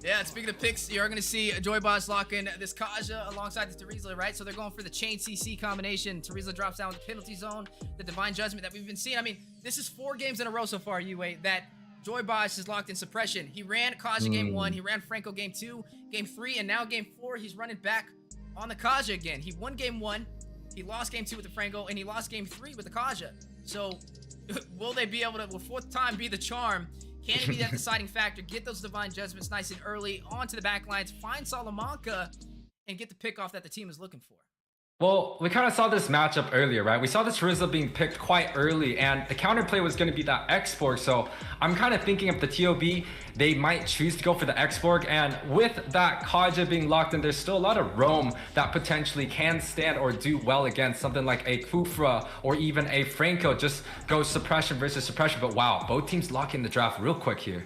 Yeah, and speaking of picks, you're going to see Joyboss lock in this Kaja alongside the Terizla, right? So they're going for the chain CC combination. Terizla drops down with the penalty zone, the Divine Judgment that we've been seeing. I mean, this is 4 games in a row so far, Yue, that Joyboss is locked in suppression. He ran Kaja game 1, he ran Franco game 2, game 3, and now game 4, he's running back on the Kaja again. He won game 1, he lost game 2 with the Franco, and he lost game 3 with the Kaja. So will they be able to, will 4th time be the charm? Can it be that deciding factor? Get those Divine Judgments nice and early onto the back lines, find Salamanca, and get the pick off that the team is looking for. Well, we kind of saw this matchup earlier, right? We saw this Terizla being picked quite early, and the counterplay was going to be that X-Borg. So I'm kind of thinking of the TOB, they might choose to go for the X-Borg. And with that Kaja being locked in, there's still a lot of roam that potentially can stand or do well against something like a Kufra or even a Franco. Just go suppression versus suppression. But wow, both teams locking the draft real quick here.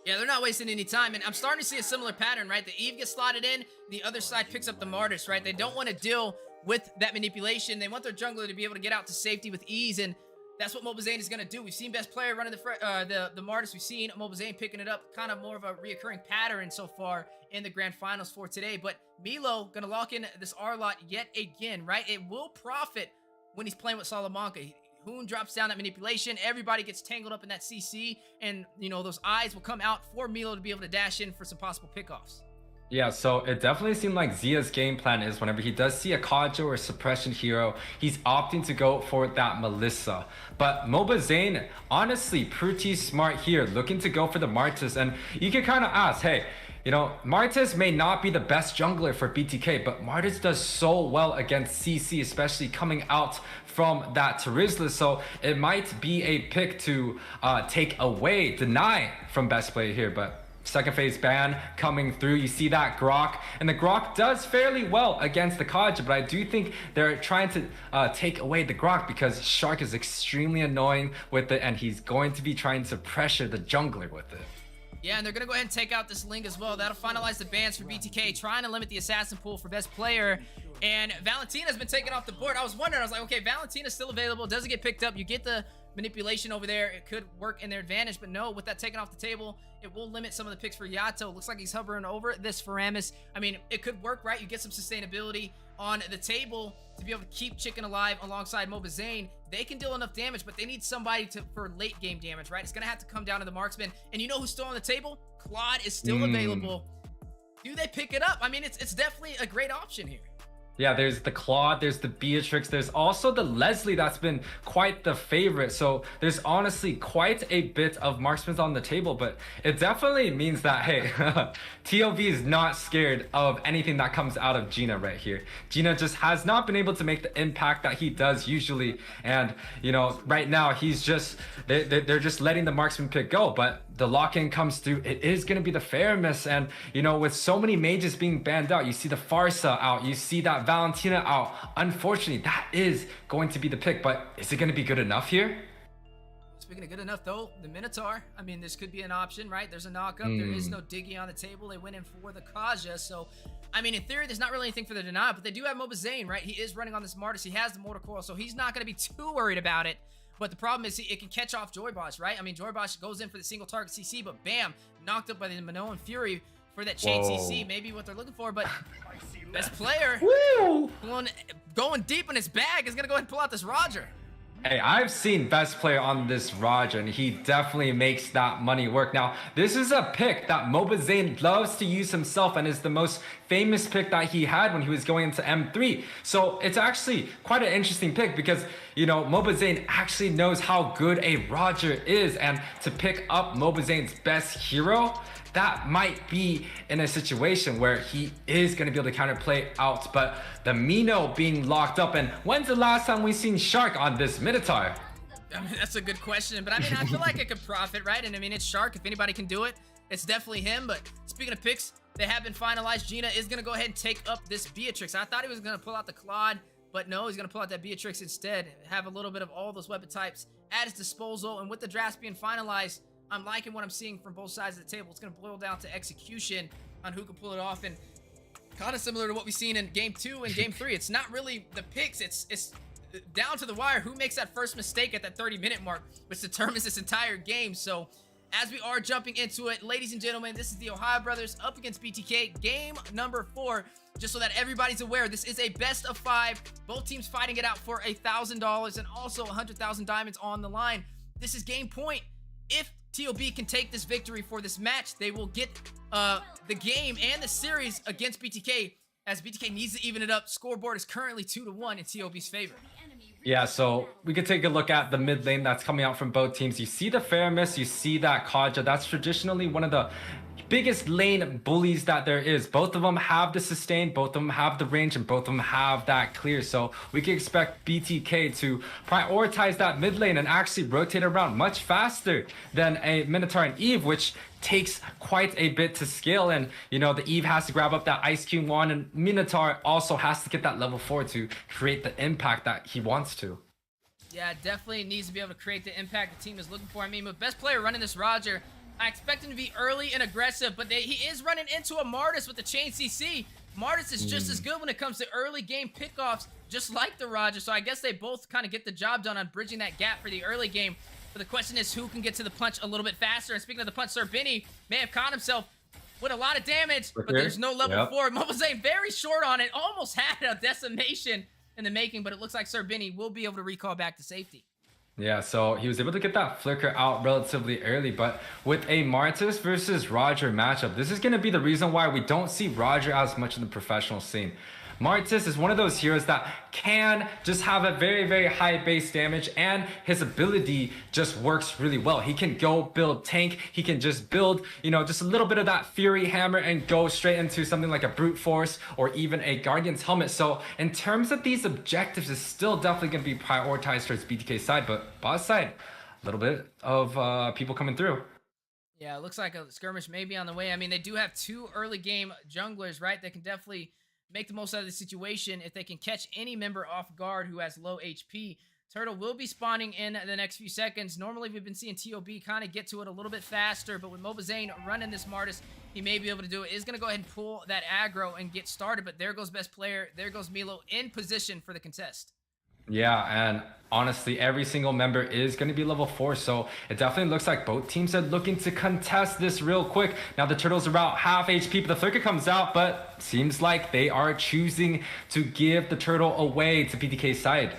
Yeah, they're not wasting any time, and I'm starting to see a similar pattern, right? The Eve gets slotted in, the other side picks up the Martyrs, right? They don't want to deal with that manipulation. They want their jungler to be able to get out to safety with ease, and that's what Mobile Zayn is going to do. We've seen best player running the Martyrs. We've seen Mobile Zayn picking it up, kind of more of a reoccurring pattern so far in the grand finals for today. But Milo going to lock in this Arlott yet again, right? It will profit when he's playing with Salamanca. Hoon drops down that manipulation. Everybody gets tangled up in that CC, and you know those eyes will come out for Milo to be able to dash in for some possible pickoffs. Yeah, so it definitely seemed like Zia's game plan is whenever he does see a Kaja or a suppression hero, he's opting to go for that Melissa. But Mobile Zayn, honestly, pretty smart here, looking to go for the Martis. And you can kind of ask, hey, you know, Martis may not be the best jungler for BTK, but Martis does so well against CC, especially coming out from that Terizla. So it might be a pick to deny from best player here. But second phase ban coming through, you see that Grok, and the Grok does fairly well against the Kaja, but I do think they're trying to take away the Grok because Shark is extremely annoying with it, and he's going to be trying to pressure the jungler with it. Yeah, and they're going to go ahead and take out this Ling as well. That'll finalize the bans for BTK, trying to limit the assassin pool for best player. And Valentina's been taken off the board. I was wondering, I was like, okay, Valentina's still available, doesn't get picked up. You get the manipulation over there. It could work in their advantage, but no, with that taken off the table, it will limit some of the picks for Yato. Looks like he's hovering over this Faramis. I mean, it could work, right? You get some sustainability on the table to be able to keep Chicken alive alongside Mobile Zayn. They can deal enough damage, but they need somebody for late game damage, right? It's going to have to come down to the marksman. And you know who's still on the table? Claude is still available. Do they pick it up? I mean, it's definitely a great option here. Yeah, there's the Claude, there's the Beatrix, there's also the Leslie that's been quite the favorite. So there's honestly quite a bit of marksmen on the table, but it definitely means that, hey, TOB is not scared of anything that comes out of Gina right here. Gina just has not been able to make the impact that he does usually. And, you know, right now he's just, they're just letting the marksman pick go, but the lock-in comes through, it is going to be the Faramis. And, you know, with so many mages being banned out, you see the Farsa out, you see that Valentina out. Unfortunately, that is going to be the pick, but is it going to be good enough here? Speaking of good enough, though, the Minotaur, I mean, this could be an option, right? There's a knock-up. There is no Diggy on the table. They went in for the Kaja, so, I mean, in theory, there's not really anything for the deny, but they do have Mobazane, right? He is running on this Martis. He has the Mortal Coil, so he's not going to be too worried about it. But the problem is it can catch off Joybosh, right? I mean, Joybosh goes in for the single target CC, but bam, knocked up by the Minoan Fury for that chain CC. Maybe what they're looking for, but best player going deep in his bag is going to go ahead and pull out this Roger. Hey, I've seen best player on this Roger, and he definitely makes that money work. Now, this is a pick that Mobazane loves to use himself and is the most famous pick that he had when he was going into M3. So it's actually quite an interesting pick because, you know, Mobazane actually knows how good a Roger is, and to pick up Mobazane's best hero, that might be in a situation where he is going to be able to counterplay out, but the Mino being locked up, and when's the last time we've seen Shark on this Minotaur? I mean, that's a good question, but I mean, I feel like it could profit, right? And I mean, it's Shark. If anybody can do it, it's definitely him. But speaking of picks, they have been finalized. Gina is going to go ahead and take up this Beatrix. I thought he was going to pull out the Claude, but no, he's going to pull out that Beatrix instead. Have a little bit of all those weapon types at his disposal, and with the drafts being finalized, I'm liking what I'm seeing from both sides of the table. It's going to boil down to execution on who can pull it off, and kind of similar to what we've seen in Game 2 and Game 3. It's not really the picks. It's down to the wire. Who makes that first mistake at that 30-minute mark, which determines this entire game. So as we are jumping into it, ladies and gentlemen, this is the Ohio Brothers up against BTK. Game number 4. Just so that everybody's aware, this is a best of 5. Both teams fighting it out for $1,000 and also 100,000 diamonds on the line. This is game point. If TOB can take this victory for this match, they will get the game and the series against BTK, as BTK needs to even it up. Scoreboard is currently 2-1 in TOB's favor. Yeah, so we could take a look at the mid lane that's coming out from both teams. You see the Faramis, you see that Kaja. That's traditionally one of the biggest lane bullies that there is. Both of them have the sustain, both of them have the range, and both of them have that clear. So we can expect BTK to prioritize that mid lane and actually rotate around much faster than a Minotaur and Eve, which takes quite a bit to scale. And, you know, the Eve has to grab up that Ice King wand, and Minotaur also has to get that level 4 to create the impact that he wants to. Yeah, definitely needs to be able to create the impact the team is looking for. I mean, with best player running this Roger, I expect him to be early and aggressive, but he is running into a Martis with the chain CC. Martis is just as good when it comes to early game pickoffs, just like the Roger. So I guess they both kind of get the job done on bridging that gap for the early game. But the question is who can get to the punch a little bit faster. And speaking of the punch, Sir Benny may have caught himself with a lot of damage, but there's no level 4. Mobazane very short on it, almost had a decimation in the making, but it looks like Sir Benny will be able to recall back to safety. Yeah, so he was able to get that flicker out relatively early, but with a Martis versus Roger matchup, this is going to be the reason why we don't see Roger as much in the professional scene. Martis is one of those heroes that can just have a very, very high base damage, and his ability just works really well. He can go build tank, he can just build, you know, just a little bit of that Fury Hammer and go straight into something like a Brute Force or even a Guardian's Helmet. So in terms of these objectives, it's still definitely going to be prioritized towards BTK's side, but boss side, a little bit of people coming through. Yeah, it looks like a skirmish may be on the way. I mean, they do have 2 early game junglers, right? They can definitely make the most out of the situation if they can catch any member off guard who has low HP. Turtle will be spawning in the next few seconds. Normally, we've been seeing TOB kind of get to it a little bit faster, but with Mobazane running this Martis, he may be able to do it. Is going to go ahead and pull that aggro and get started, but there goes best player. There goes Milo in position for the contest. Yeah, and honestly, every single member is going to be level 4, so it definitely looks like both teams are looking to contest this real quick. Now the Turtles are about half HP, but the Flicker comes out, but seems like they are choosing to give the Turtle away to BTK's side.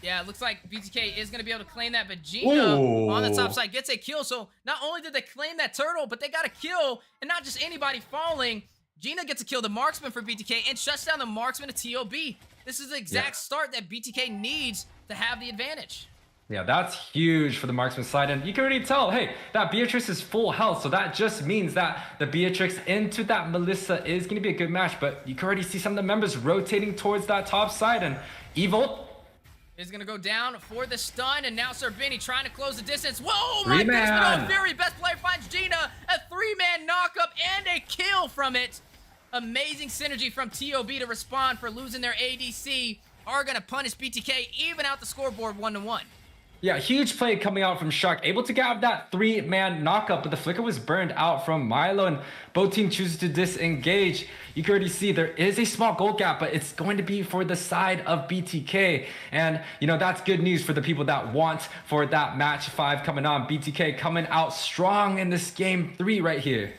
Yeah, it looks like BTK is going to be able to claim that, but Gina on the top side gets a kill. So not only did they claim that Turtle, but they got a kill, and not just anybody falling. Gina gets to kill the marksman for BTK and shuts down the marksman of TOB. This is the exact start that BTK needs to have the advantage. Yeah, that's huge for the marksman side, and you can already tell, hey, that Beatrix is full health, so that just means that the Beatrix into that Melissa is going to be a good match, but you can already see some of the members rotating towards that top side, and Evil. is going to go down for the stun, and now Serbini trying to close the distance. Whoa, my Three-man. goodness, no Fury, best player finds Gina, a 3-man knockup and a kill from it. Amazing synergy from TOB to respond for losing their ADC. Are going to punish BTK, even out the scoreboard 1-1. Yeah, huge play coming out from Shark, able to grab that 3-man knockup, but the flicker was burned out from Milo, and both team chooses to disengage. You can already see there is a small gold gap, but it's going to be for the side of BTK, and you know, that's good news for the people that want for that match 5 coming on. BTK coming out strong in this game 3 right here.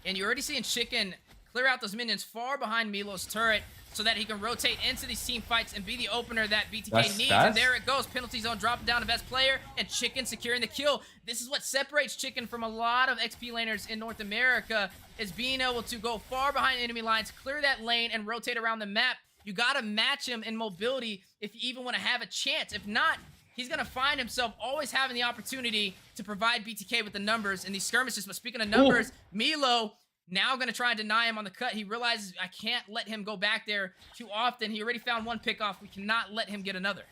And you're already seeing Chicken clear out those minions far behind Milo's turret, so that he can rotate into these team fights and be the opener that BTK needs. And there it goes. Penalty zone dropping down to best player, and Chicken securing the kill. This is what separates Chicken from a lot of XP laners in North America, is being able to go far behind enemy lines, clear that lane, and rotate around the map. You got to match him in mobility if you even want to have a chance. If not, he's going to find himself always having the opportunity to provide BTK with the numbers in these skirmishes. But speaking of numbers, Milo now going to try and deny him on the cut. He realizes I can't let him go back there too often. He already found one pick off. We cannot let him get another.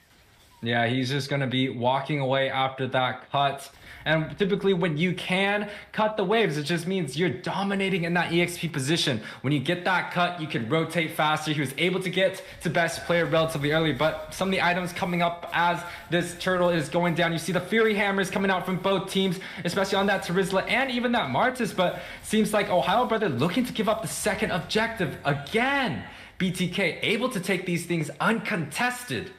Yeah, he's just going to be walking away after that cut. And typically when you can cut the waves, it just means you're dominating in that EXP position. When you get that cut, you can rotate faster. He was able to get to best player relatively early, but some of the items coming up as this turtle is going down. You see the Fury Hammers coming out from both teams, especially on that Terizla and even that Martis, but seems like Ohio Brother looking to give up the second objective again. BTK able to take these things uncontested.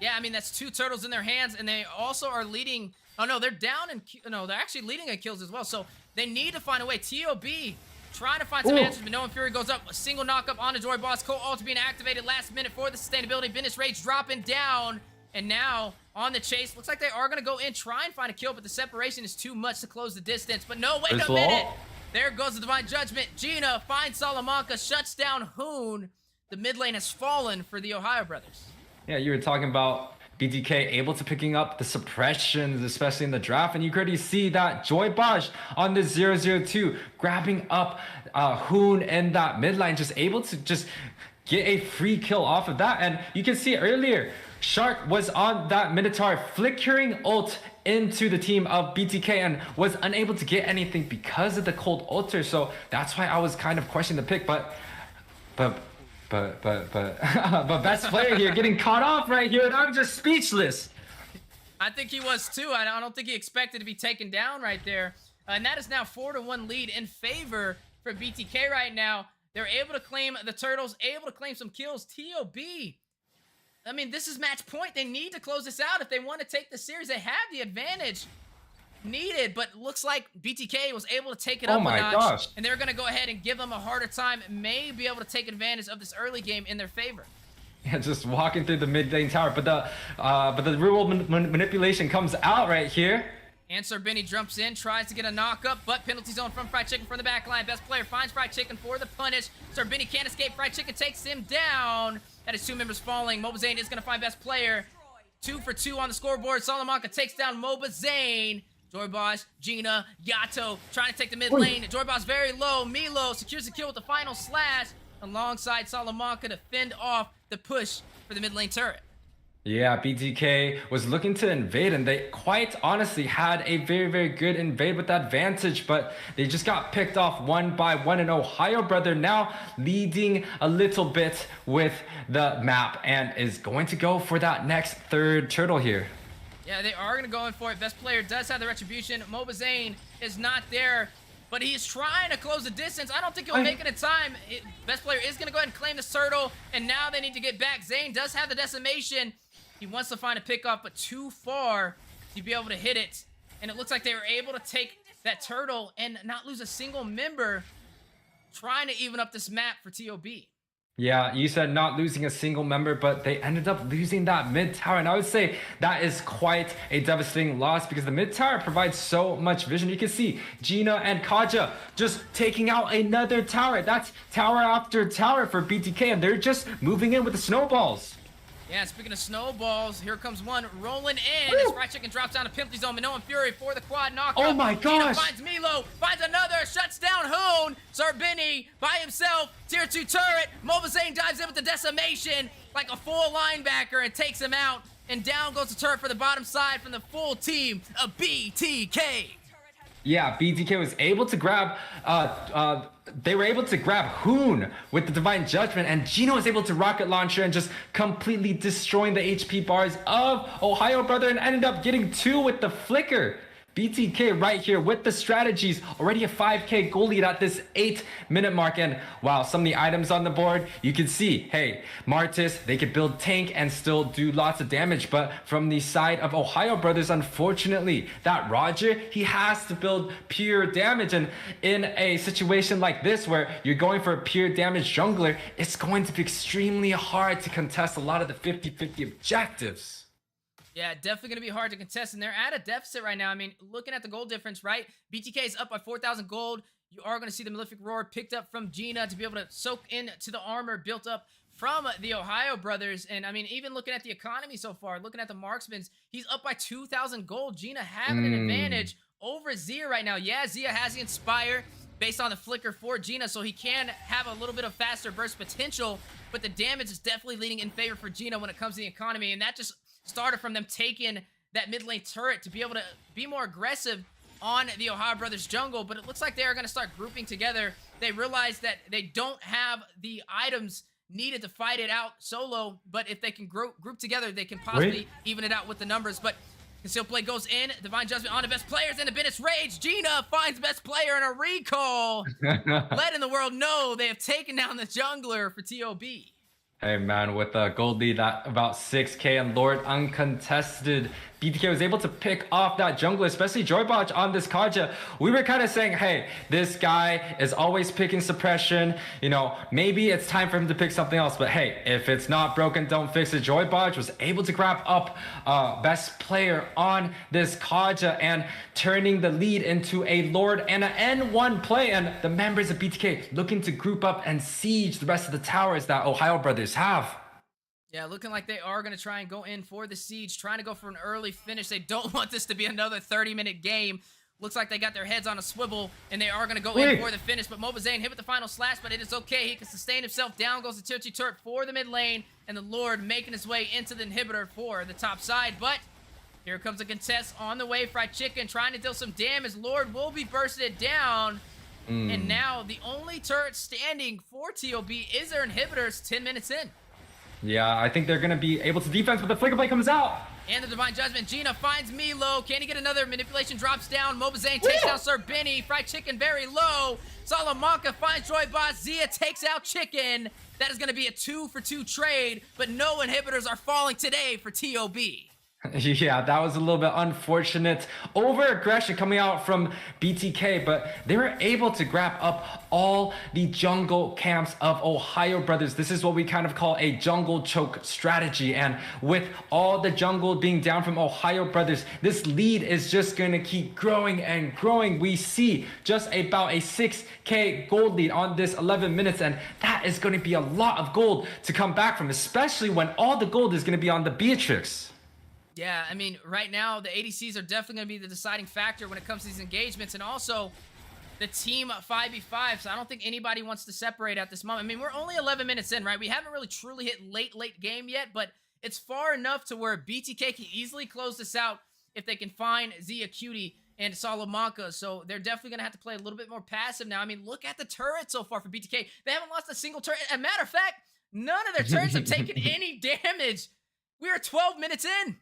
Yeah, I mean, that's 2 turtles in their hands, and they also are leading. Oh, no, they're down in... No, they're actually leading in kills as well, so they need to find a way. TOB trying to find some answers, but no one. Fury goes up. A single knockup on the Joy Boss. Cole ult being activated last minute for the sustainability. Business Rage dropping down, and now on the chase. Looks like they are going to go in, try and find a kill, but the separation is too much to close the distance. But no, wait a minute. There goes the Divine Judgment. Gina finds Salamanca, shuts down Hoon. The mid lane has fallen for the Ohio Brothers. Yeah, you were talking about BTK able to picking up the suppressions, especially in the draft, and you could already see that Joy Bosch on the 002 grabbing up Hoon in that mid line, just able to just get a free kill off of that. And you can see earlier, Shark was on that Minotaur flickering ult into the team of BTK and was unable to get anything because of the cold ulter. So that's why I was kind of questioning the pick, but best player here getting caught off right here, and I'm just speechless. I think he was too. I don't think he expected to be taken down right there. And that is now 4-1 lead in favor for BTK right now. They're able to claim the turtles, able to claim some kills. TOB, I mean, this is match point. They need to close this out if they want to take the series. They have the advantage needed, but looks like BTK was able to take it up a notch, and they're going to go ahead and give them a harder time, may be able to take advantage of this early game in their favor. Yeah, just walking through the mid lane tower, but the real manipulation comes out right here. And Serbini jumps in, tries to get a knock-up, but penalty zone from Fried Chicken from the back line. Best player finds Fried Chicken for the punish. Serbini can't escape. Fried Chicken takes him down. That is 2 members falling. Moba Zane is going to find best player. 2 for 2 on the scoreboard. Salamanca takes down Moba Zane. Joy Boss, Gina, Yato trying to take the mid lane. Joy Boss very low. Milo secures the kill with the final slash alongside Salamanca to fend off the push for the mid lane turret. Yeah, BTK was looking to invade, and they quite honestly had a very, very good invade with that advantage, but they just got picked off one by one, and Ohio Brother now leading a little bit with the map and is going to go for that next 3rd turtle here. Yeah, they are going to go in for it. Best player does have the retribution. Moba Zane is not there, but he's trying to close the distance. I don't think he'll make it in time. Best player is going to go ahead and claim this turtle, and now they need to get back. Zane does have the decimation. He wants to find a pickoff, but too far to be able to hit it. And it looks like they were able to take that turtle and not lose a single member, trying to even up this map for TOB. Yeah, you said not losing a single member, but they ended up losing that mid tower. And I would say that is quite a devastating loss because the mid tower provides so much vision. You can see Gina and Kaja just taking out another tower. That's tower after tower for BTK, and they're just moving in with the snowballs. Yeah, speaking of snowballs, here comes one rolling in. As Fried Chicken drops down to Pimply Zone. Minoan Fury for the quad knockout. Oh my Gina gosh! finds Milo, finds another, shuts down Hoon. Zerbini by himself, tier 2 turret. Mobile Saiyans dives in with the decimation like a full linebacker and takes him out. And down goes the turret for the bottom side from the full team of BTK. Yeah, BTK was able to grab, they were able to grab Hoon with the Divine Judgment, and Gino was able to rocket launcher and just completely destroying the HP bars of Ohio Brother and ended up getting 2 with the flicker. BTK right here with the strategies, already a 5k goal lead at this 8-minute mark. And wow, some of the items on the board, you can see, hey, Martis, they could build tank and still do lots of damage. But from the side of Ohio Brothers, unfortunately, that Roger, he has to build pure damage. And in a situation like this, where you're going for a pure damage jungler, it's going to be extremely hard to contest a lot of the 50-50 objectives. Yeah, definitely going to be hard to contest, and they're at a deficit right now. I mean, looking at the gold difference, right? BTK is up by 4,000 gold. You are going to see the Malefic Roar picked up from Gina to be able to soak into the armor built up from the Ohio Brothers. And, I mean, even looking at the economy so far, looking at the marksmans, he's up by 2,000 gold. Gina having an advantage over Zia right now. Yeah, Zia has the Inspire based on the flicker for Gina, so he can have a little bit of faster burst potential, but the damage is definitely leaning in favor for Gina when it comes to the economy, and that just started from them taking that mid lane turret to be able to be more aggressive on the Ohio Brothers jungle. But it looks like they are going to start grouping together. They realize that they don't have the items needed to fight it out solo, but if they can group together, they can possibly even it out with the numbers. But Concealed Play goes in, Divine Judgment on the best players, and the Abyss Rage. Gina finds best player in a recall, letting the world know they have taken down the jungler for TOB. Hey man, with a gold lead at about 6k and Lord uncontested, BTK was able to pick off that jungler, especially Joybotch on this Kaja. We were kind of saying, hey, this guy is always picking suppression. You know, maybe it's time for him to pick something else. But hey, if it's not broken, don't fix it. Joybotch was able to grab up best player on this Kaja and turning the lead into a Lord and an N1 play. And the members of BTK looking to group up and siege the rest of the towers that Ohio Brothers have. Yeah, looking like they are going to try and go in for the siege, trying to go for an early finish. They don't want this to be another 30-minute game. Looks like they got their heads on a swivel, and they are going to go in for the finish. But Mobazane hit with the final slash, but it is okay. He can sustain himself. Down goes the tier 2 turret for the mid lane, and the Lord making his way into the inhibitor for the top side. But here comes a contest on the way. Fried Chicken trying to deal some damage. Lord will be bursting it down. And now the only turret standing for TOB is their inhibitors 10 minutes in. Yeah, I think they're going to be able to defense, but the Flicker Blade comes out. And the Divine Judgment. Gina finds Milo. Can he get another manipulation? Drops down. Mobazane takes down Sir Benny. Fried Chicken very low. Salamanca finds Joybot. Zia takes out Chicken. That is going to be a 2-for-2 trade, but no inhibitors are falling today for TOB. Yeah, that was a little bit unfortunate over-aggression coming out from BTK, but they were able to grab up all the jungle camps of Ohio Brothers. This is what we kind of call a jungle choke strategy, and with all the jungle being down from Ohio Brothers, this lead is just going to keep growing and growing. We see just about a 6k gold lead on this 11 minutes, and that is going to be a lot of gold to come back from, especially when all the gold is going to be on the Beatrix. Yeah, I mean, right now, the ADCs are definitely going to be the deciding factor when it comes to these engagements, and also the team 5v5, so I don't think anybody wants to separate at this moment. I mean, we're only 11 minutes in, right? We haven't really truly hit late game yet, but it's far enough to where BTK can easily close this out if they can find Zia Cutie and Salamanca, so they're definitely going to have to play a little bit more passive now. I mean, look at the turret so far for BTK. They haven't lost a single turret. As a matter of fact, none of their turrets have taken any damage. We are 12 minutes in.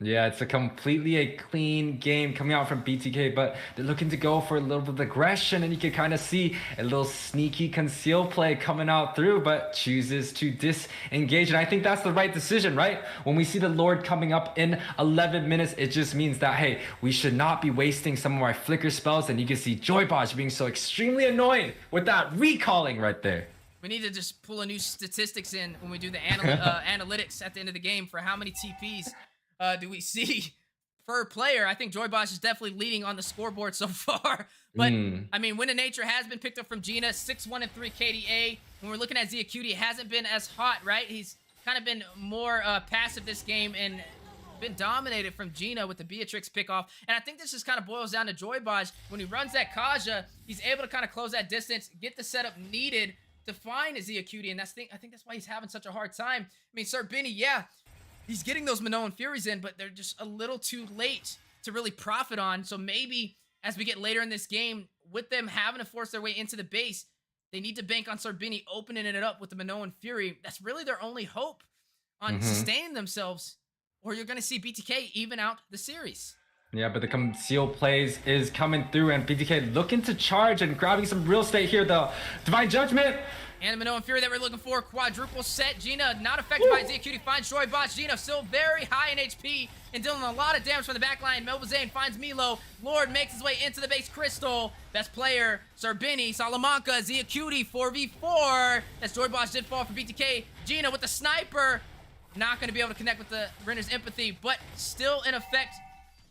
Yeah, it's a completely clean game coming out from BTK, but they're looking to go for a little bit of aggression, and you can kind of see a little sneaky conceal play coming out through, but chooses to disengage, and I think that's the right decision, right? When we see the Lord coming up in 11 minutes, it just means that, hey, we should not be wasting some of our flicker spells, and you can see Joybotch being so extremely annoying with that recalling right there. We need to just pull a new statistics in when we do the analytics at the end of the game for how many TPs do we see per player. I think Joybotch is definitely leading on the scoreboard so far. But, I mean, Wind of Nature has been picked up from Gina, 6-1 and 3 KDA. When we're looking at Zia Cutie, it hasn't been as hot, right? He's kind of been more passive this game and been dominated from Gina with the Beatrix pick off. And I think this just kind of boils down to Joybaj. When he runs that Kaja, he's able to kind of close that distance, get the setup needed to find Zia Cutie, and I think that's why he's having such a hard time. I mean, Sarbini, yeah, he's getting those Minoan Furies in, but they're just a little too late to really profit on. So maybe as we get later in this game, with them having to force their way into the base, they need to bank on Sarbini opening it up with the Minoan Fury. That's really their only hope on sustaining themselves, or you're going to see BTK even out the series. Yeah, but the conceal plays is coming through, and BTK looking to charge and grabbing some real estate here. The Divine Judgment. And the Minoan Fury that we're looking for, quadruple set. Gina not affected by Zia Cutie, finds Joybot. Gina still very high in HP and dealing a lot of damage from the backline. Melba Zane finds Milo. Lord makes his way into the base crystal. Best player, Sarbini, Salamanca, Zia Cutie, 4v4. As Joybot did fall for BTK. Gina with the sniper. Not going to be able to connect with the Renner's empathy, but still in effect.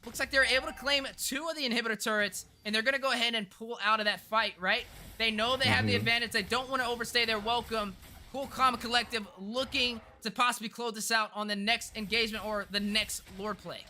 Looks like they're able to claim 2 of the inhibitor turrets, and they're going to go ahead and pull out of that fight, right? They know they have the advantage. They don't want to overstay their welcome. Cool Calm Collective looking to possibly close this out on the next engagement or the next lore play.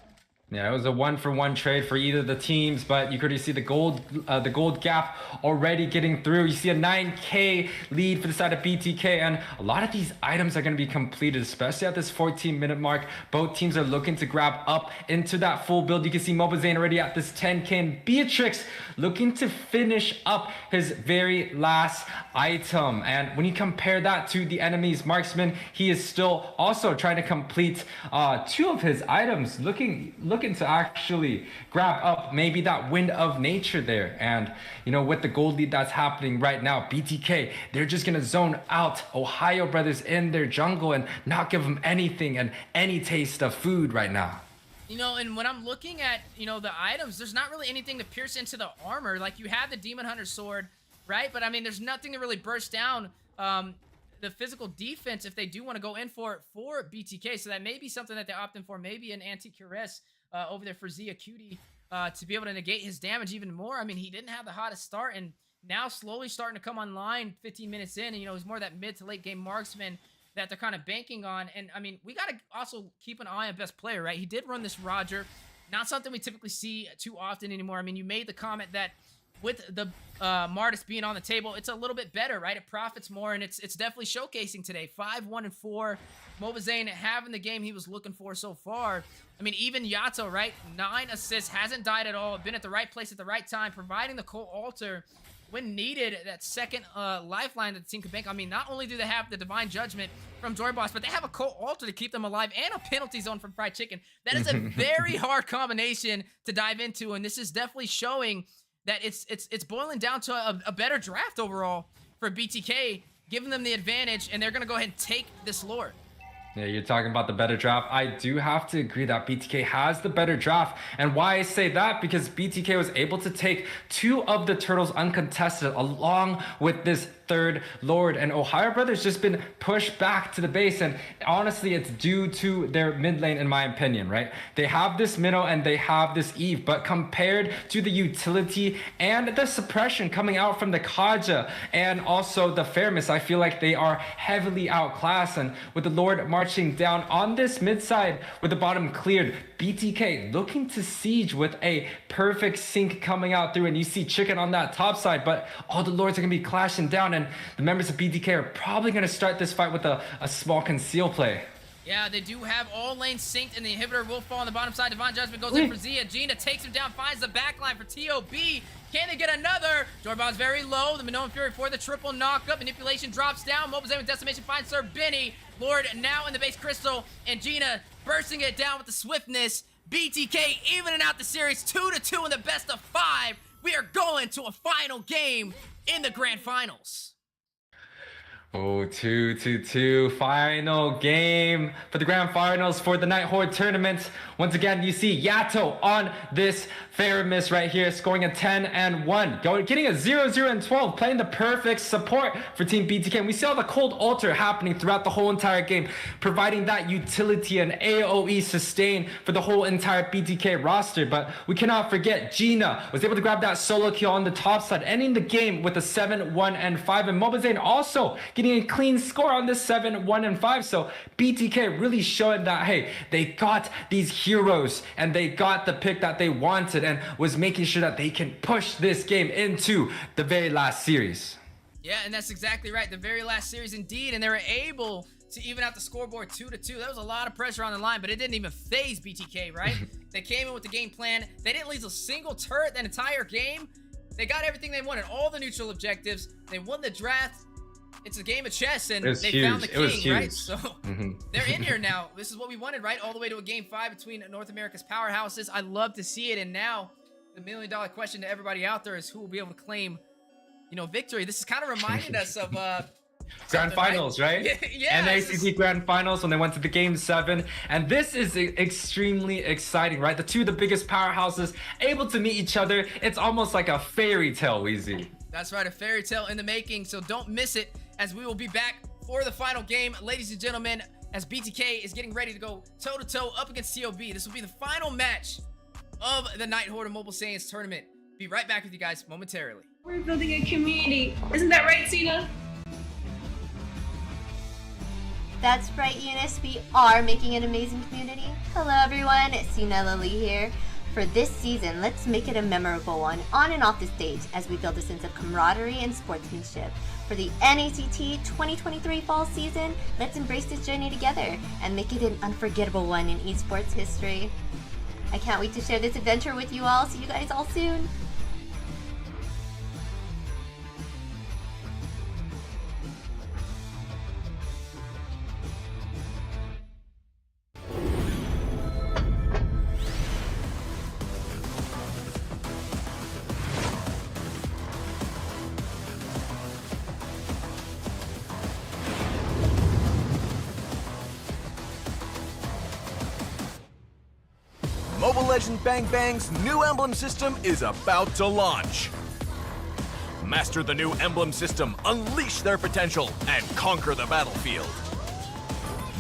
Yeah, it was a 1-for-1 trade for either of the teams, but you could see the gold gap already getting through. You see a 9K lead for the side of BTK, and a lot of these items are going to be completed, especially at this 14-minute mark. Both teams are looking to grab up into that full build. You can see Mobazane already at this 10K, and Beatrix looking to finish up his very last item. And when you compare that to the enemy's marksman, he is still also trying to complete 2 of his items, looking to actually grab up maybe that wind of nature there. And you know, with the gold lead that's happening right now, BTK, they're just gonna zone out Ohio Brothers in their jungle and not give them anything and any taste of food right now. You know, and when I'm looking at, you know, the items, there's not really anything to pierce into the armor. Like, you have the Demon Hunter sword, right? But I mean, there's nothing to really burst down the physical defense if they do want to go in for BTK. So that may be something that they opt in for, maybe an anti-cuirass over there for Zia Cutie to be able to negate his damage even more. I mean, he didn't have the hottest start, and now slowly starting to come online 15 minutes in, and you know, he's more that mid to late game marksman that they're kind of banking on. And I mean, we got to also keep an eye on best player, right? He did run this Roger, not something we typically see too often anymore. I mean, you made the comment that with the Martis being on the table, it's a little bit better, right? It profits more, and it's definitely showcasing today. 5-1-4. Mobazane having the game he was looking for so far. I mean, even Yato, right? 9 assists, hasn't died at all, been at the right place at the right time, providing the Cold Altar when needed, that second lifeline that the team could bank. I mean, not only do they have the Divine Judgment from Joy Boss, but they have a Cold Altar to keep them alive and a penalty zone from Fried Chicken. That is a very hard combination to dive into, and this is definitely showing that it's boiling down to a better draft overall for BTK, giving them the advantage, and they're going to go ahead and take this lore. Yeah, you're talking about the better draft. I do have to agree that BTK has the better draft. And why I say that, because BTK was able to take 2 of the turtles uncontested along with this third Lord, and Ohio Brothers just been pushed back to the base, and honestly it's due to their mid lane in my opinion, right? They have this Minnow and they have this Eve, but compared to the utility and the suppression coming out from the Kaja and also the Fairness, I feel like they are heavily outclassed. And with the Lord marching down on this mid side with the bottom cleared, BTK looking to siege with a perfect sync coming out through, and you see Chicken on that top side, but all the Lords are gonna be clashing down, and the members of BTK are probably gonna start this fight with a small conceal play. Yeah, they do have all lanes synced, and the inhibitor will fall on the bottom side. Divine Judgment goes in for Zia. Gina takes him down, finds the backline for TOB. Can they get another? Jorbon's very low. The Minoan Fury for the triple knockup. Manipulation drops down. Mobazane with Decimation finds Sir Benny. Lord now in the base crystal, and Gina bursting it down with the swiftness. BTK evening out the series 2-2 in the best of 5. We are going to a final game in the grand finals. Oh, 2-2, final game for the grand finals for the Nighthorde tournament. Once again, you see Yato on this Faramis right here, scoring a 10-1, getting a 0-0-12, playing the perfect support for Team BTK. And we see all the Cold Altar happening throughout the whole entire game, providing that utility and AoE sustain for the whole entire BTK roster. But we cannot forget Gina was able to grab that solo kill on the top side, ending the game with a 7-1-5. And Mobazane also getting getting a clean score on this 7, 1, and 5. So BTK really showing that, hey, they got these heroes and they got the pick that they wanted and was making sure that they can push this game into the very last series. Yeah, and that's exactly right. The very last series indeed, and they were able to even out the scoreboard 2-2. That was a lot of pressure on the line, but it didn't even phase BTK, right? They came in with the game plan. They didn't lose a single turret that entire game. They got everything they wanted, all the neutral objectives. They won the draft. It's a game of chess, and they found the king, right? So they're in here now. This is what we wanted, right? All the way to a game 5 between North America's powerhouses. I love to see it, and now the million-dollar question to everybody out there is who will be able to claim, you know, victory. This is kind of reminding us of Grand Finals, right? Yeah. NACT Grand Finals when they went to the Game 7. And this is extremely exciting, right? The biggest powerhouses able to meet each other. It's almost like a fairy tale, Weezy. That's right, a fairy tale in the making. So don't miss it as we will be back for the final game. Ladies and gentlemen, as BTK is getting ready to go toe-to-toe up against TOB. This will be the final match of the Nighthorde Mobile Saiyans tournament. Be right back with you guys momentarily. We're building a community. Isn't that right, Cena? That's right, Eunice. We are making an amazing community. Hello, everyone. It's Lily here. For this season, let's make it a memorable one on and off the stage as we build a sense of camaraderie and sportsmanship. For the NACT 2023 fall season, let's embrace this journey together and make it an unforgettable one in esports history. I can't wait to share this adventure with you all. See you guys all soon. Mobile Legends Bang Bang's new emblem system is about to launch. Master the new emblem system, unleash their potential, and conquer the battlefield.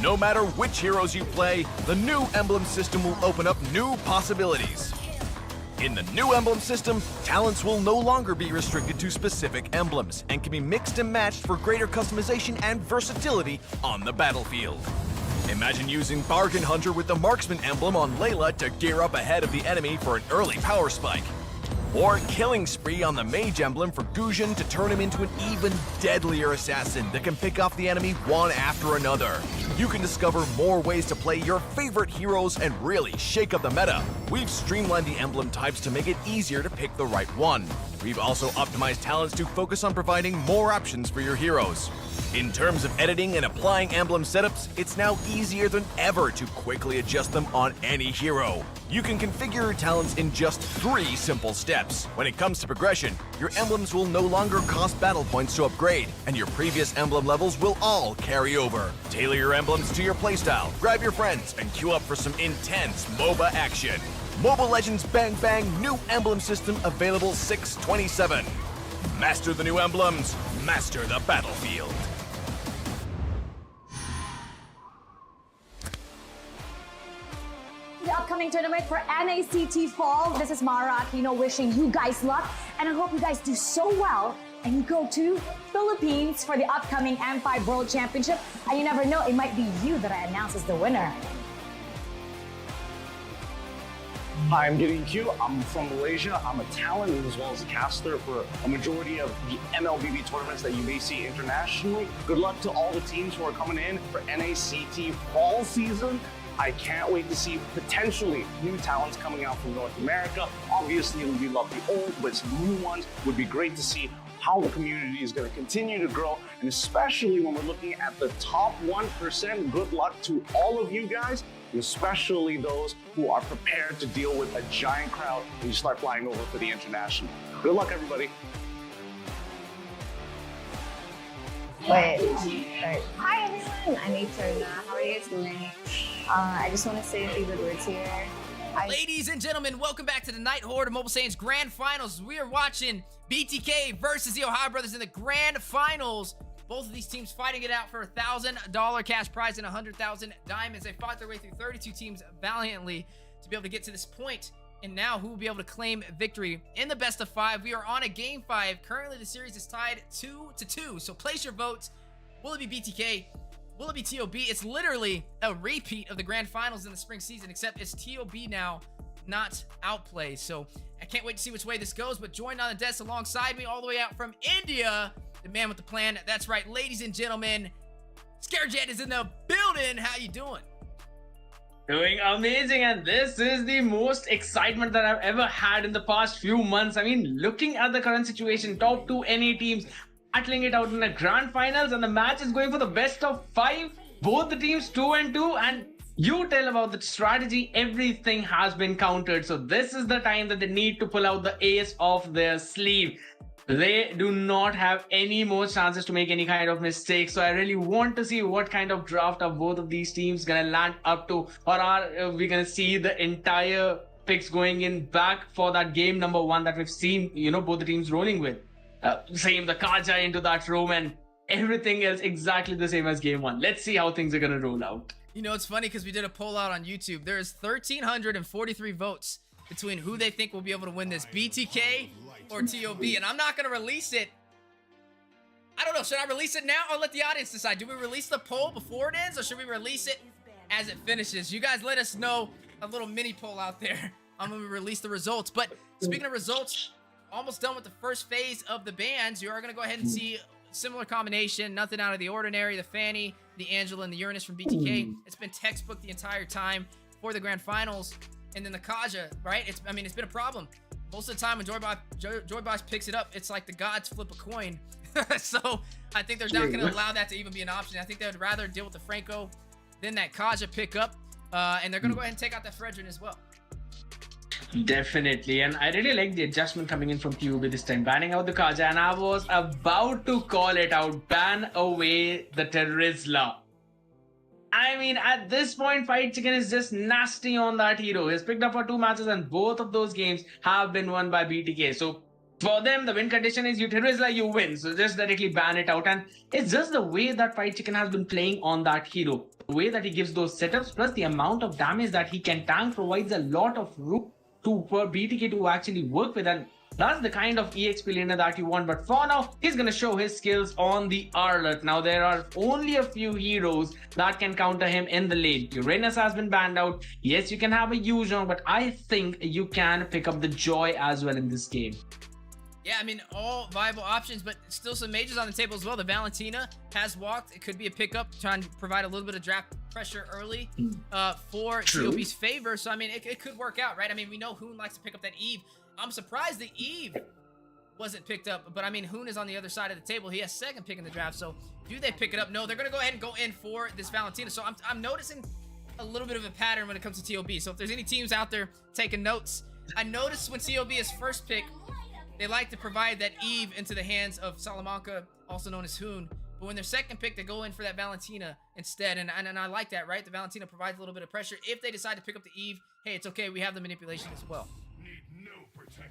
No matter which heroes you play, the new emblem system will open up new possibilities. In the new emblem system, talents will no longer be restricted to specific emblems and can be mixed and matched for greater customization and versatility on the battlefield. Imagine using Bargain Hunter with the Marksman emblem on Layla to gear up ahead of the enemy for an early power spike. Or Killing Spree on the Mage emblem for Guzhan to turn him into an even deadlier assassin that can pick off the enemy one after another. You can discover more ways to play your favorite heroes and really shake up the meta. We've streamlined the emblem types to make it easier to pick the right one. We've also optimized talents to focus on providing more options for your heroes. In terms of editing and applying emblem setups, it's now easier than ever to quickly adjust them on any hero. You can configure your talents in just 3 simple steps. When it comes to progression, your emblems will no longer cost battle points to upgrade, and your previous emblem levels will all carry over. Tailor your emblems to your playstyle, grab your friends, and queue up for some intense MOBA action. Mobile Legends Bang Bang new emblem system available 6/27. Master the new emblems, master the battlefield. The upcoming tournament for NACT Fall. This is Mara Aquino wishing you guys luck, and I hope you guys do so well and you go to Philippines for the upcoming M5 World Championship. And you never know, it might be you that I announce as the winner. Hi, I'm Gideon Q. I'm from Malaysia. I'm a talent as well as a caster for a majority of the MLBB tournaments that you may see internationally. Good luck to all the teams who are coming in for NACT fall season. I can't wait to see potentially new talents coming out from North America. Obviously, we love the old, but some new ones would be great to see how the community is going to continue to grow, and especially when we're looking at the top 1%. Good luck to all of you guys, especially those who are prepared to deal with a giant crowd when you start flying over for the international. Good luck, everybody. Wait. Hi everyone, I'm Nighthorde. How are you guys doing? I just want to say a few good words here. Ladies and gentlemen, welcome back to the Nighthorde Mobile Saiyans Grand Finals. We are watching BTK versus the Ohio Brothers in the Grand Finals. Both of these teams fighting it out for a $1,000 cash prize and 100,000 diamonds. They fought their way through 32 teams valiantly to be able to get to this point. And now who will be able to claim victory in the best of 5? We are on a game 5. Currently the series is tied 2-2. So place your votes Will it be BTK? Will it be TOB? It's literally a repeat of the grand finals in the spring season, except it's TOB now, not Outplay. So I can't wait to see which way this goes, but joined on the desk alongside me all the way out from India, the man with the plan. That's right, ladies and gentlemen, Scarejet is in the building. How you doing? Doing amazing, and this is the most excitement that I've ever had in the past few months. I mean, looking at the current situation, top 2 NA teams battling it out in the grand finals, and the match is going for the best of 5. Both the teams 2-2, and you tell about the strategy, everything has been countered. So this is the time that they need to pull out the ace of their sleeve. They do not have any more chances to make any kind of mistakes. So I really want to see what kind of draft are both of these teams gonna land up to, or are we gonna see the entire picks going in back for that game number 1 that we've seen, both the teams rolling with. Same the Kaja into that room, and everything else exactly the same as game 1. Let's see how things are gonna roll out. It's funny because we did a poll out on YouTube. There is 1,343 votes between who they think will be able to win this, BTK or TOB, and I'm not going to release it. I don't know. Should I release it now or let the audience decide? Do we release the poll before it ends, or should we release it as it finishes? You guys let us know. A little mini poll out there. I'm going to release the results. But speaking of results, almost done with the first phase of the bands. You are going to go ahead and see similar combination, nothing out of the ordinary. The Fanny, the Angela, and the Uranus from BTK. It's been textbook the entire time for the grand finals. And then the Kaja, right? It's been a problem. Most of the time when Joy Boss picks it up, it's like the gods flip a coin. So I think they're not going to allow that to even be an option. I think they would rather deal with the Franco than that Kaja pickup. And they're going to go ahead and take out that Fredrin as well. Definitely, and I really like the adjustment coming in from TUB this time, banning out the Kaja, and I was about to call it out, ban away the Terizla. I mean, at this point, Fight Chicken is just nasty on that hero. He's picked up for 2 matches, and both of those games have been won by BTK. So for them, the win condition is you Terizla, you win. So just directly ban it out, and it's just the way that Fight Chicken has been playing on that hero. The way that he gives those setups, plus the amount of damage that he can tank, provides a lot of room for BTK to actually work with, and that's the kind of EXP laner that you want. But for now, he's gonna show his skills on the Arlet. Now there are only a few heroes that can counter him in the lane. Uranus has been banned out. Yes, you can have a Yuzhong, but I think you can pick up the Joy as well in this game. Yeah, I mean, all viable options, but still some mages on the table as well. The Valentina has walked. It could be a pickup, trying to provide a little bit of draft pressure early for TOB's favor. So, I mean, it could work out, right? I mean, we know Hoon likes to pick up that Eve. I'm surprised the Eve wasn't picked up, but I mean, Hoon is on the other side of the table. He has second pick in the draft, so do they pick it up? No, they're going to go ahead and go in for this Valentina. So I'm noticing a little bit of a pattern when it comes to TOB. So if there's any teams out there taking notes, I noticed when TOB is first pick, they like to provide that Eve into the hands of Salamanca, also known as Hoon. But when they're second pick, they go in for that Valentina instead. And I like that, right? The Valentina provides a little bit of pressure. If they decide to pick up the Eve, hey, it's okay. We have the manipulation as well.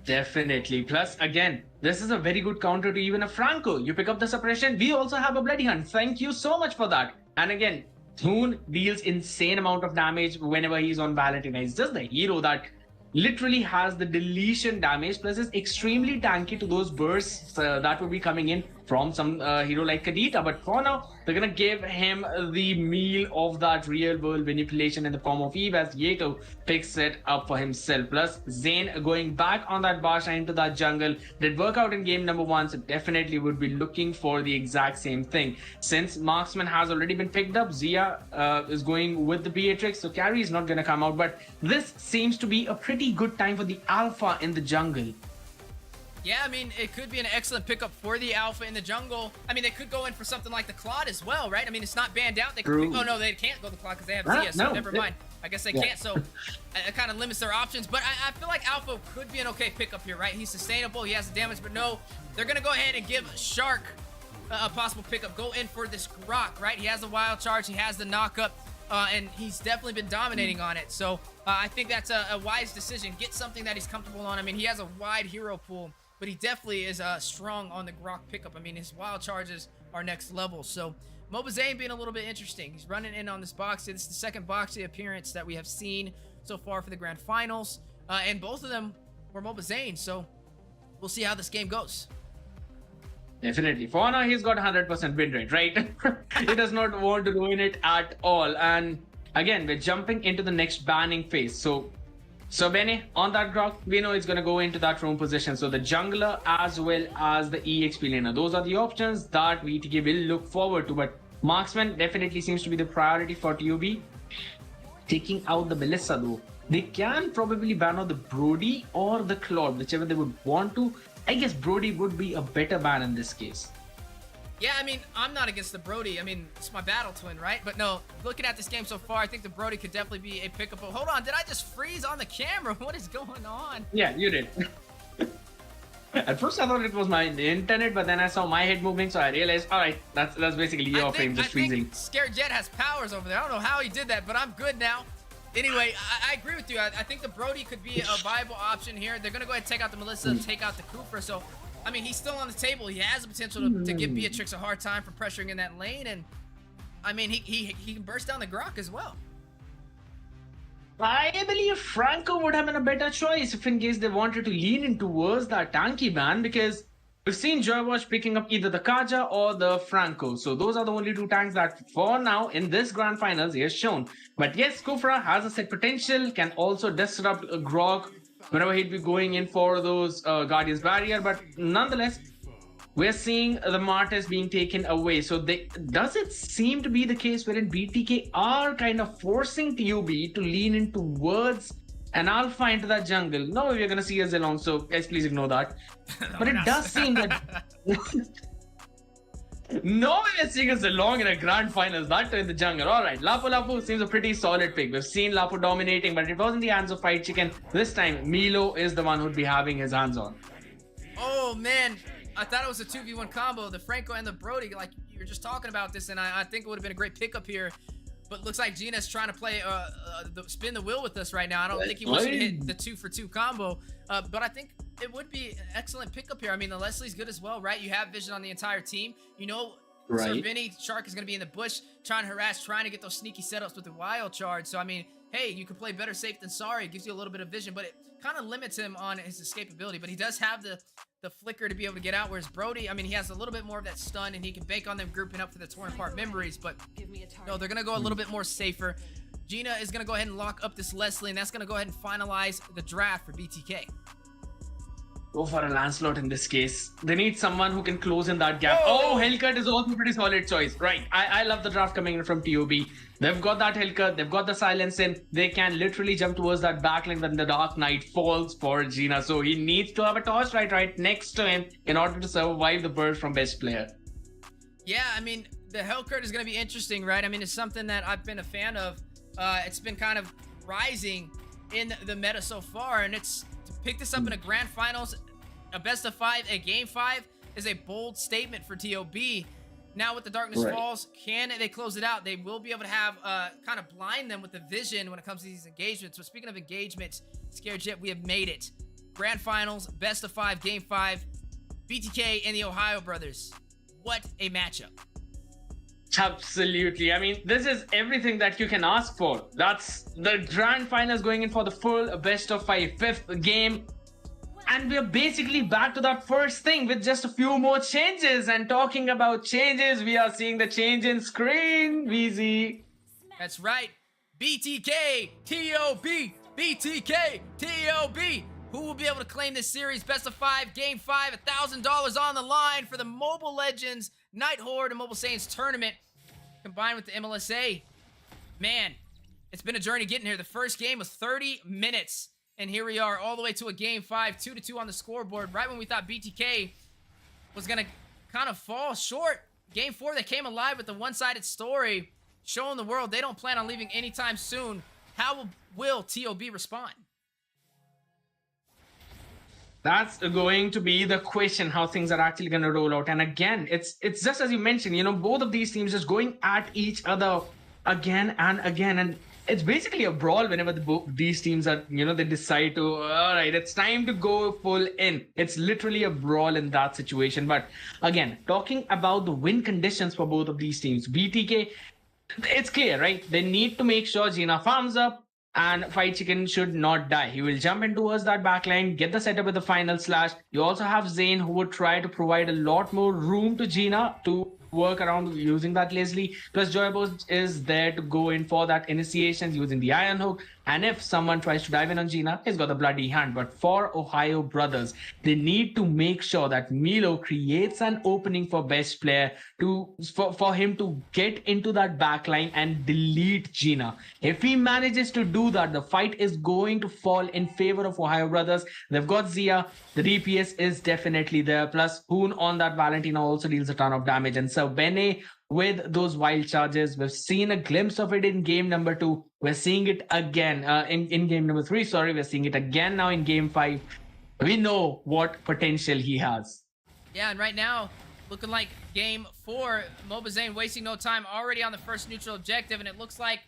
Definitely. Plus, again, this is a very good counter to even a Franco. You pick up the suppression. We also have a Bloody Hunt. Thank you so much for that. And again, Hoon deals insane amount of damage whenever he's on Valentina. He's just the hero that literally has the deletion damage, plus is extremely tanky to those bursts that will be coming in from some hero like Kadita. But for now, they're gonna give him the meal of that real world manipulation in the form of Eve, as Yeto picks it up for himself. Plus Zane going back on that Basha into that jungle did work out in game number 1, so definitely would be looking for the exact same thing. Since Marksman has already been picked up, Zia is going with the Beatrix, so carry is not gonna come out. But this seems to be a pretty good time for the Alpha in the jungle. Yeah, I mean, it could be an excellent pickup for the Alpha in the jungle. I mean, they could go in for something like the Claude as well, right? I mean, it's not banned out. They could pick, oh, no, they can't go the Claude because they have Zia, so never mind. I guess they can't, so it kind of limits their options. But I feel like Alpha could be an okay pickup here, right? He's sustainable, he has the damage, but no, they're going to go ahead and give Shark a possible pickup. Go in for this Grok, right? He has the Wild Charge, he has the Knockup, and he's definitely been dominating on it. So I think that's a wise decision. Get something that he's comfortable on. I mean, he has a wide hero pool, but he definitely is strong on the Grok pickup. I mean, his wild charges are next level. So Mobazane being a little bit interesting. He's running in on this Boxy. This is the second Boxy appearance that we have seen so far for the grand finals. And both of them were Mobazane. So we'll see how this game goes. Definitely. For now, he's got 100% win rate, right? He does not want to ruin it at all. And again, we're jumping into the next banning phase. So Benny, on that Grok, we know it's going to go into that roam position. So the jungler as well as the EXP laner. Those are the options that VTK will look forward to. But marksman definitely seems to be the priority for TOB. Taking out the Melissa though. They can probably ban out the Brody or the Claude, whichever they would want to. I guess Brody would be a better ban in this case. Yeah, I mean, I'm not against the Brody. I mean, it's my battle twin, right? But no, looking at this game so far, I think the Brody could definitely be a pickup. Hold on, did I just freeze on the camera? What is going on? Yeah, you did. At first I thought it was my internet, but then I saw my head moving, so I realized, all right, that's basically your frame just freezing. Scared Jet has powers over there. I don't know how he did that, but I'm good now. Anyway, I agree with you. I think the Brody could be a viable option here. They're going to go ahead and take out the Melissa, take out the Cooper. So, I mean, he's still on the table. He has the potential to give Beatrix a hard time for pressuring in that lane. And, I mean, he can burst down the Grok as well. I believe Franco would have been a better choice if in case they wanted to lean in towards that tanky ban, because we've seen Joywatch picking up either the Kaja or the Franco. So those are the only two tanks that for now in this grand finals he has shown. But yes, Kufra has a set potential, can also disrupt Grog whenever he'd be going in for those Guardian's Barrier. But nonetheless, we're seeing the Martyrs being taken away. So does it seem to be the case wherein BTK are kind of forcing TUB to lean in towards an alpha into that jungle? No, we're going to see a Zilong, so guys, please ignore that. But it does seem that... No, we're seeing a Zilong in a grand finals, that in the jungle. Alright, Lapu seems a pretty solid pick. We've seen Lapu dominating, but it was in the hands of Fight Chicken. This time, Milo is the one who'd be having his hands on. Oh, man. I thought it was a 2v1 combo, the Franco and the Brody, like you were just talking about this, and I think it would have been a great pickup here. But looks like Gina's trying to play spin the wheel with us right now. I don't think he wants to hit the 2-for-2 combo, but I think it would be an excellent pickup here. I mean, the Leslie's good as well, right? You have vision on the entire team. You know, Sir Vinny Shark is going to be in the bush trying to harass, trying to get those sneaky setups with the wild charge. So, I mean, hey, you can play better safe than sorry. It gives you a little bit of vision, but it kind of limits him on his escapability. But he does have the flicker to be able to get out, whereas Brody, I mean, he has a little bit more of that stun, and he can bank on them grouping up for the torn apart memories, but no, they're going to go a little bit more safer. Gina is going to go ahead and lock up this Leslie, and that's going to go ahead and finalize the draft for BTK. Go for a Lancelot in this case. They need someone who can close in that gap. Oh, Hellcut is also a pretty solid choice. Right. I love the draft coming in from TOB. They've got that Hellcut. They've got the silence in. They can literally jump towards that backlink when the Dark Knight falls for Gina. So he needs to have a torch right next to him in order to survive the burst from best player. Yeah, I mean, the Hellcut is going to be interesting, right? I mean, it's something that I've been a fan of. It's been kind of rising in the meta so far, and it's to pick this up in a grand finals, a best of 5, a game 5 is a bold statement for TOB. Now with the Darkness Falls, can they close it out? They will be able to have kind of blind them with the vision when it comes to these engagements. So speaking of engagements, Scared Jet, we have made it. Grand finals, best of 5, game 5, BTK and the Ohio brothers. What a matchup. Absolutely. I mean, this is everything that you can ask for. That's the grand finals going in for the full best of 5, 5th game. And we're basically back to that first thing with just a few more changes. And talking about changes, we are seeing the change in screen, Weezy. That's right. BTK, TOB, BTK, TOB. Who will be able to claim this series? Best of 5, game 5, $1,000 on the line for the Mobile Legends Nighthorde Mobile Saiyans tournament combined with the MLSA. Man, it's been a journey getting here. The first game was 30 minutes. And here we are all the way to a game 5, 2-2 on the scoreboard. Right when we thought BTK was going to kind of fall short. Game 4, they came alive with the one-sided story, showing the world they don't plan on leaving anytime soon. How will TOB respond? That's going to be the question, how things are actually going to roll out. And again, it's just as you mentioned, you know, both of these teams just going at each other again and again. And it's basically a brawl whenever these teams are, you know, they decide to, all right, it's time to go full in. It's literally a brawl in that situation. But again, talking about the win conditions for both of these teams, BTK, it's clear, right? They need to make sure Gina farms up, and Fight Chicken should not die. He will jump in towards that backline, get the setup with the final slash. You also have Zayn, who would try to provide a lot more room to Gina to work around using that Leslie. Plus, Joybos is there to go in for that initiation using the Iron Hook. And if someone tries to dive in on Gina, he's got the bloody hand. But for Ohio Brothers, they need to make sure that Milo creates an opening for best player for him to get into that backline and delete Gina. If he manages to do that, the fight is going to fall in favor of Ohio Brothers. They've got Zia. The DPS is definitely there. Plus, Hoon on that Valentina also deals a ton of damage. And so Bene with those wild charges. We've seen a glimpse of it in game number 2. We're seeing it again in game number 3. Sorry, we're seeing it again now in game 5. We know what potential he has. Yeah, and right now, looking like game 4, Mobazane wasting no time already on the first neutral objective, and it looks like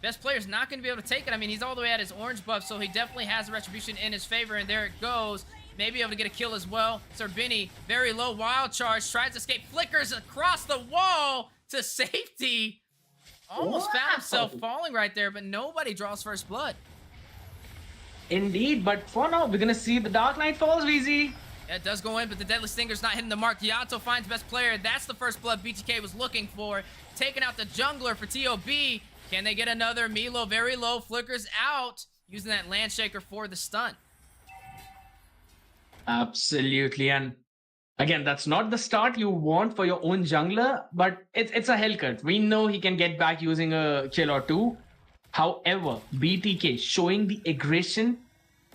best player's not going to be able to take it. I mean, he's all the way at his orange buff, so he definitely has the retribution in his favor, and there it goes. Maybe able to get a kill as well. Serbini, very low wild charge, tries to escape, flickers across the wall to safety. Almost found himself falling right there, but nobody draws first blood. Indeed, but for now, we're going to see the Dark Knight falls, VZ. Yeah, it does go in, but the Deadly Stinger's not hitting the mark. Yato finds best player. That's the first blood BTK was looking for. Taking out the jungler for TOB. Can they get another? Milo very low, flickers out, using that land shaker for the stun. Absolutely, and again, that's not the start you want for your own jungler, but it's a Hellcut. We know he can get back using a kill or 2. However, BTK showing the aggression.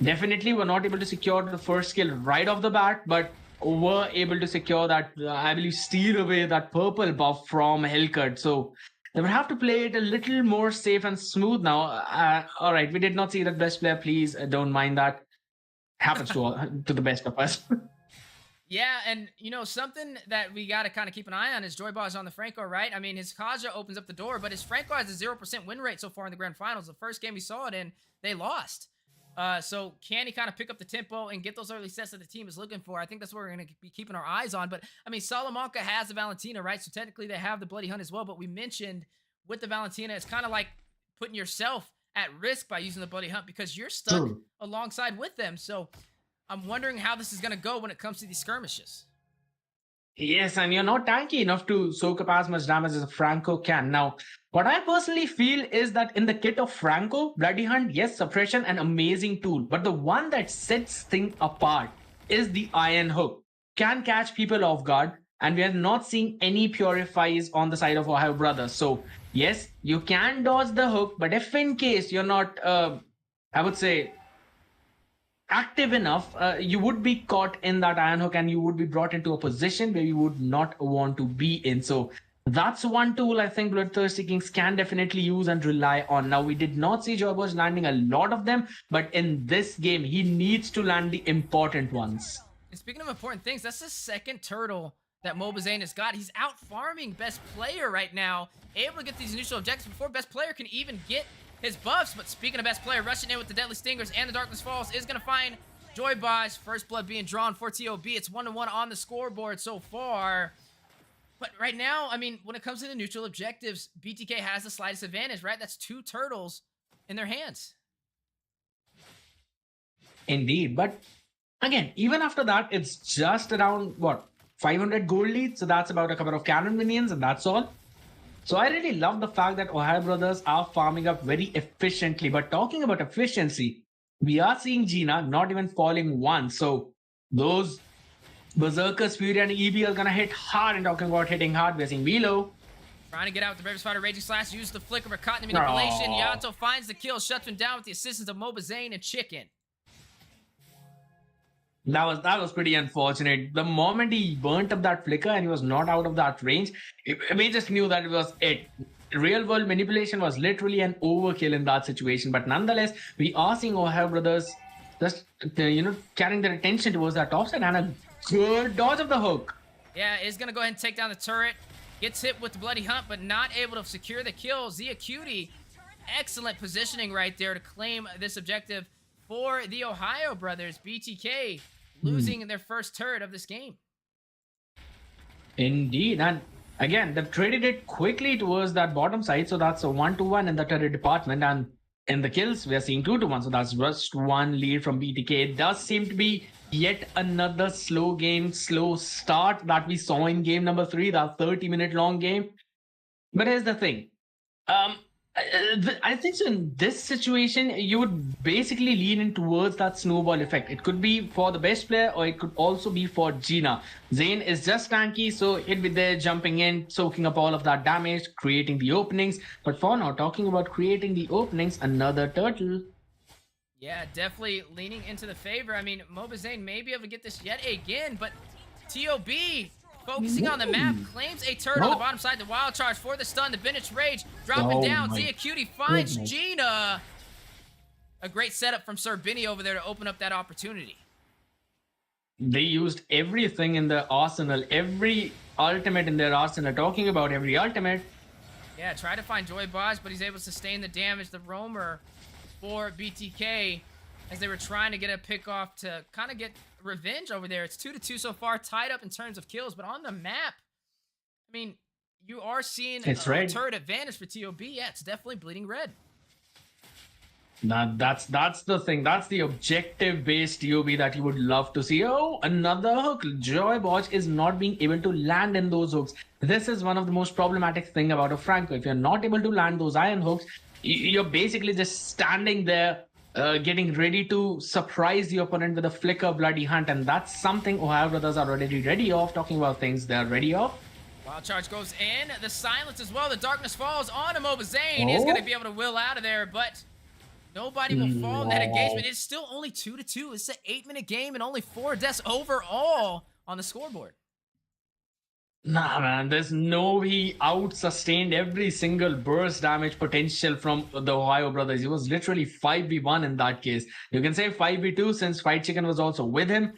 Definitely, we're not able to secure the first kill right off the bat, but were able to secure that, I believe, steal away that purple buff from Hellcut. So they would have to play it a little more safe and smooth now. All right, we did not see that best player. Please don't mind that. Happens to the best of us. Yeah, and you know, something that we got to kind of keep an eye on is Joyboss on the Franco, right? I mean, his Kaja opens up the door, but his Franco has a 0% win rate so far in the grand finals. The first game we saw it in, they lost. So can he kind of pick up the tempo and get those early sets that the team is looking for? I think that's what we're going to be keeping our eyes on. But I mean, Salamanca has the Valentina, right? So technically they have the Bloody Hunt as well. But we mentioned with the Valentina, it's kind of like putting yourself at risk by using the Bloody Hunt because you're stuck alongside with them. So I'm wondering how this is going to go when it comes to these skirmishes. Yes, and you're not tanky enough to soak up as much damage as a Franco can. Now, what I personally feel is that in the kit of Franco, Bloody Hunt, yes, suppression, an amazing tool. But the one that sets things apart is the Iron Hook. Can catch people off guard, and we are not seeing any purifies on the side of Ohio Brothers. So, yes, you can dodge the hook, but if in case you're not, I would say, active enough, you would be caught in that Iron Hook and you would be brought into a position where you would not want to be in. So that's one tool I think Bloodthirsty Kings can definitely use and rely on. Now, we did not see Joybos landing a lot of them, but in this game, he needs to land the important ones. And speaking of important things, that's the second turtle that Mobazane has got. He's out farming best player right now, able to get these initial objectives before best player can even get his buffs. But speaking of best player, rushing in with the Deadly Stingers and the Darkness Falls is going to find Joyboss. First blood being drawn for TOB. It's 1-1 on the scoreboard so far. But right now, I mean, when it comes to the neutral objectives, BTK has the slightest advantage, right? That's 2 turtles in their hands. Indeed, but again, even after that, it's just around, what, 500 gold lead? So that's about a couple of cannon minions and that's all. So I really love the fact that Ohio Brothers are farming up very efficiently. But talking about efficiency, we are seeing Gina not even falling once. So those Berserkers, Fury, and EB are going to hit hard. And talking about hitting hard, we're seeing Milo trying to get out with the Bravest Fighter Raging Slash, use the flicker for cotton manipulation. Yato finds the kill, shuts him down with the assistance of Mobazane and Chicken. That was pretty unfortunate. The moment he burnt up that flicker and he was not out of that range, we just knew that it was it. Real world manipulation was literally an overkill in that situation. But nonetheless, we are seeing Ohio Brothers just, carrying their attention towards that top side and a good dodge of the hook. Yeah, is going to go ahead and take down the turret. Gets hit with the Bloody Hunt, but not able to secure the kill. Zia Cutie, excellent positioning right there to claim this objective for the Ohio Brothers. BTK losing their first turret of this game. Indeed, and again, they've traded it quickly towards that bottom side, so that's a 1-1 in the turret department, and In the kills, we are seeing 2-1. So that's just one lead from BTK. It does seem to be yet another slow game, slow start that we saw in game number 3, that 30-minute long game. But here's the thing. I think so in this situation, you would basically lean in towards that snowball effect. It could be for the best player or it could also be for Gina. Zayn is just tanky, so he'll be there jumping in, soaking up all of that damage, creating the openings. But for now, talking about creating the openings, another turtle. Yeah, definitely leaning into the favor. I mean, Zayn may be able to get this yet again, but TOB focusing on the map, claims a turret on the bottom side. The wild charge for the stun, the Bennett's Rage dropping down. Zia Cutie finds Gina. A great setup from Sir Benny over there to open up that opportunity. They used everything in their arsenal, every ultimate in their arsenal. Talking about every ultimate. Yeah, try to find Joy Boss, but he's able to sustain the damage. The roamer for BTK as they were trying to get a pick off to kind of get revenge over there. It's 2-2 so far, tied up in terms of kills, but on the map, I mean, you are seeing a turret advantage for TOB. Yeah, it's definitely bleeding red. That's the thing. That's the objective-based TOB that you would love to see. Oh, another hook. Joy Bosch is not being able to land in those hooks. This is one of the most problematic thing about a Franco. If you're not able to land those iron hooks, you're basically just standing there getting ready to surprise the opponent with a flicker bloody hunt, and that's something Ohio brothers are already ready off. Talking about things they're ready off. Wild charge goes in, the silence as well. The darkness falls on Zayn. Is going to be able to will out of there, but nobody will fall in that engagement. It's still only 2-2. It's an 8-minute game and only 4 deaths overall on the scoreboard. Nah, man, there's no he out-sustained every single burst damage potential from the Ohio brothers. He was literally 5v1 in that case. You can say 5v2 since Fried Chicken was also with him.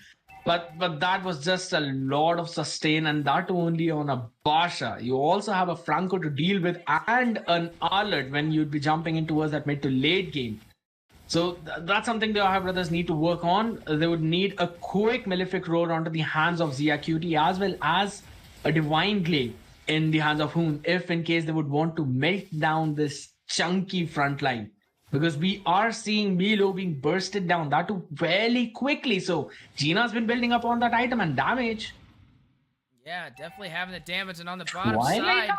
But that was just a lot of sustain, and that only on a Basha. You also have a Franco to deal with and an Arlet when you'd be jumping in towards that mid to late game. So that's something the Ohio brothers need to work on. They would need a quick Malefic Roar onto the hands of Zia Cutie, as well as a Divine Glaive in the hands of Hoon, if in case they would want to melt down this chunky front line. Because we are seeing Milo being bursted down, that too fairly quickly. So Gina's been building up on that item and damage. Yeah, definitely having the damage, and on the bottom side,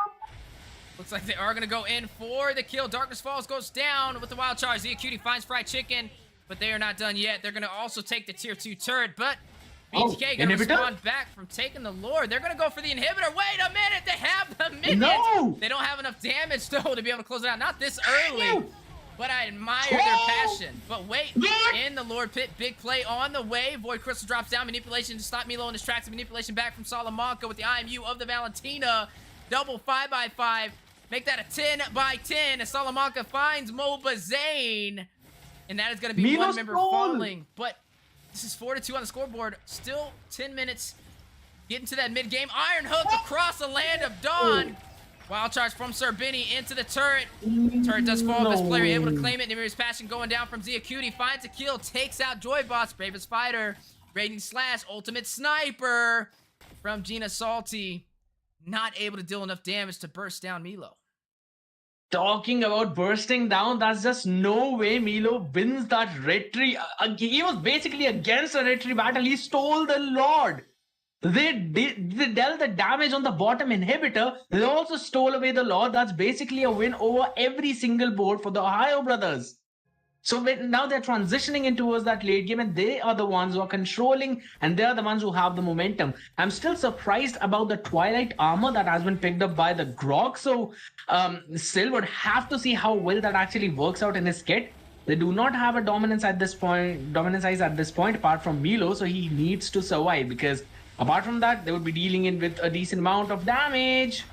looks like they are going to go in for the kill. Darkness Falls goes down with the wild charge. Zia Cutie finds Fried Chicken, but they are not done yet. They're going to also take the tier 2 turret, but BTK going to respond back from taking the Lord. They're going to go for the inhibitor. Wait a minute, they have the minions. No! They don't have enough damage, though, to be able to close it out. Not this early. But I admire their passion. But wait, in the Lord Pit, big play on the way. Void Crystal drops down. Manipulation to stop Milo in his tracks. Manipulation back from Salamanca with the IMU of the Valentina. Double 5x5. Make that a 10x10 as Salamanca finds Zayn. And that is going to be Milo's one member falling. But this is 4-2 on the scoreboard. Still 10 minutes. Getting to that mid-game. Iron Hook across the land of Dawn. Wild charge from Sir Benny into the turret. Turret does fall. Best player able to claim it. Nimir's passion going down from Zia Cutie. Finds a kill. Takes out Joy Boss. Bravest fighter. Raiding slash. Ultimate sniper from Gina Salty. Not able to deal enough damage to burst down Milo. Talking about bursting down, that's just no way Milo wins that red tree. He was basically against a red tree battle. He stole the Lord. They dealt the damage on the bottom inhibitor. They also stole away the Lord. That's basically a win over every single board for the Ohio brothers. So now they're transitioning in towards that late game, and they are the ones who are controlling, and they are the ones who have the momentum. I'm still surprised about the Twilight armor that has been picked up by the Grog. So still would have to see how well that actually works out in his kit. They do not have a dominance at this point, apart from Milo, so he needs to survive, because apart from that, they would be dealing in with a decent amount of damage.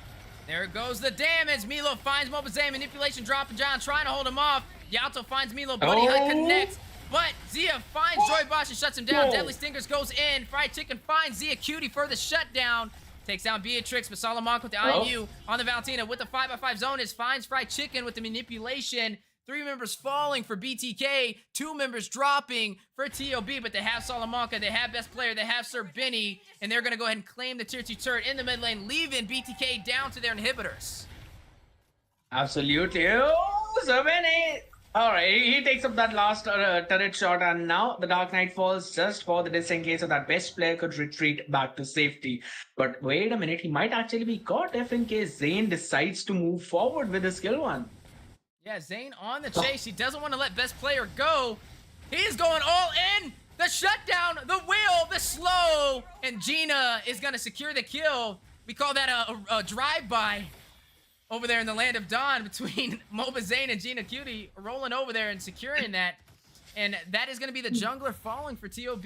There goes the damage. Milo finds Zayn. Manipulation dropping John, trying to hold him off. Yato finds Milo. Buddy Hunt connects. But Zia finds Joy Bosch and shuts him down. Deadly Stingers goes in. Fried Chicken finds Zia Cutie for the shutdown. Takes down Beatrix, but Salamanca with the IU on the Valentina with the 5x5 zone finds Fried Chicken with the manipulation. 3 members falling for BTK, 2 members dropping for TOB, but they have Salamanca, they have Best Player, they have Sir Benny, and they're going to go ahead and claim the tier 2 turret in the mid lane, leaving BTK down to their inhibitors. Absolutely. Oh, Sir Benny. All right, he takes up that last turret shot, and now the Dark Knight falls just for the disengage so that best player could retreat back to safety. But wait a minute, he might actually be caught if in case Zane decides to move forward with his skill one. Yeah, Zane on the chase. He doesn't want to let best player go. He's going all in. The shutdown, the wheel, the slow, and Gina is going to secure the kill. We call that a drive-by over there in the land of Dawn between Moba Zane and Gina Cutie, rolling over there and securing that. And that is going to be the jungler falling for TOB.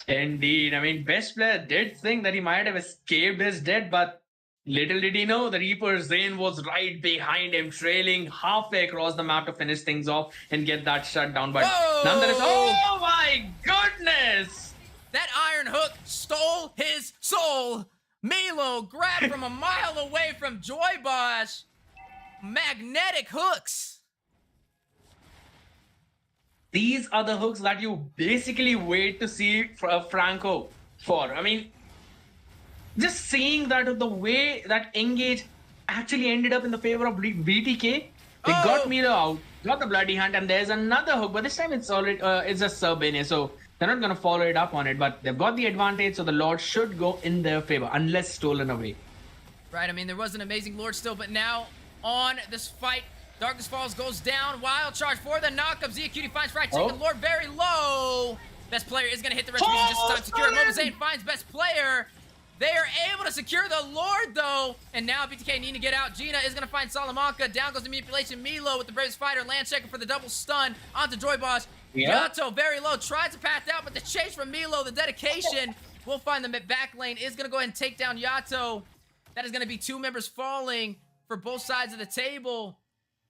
Indeed. I mean, best player did think that he might have escaped his death, but little did he know the Reaper Zane was right behind him, trailing halfway across the map to finish things off and get that shutdown. But nonetheless, oh my goodness! That iron hook stole his soul. Milo grabbed from a mile away from Joy Bosch. Magnetic hooks. These are the hooks that you basically wait to see Franco for. I mean, just seeing that the way that engage actually ended up in the favor of BTK, they got Milo out, got the bloody hunt, and there's another hook, but this time it's already it's a sub in it, so they're not gonna follow it up on it, but they've got the advantage, so the Lord should go in their favor unless stolen away. Right, I mean there was an amazing Lord still, but now on this fight, Darkness Falls goes down, wild charge for the knockup. Zia Cutie finds fried chicken, Lord very low. Best player is gonna hit the retribution just in time to secure it. Moba Zane finds best player. They are able to secure the Lord, though. And now BTK need to get out. Gina is going to find Salamanca. Down goes the manipulation. Milo with the bravest fighter. Land checker for the double stun onto Joy Boss. Yato very low. Tries to path out, but the chase from Milo, the dedication, will find them at back lane. Is going to go ahead and take down Yato. That is going to be 2 members falling for both sides of the table.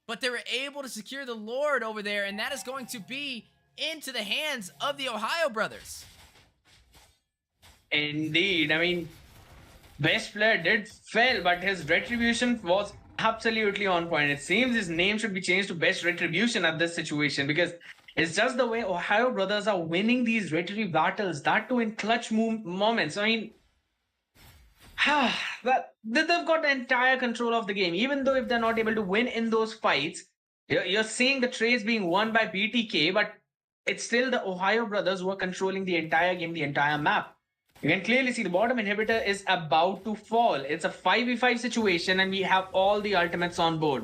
But they were able to secure the Lord over there. And that is going to be into the hands of the Ohio brothers. Indeed. I mean, best player did fail, but his retribution was absolutely on point. It seems his name should be changed to Best Retribution at this situation, because it's just the way Ohio brothers are winning these retribution battles, that too in clutch moments. I mean, they've got the entire control of the game. Even though if they're not able to win in those fights, you're seeing the trades being won by BTK, but it's still the Ohio brothers who are controlling the entire game, the entire map. You can clearly see the bottom inhibitor is about to fall. It's a 5v5 situation and we have all the ultimates on board.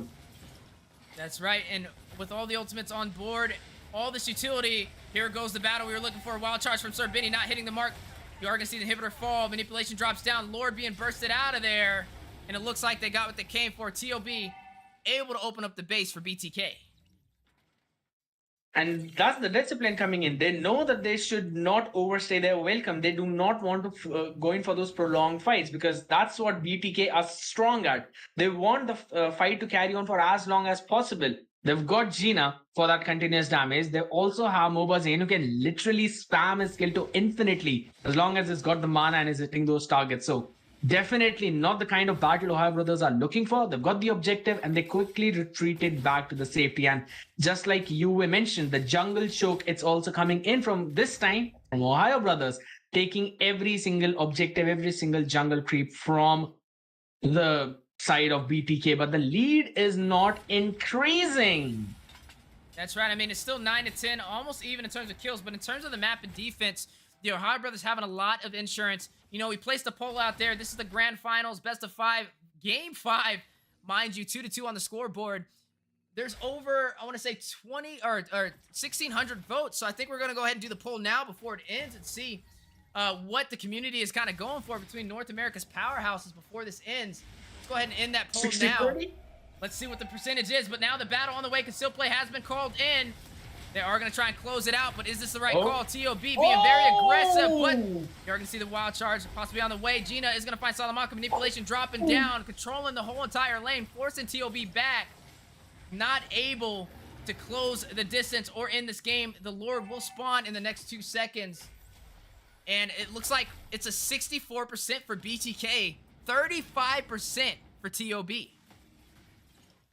That's right, and with all the ultimates on board, all this utility, here goes the battle we were looking for. A wild charge from Sir Benny, not hitting the mark. You are going to see the inhibitor fall. Manipulation drops down. Lord being bursted out of there. And it looks like they got what they came for. TOB able to open up the base for BTK. And that's the discipline coming in. They know that they should not overstay their welcome. They do not want to go in for those prolonged fights, because that's what BTK are strong at. They want the fight to carry on for as long as possible. They've got Gina for that continuous damage. They also have Moba Zane, who can literally spam his skill to infinitely as long as it's got the mana and is hitting those targets. So definitely not the kind of battle Ohio brothers are looking for. They've got the objective and they quickly retreated back to the safety. And just like you mentioned, the jungle choke, it's also coming in from this time from Ohio brothers, taking every single objective, every single jungle creep from the side of BTK. But the lead is not increasing. That's right. I mean, it's still 9-10, almost even in terms of kills. But in terms of the map and defense, the Ohio brothers having a lot of insurance. You know, we placed a poll out there. This is the grand finals, best of 5, game 5, mind you, 2-2 on the scoreboard. There's over, I want to say 20 or 1,600 votes. So I think we're going to go ahead and do the poll now before it ends and see what the community is kind of going for between North America's powerhouses before this ends. Let's go ahead and end that poll now. Let's see what the percentage is. But now the battle on the way can still play has been called in. They are going to try and close it out, but is this the right call? TOB being very aggressive, but you're going to see the wild charge possibly on the way. Gina is going to find Salamanca. Manipulation dropping down, controlling the whole entire lane, forcing TOB back. Not able to close the distance or end this game. The Lord will spawn in the next 2 seconds. And it looks like it's a 64% for BTK, 35% for TOB.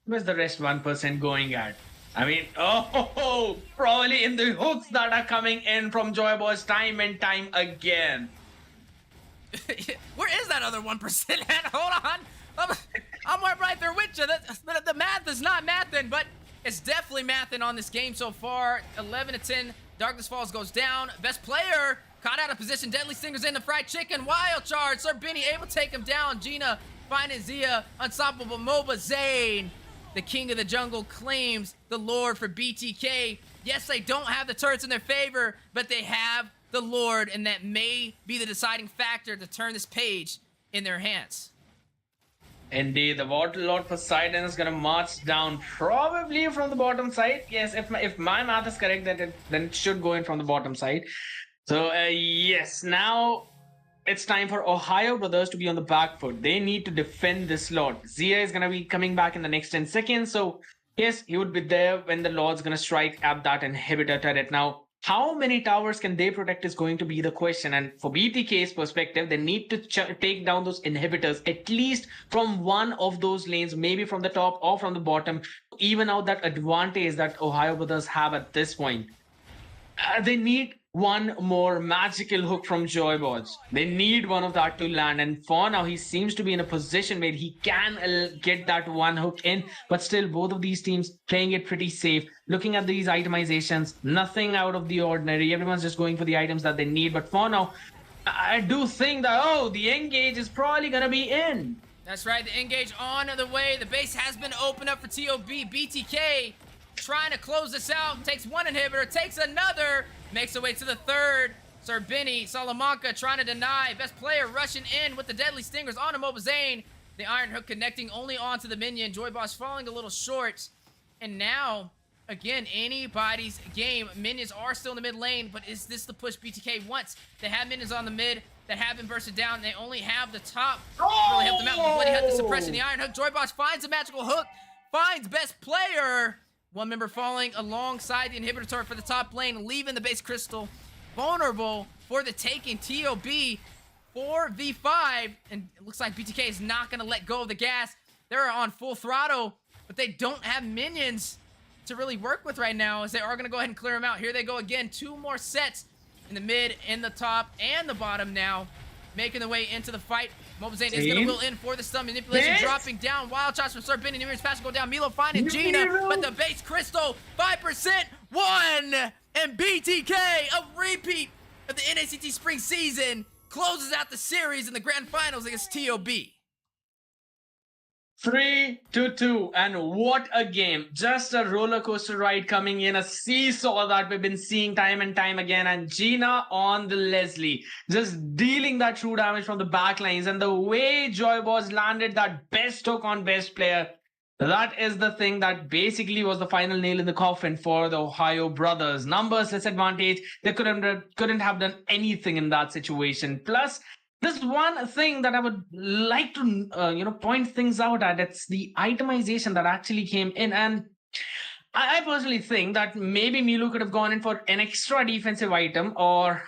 Where's the rest 1% going at? I mean, probably in the hooks that are coming in from Joy Boys time and time again. Where is that other 1% at? Hold on. I'm right there with you. The math is not mathing, but It's definitely mathing on this game so far. 11-10. Darkness Falls goes down. Best player caught out of position. Deadly Stingers in the fried chicken. Wild charge. Sir Benny able to take him down. Gina finding Zia. Unstoppable MOBA Zayn. The king of the jungle claims the Lord for BTK. Yes, they don't have the turrets in their favor, but they have the Lord, and that may be the deciding factor to turn this page in their hands. Indeed, the Water Lord Poseidon is gonna march down probably from the bottom side. Yes, if my math is correct, then it should go in from the bottom side. So yes, now it's time for Ohio Brothers to be on the back foot. They need to defend this Lord. Zia is gonna be coming back in the next 10 seconds. So yes, he would be there when the Lord's gonna strike at that inhibitor turret. Now, how many towers can they protect is going to be the question. And for BTK's perspective, they need to take down those inhibitors, at least from one of those lanes, maybe from the top or from the bottom, to even out that advantage that Ohio Brothers have at this point. They need one more magical hook from Joybots. They need one of that to land, and for now he seems to be in a position where he can get that one hook in, but still both of these teams playing it pretty safe. Looking at these itemizations, nothing out of the ordinary. Everyone's just going for the items that they need, but for now I do think that the engage is probably gonna be in. That's right, the engage on the way. The base has been opened up for TOB. BTK trying to close this out. Takes one inhibitor, takes another, makes their way to the third. Sir Benny, Salamanca trying to deny. Best player rushing in with the Deadly Stingers on a MOBA Zayn. The Iron Hook connecting only onto the minion. Joyboss falling a little short. And now, again, anybody's game. Minions are still in the mid lane, but is this the push BTK wants? They have minions on the mid that have been bursted down. They only have the top to really help them out. The Bloody Hook, the suppression, the Iron Hook. Joyboss finds a magical hook, finds best player. One member falling alongside the inhibitor turret for the top lane, leaving the base crystal vulnerable for the taking. TOB 4v5, and it looks like BTK is not going to let go of the gas. They're on full throttle, but they don't have minions to really work with right now, as they are going to go ahead and clear them out. Here they go again. Two more sets in the mid, in the top, and the bottom now, making their way into the fight. MOBA Zayn is going to will in for the stun manipulation, dropping down. Wild shots from Sir Benny. Numerous fast go down. Milo finding Gina, but the base crystal 5% won, and BTK, a repeat of the NACT spring season, closes out the series in the grand finals against TOB. 3-2, and what a game. Just a roller coaster ride coming in, a seesaw that we've been seeing time and time again, and Gina on the Leslie just dealing that true damage from the back lines, and the way Joyboss landed that best hook on best player, that is the thing that basically was the final nail in the coffin for the Ohio Brothers. Numbers disadvantage, they couldn't have done anything in that situation. Plus, there's one thing that I would like to, point things out at. It's the itemization that actually came in. And I personally think that maybe Milu could have gone in for an extra defensive item, or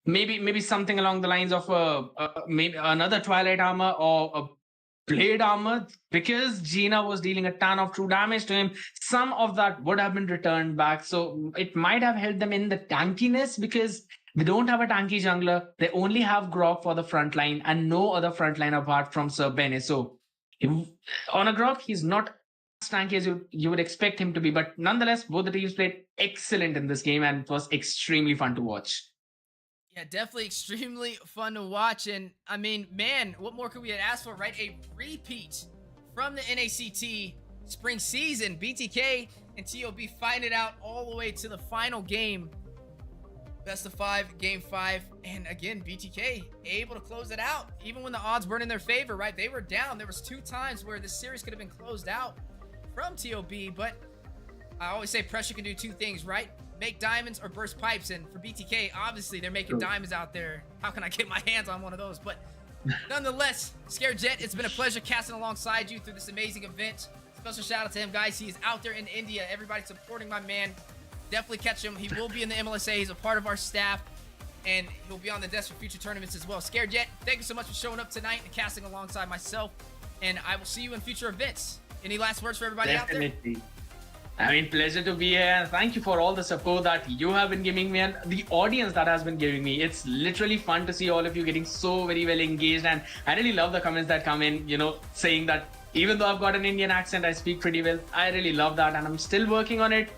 maybe something along the lines of maybe another Twilight armor or a blade armor, because Gina was dealing a ton of true damage to him. Some of that would have been returned back. So it might have helped them in the tankiness, because they don't have a tanky jungler. They only have Grok for the front line and no other front line apart from Sir Benny. So on a Grok, he's not as tanky as you would expect him to be. But nonetheless, both the teams played excellent in this game, and it was extremely fun to watch. Yeah, definitely extremely fun to watch. And I mean, man, what more could we have asked for, right? A repeat from the NACT spring season. BTK and TOB fighting it out all the way to the final game. Best of 5, game 5, and again, BTK able to close it out, even when the odds weren't in their favor, right? They were down. There was 2 times where this series could have been closed out from TOB, but I always say pressure can do 2 things, right? Make diamonds or burst pipes, and for BTK, obviously, they're making diamonds out there. How can I get my hands on one of those? But nonetheless, Scared Jet, it's been a pleasure casting alongside you through this amazing event. Special shout out to him, guys. He is out there in India. Everybody supporting my man. Definitely catch him. He will be in the MLSA. He's a part of our staff, and he'll be on the desk for future tournaments as well. Scared Jet, thank you so much for showing up tonight and casting alongside myself, and I will see you in future events. Any last words for everybody out there? I mean, pleasure to be here, and thank you for all the support that you have been giving me and the audience that has been giving me. It's literally fun to see all of you getting so very well engaged, and I really love the comments that come in, saying that Even though I've got an Indian accent, I speak pretty well. I really love that, and I'm still working on it.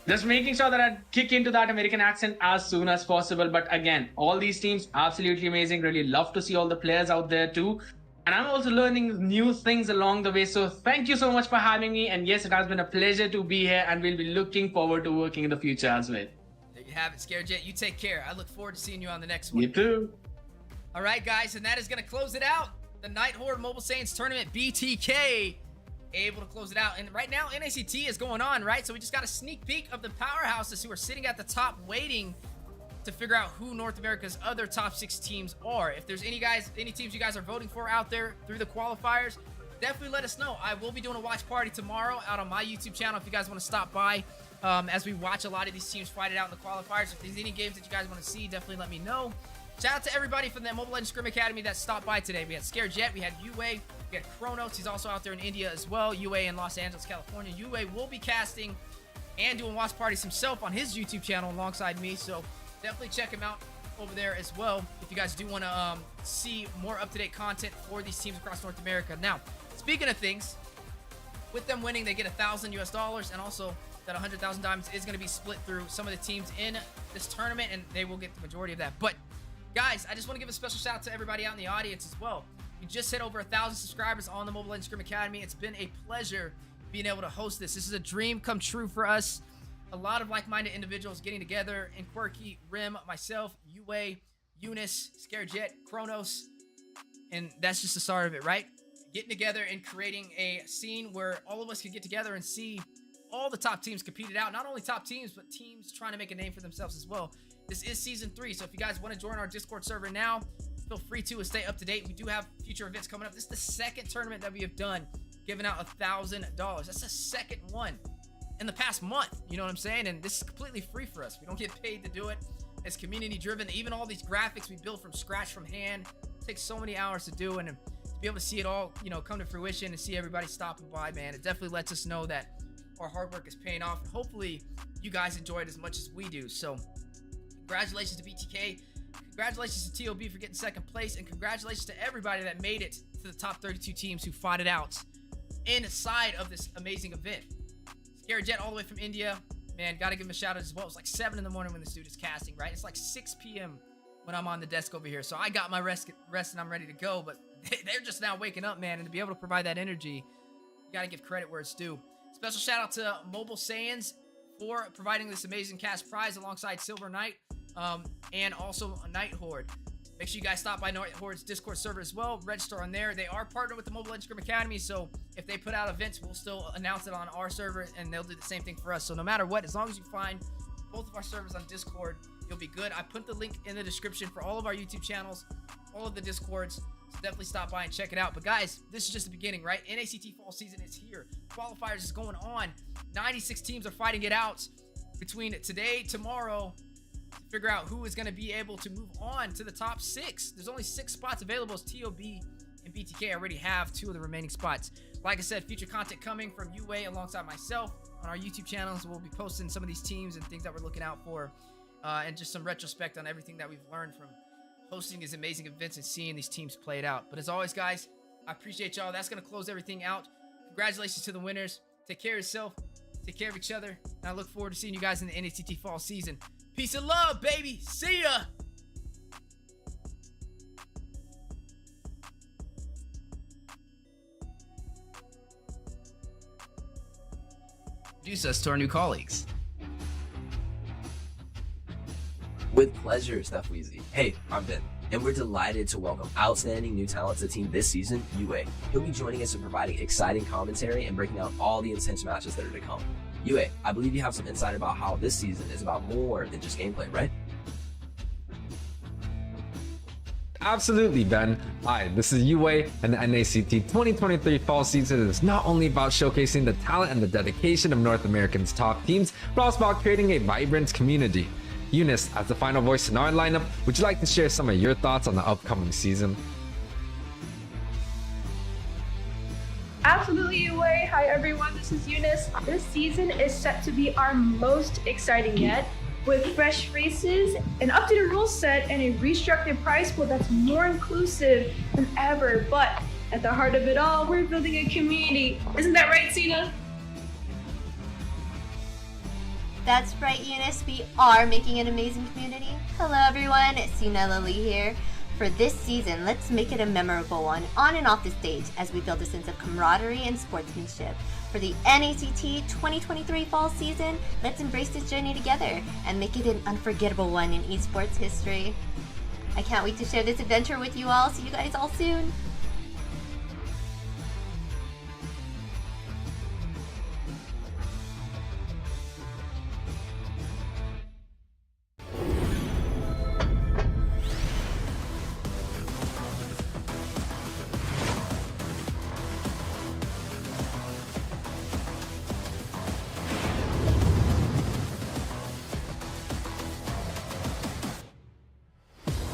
Just making sure that I kick into that American accent as soon as possible. But again, all these teams, absolutely amazing. Really love to see all the players out there too. And I'm also learning new things along the way. So thank you so much for having me. And yes, it has been a pleasure to be here, and we'll be looking forward to working in the future as well. There you have it, Scarejet. You take care. I look forward to seeing you on the next one. You too. All right, guys, and that is going to close it out. The Nighthorde Mobile Saiyans Tournament BTK able to close it out. And right now, NACT is going on, right? So we just got a sneak peek of the powerhouses who are sitting at the top waiting to figure out who North America's other top 6 teams are. If there's any teams you guys are voting for out there through the qualifiers, definitely let us know. I will be doing a watch party tomorrow out on my YouTube channel if you guys want to stop by as we watch a lot of these teams fight it out in the qualifiers. If there's any games that you guys want to see, definitely let me know. Shout out to everybody from the Mobile Legends Scrim Academy that stopped by today. We had Scarejet, we had UA, we had Kronos. He's also out there in India as well. UA in Los Angeles, California. UA will be casting and doing watch parties himself on his YouTube channel alongside me. So definitely check him out over there as well if you guys do want to see more up-to-date content for these teams across North America. Now, speaking of things, with them winning, they get $1,000 US, and also that 100,000 diamonds is going to be split through some of the teams in this tournament, and they will get the majority of that. But guys, I just want to give a special shout out to everybody out in the audience as well. We just hit over 1,000 subscribers on the Mobile Legends Scrim Academy. It's been a pleasure being able to host this. This is a dream come true for us. A lot of like-minded individuals getting together in Quirky, Rim, myself, UA, Eunice, Scarejet, Kronos, and that's just the start of it, right? Getting together and creating a scene where all of us can get together and see all the top teams compete it out. Not only top teams, but teams trying to make a name for themselves as well. This is season 3, so if you guys want to join our Discord server now, feel free to and stay up to date. We do have future events coming up. This is the second tournament that we have done, giving out $1,000. That's the second one in the past month. You know what I'm saying? And this is completely free for us. We don't get paid to do it. It's community driven. Even all these graphics we build from scratch, from hand, it takes so many hours to do, and to be able to see it all, you know, come to fruition and see everybody stopping by, man, it definitely lets us know that our hard work is paying off. And hopefully you guys enjoy it as much as we do. So congratulations to BTK, congratulations to TOB for getting second place, and congratulations to everybody that made it to the top 32 teams who fought it out inside of this amazing event. Scarejet all the way from India, man, gotta give him a shout out as well. It's like 7 in the morning when this dude is casting, right? It's like 6 p.m. when I'm on the desk over here. So I got my rest and I'm ready to go, but they're just now waking up, man, and to be able to provide that energy, you gotta give credit where it's due. Special shout out to Mobile Saiyans for providing this amazing cash prize alongside Silver Knight, and also Nighthorde. Make sure you guys stop by Nighthorde's Discord server as well. Register on there. They are partnered with the Mobile Legends Scrim Academy, so if they put out events, we'll still announce it on our server, and they'll do the same thing for us. So no matter what, as long as you find both of our servers on Discord, you'll be good. I put the link in the description for all of our YouTube channels, all of the Discords, so definitely stop by and check it out. But guys, this is just the beginning, right? NACT fall season is here. Qualifiers is going on. 96 teams are fighting it out between today, tomorrow, to figure out who is going to be able to move on to the top 6. There's only 6 spots available, as TOB and BTK already have 2 of the remaining spots. Like I said, future content coming from UA alongside myself on our YouTube channels. We'll be posting some of these teams and things that we're looking out for, and just some retrospect on everything that we've learned from hosting these amazing events and seeing these teams play it out. But as always, guys, I appreciate y'all. That's going to close everything out. Congratulations to the winners. Take care of yourself. Take care of each other. And I look forward to seeing you guys in the NACT fall season. Peace and love, baby. See ya. Introduce us to our new colleagues. With pleasure, Steph Weezy. Hey, I'm Ben, and we're delighted to welcome outstanding new talent to the team this season, UA. He'll be joining us and providing exciting commentary and breaking down all the intense matches that are to come. UA, I believe you have some insight about how this season is about more than just gameplay, right? Absolutely, Ben. Hi, this is UA, and the NACT 2023 fall season is not only about showcasing the talent and the dedication of North America's top teams, but also about creating a vibrant community. Eunice, as the final voice in our lineup, would you like to share some of your thoughts on the upcoming season? Absolutely, UA. Hi, everyone. This is Eunice. This season is set to be our most exciting yet, with fresh faces, an updated rule set, and a restructured prize pool that's more inclusive than ever. But At the heart of it all, we're building a community. Isn't that right, Cena? That's right, Eunice. We are making an amazing community. Hello, everyone. It's Sina Lee here. For this season, let's make it a memorable one on and off the stage as we build a sense of camaraderie and sportsmanship. For the NACT 2023 fall season, let's embrace this journey together and make it an unforgettable one in esports history. I can't wait to share this adventure with you all. See you guys all soon.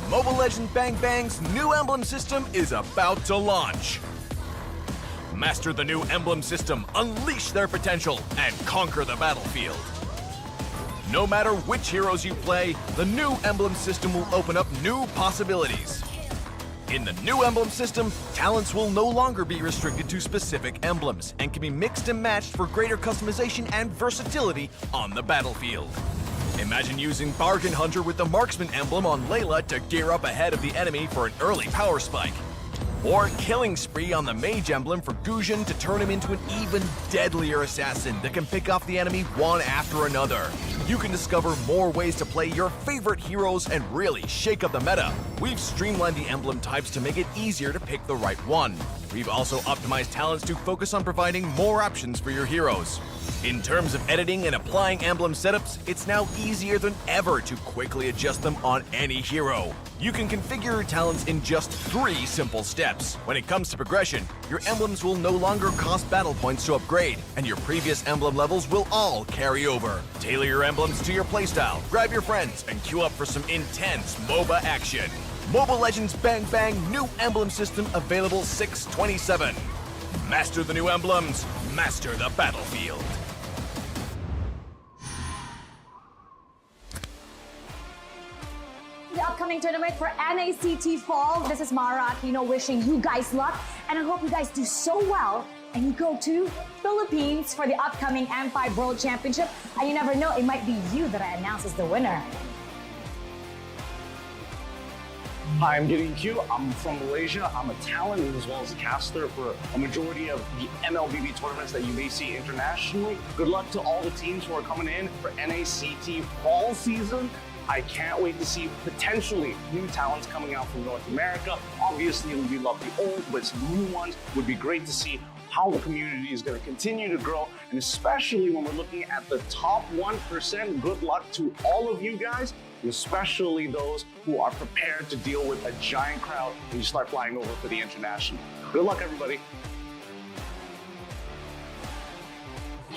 Mobile Legends Bang Bang's new emblem system is about to launch. Master the new emblem system, unleash their potential, and conquer the battlefield. No matter which heroes you play, the new emblem system will open up new possibilities. In the new emblem system, talents will no longer be restricted to specific emblems and can be mixed and matched for greater customization and versatility on the battlefield. Imagine using Bargain Hunter with the Marksman emblem on Layla to gear up ahead of the enemy for an early power spike. Or Killing Spree on the Mage emblem for Guzhan to turn him into an even deadlier assassin that can pick off the enemy one after another. You can discover more ways to play your favorite heroes and really shake up the meta. We've streamlined the emblem types to make it easier to pick the right one. We've also optimized talents to focus on providing more options for your heroes. In terms of editing and applying emblem setups, it's now easier than ever to quickly adjust them on any hero. You can configure your talents in just 3 simple steps. When it comes to progression, your emblems will no longer cost battle points to upgrade, and your previous emblem levels will all carry over. Tailor your emblems to your playstyle, grab your friends, and queue up for some intense MOBA action. Mobile Legends Bang Bang new emblem system available 6/27. Master the new emblems, master the battlefield. The upcoming tournament for NACT Fall. This is Mara Aquino wishing you guys luck, and I hope you guys do so well and you go to Philippines for the upcoming M5 World Championship. And you never know, it might be you that announces the winner. Hi, I'm Gideon Q. I'm from Malaysia. I'm a talent as well as a caster for a majority of the MLBB tournaments that you may see internationally. Good luck to all the teams who are coming in for NACT fall season. I can't wait to see potentially new talents coming out from North America. Obviously, we love the old, but some new ones would be great to see how the community is going to continue to grow, and especially when we're looking at the top 1%. Good luck to all of you guys, and especially those who are prepared to deal with a giant crowd when you start flying over for the international. Good luck, everybody.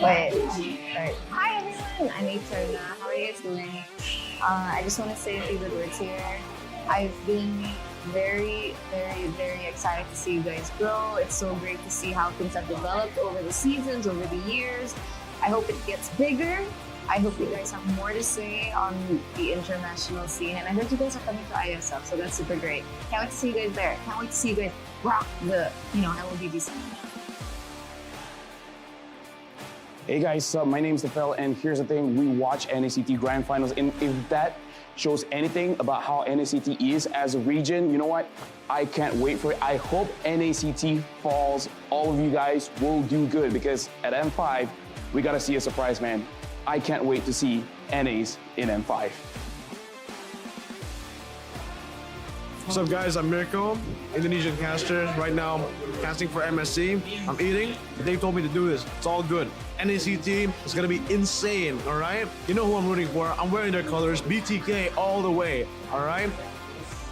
Wait. Hi everyone, I'm Nighthorde. How are you guys doing? I just want to say a few good words here. I've been very excited to see you guys grow. It's so great to see how things have developed over the seasons, over the years. I hope it gets bigger. I hope you guys have more to say on the international scene. And I heard you guys are coming to ISF, so that's super great. Can't wait to see you guys there. Can't wait to see you guys rock the, MLBB scene. Hey guys, my name's Phil, and here's the thing, we watch NACT Grand Finals, and if that shows anything about how NACT is as a region, you know what? I can't wait for it. I hope NACT falls. All of you guys will do good, because at M5, we gotta see a surprise, man. I can't wait to see NAs in M5. What's up guys, I'm Mirko, Indonesian caster. Right now, casting for MSC. I'm eating. They told me to do this. It's all good. NACT is gonna be insane, all right? You know who I'm rooting for. I'm wearing their colors. BTK all the way, all right?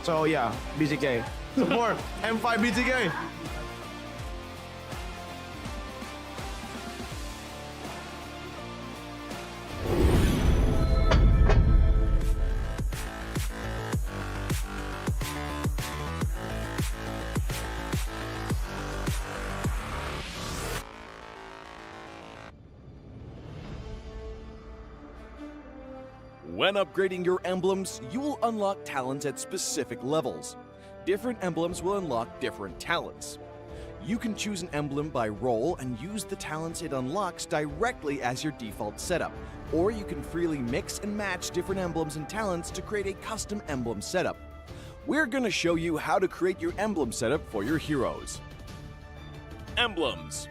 So yeah, BTK. Support M5 BTK. When upgrading your emblems, you will unlock talents at specific levels. Different emblems will unlock different talents. You can choose an emblem by role and use the talents it unlocks directly as your default setup, or you can freely mix and match different emblems and talents to create a custom emblem setup. We're going to show you how to create your emblem setup for your heroes. Emblems.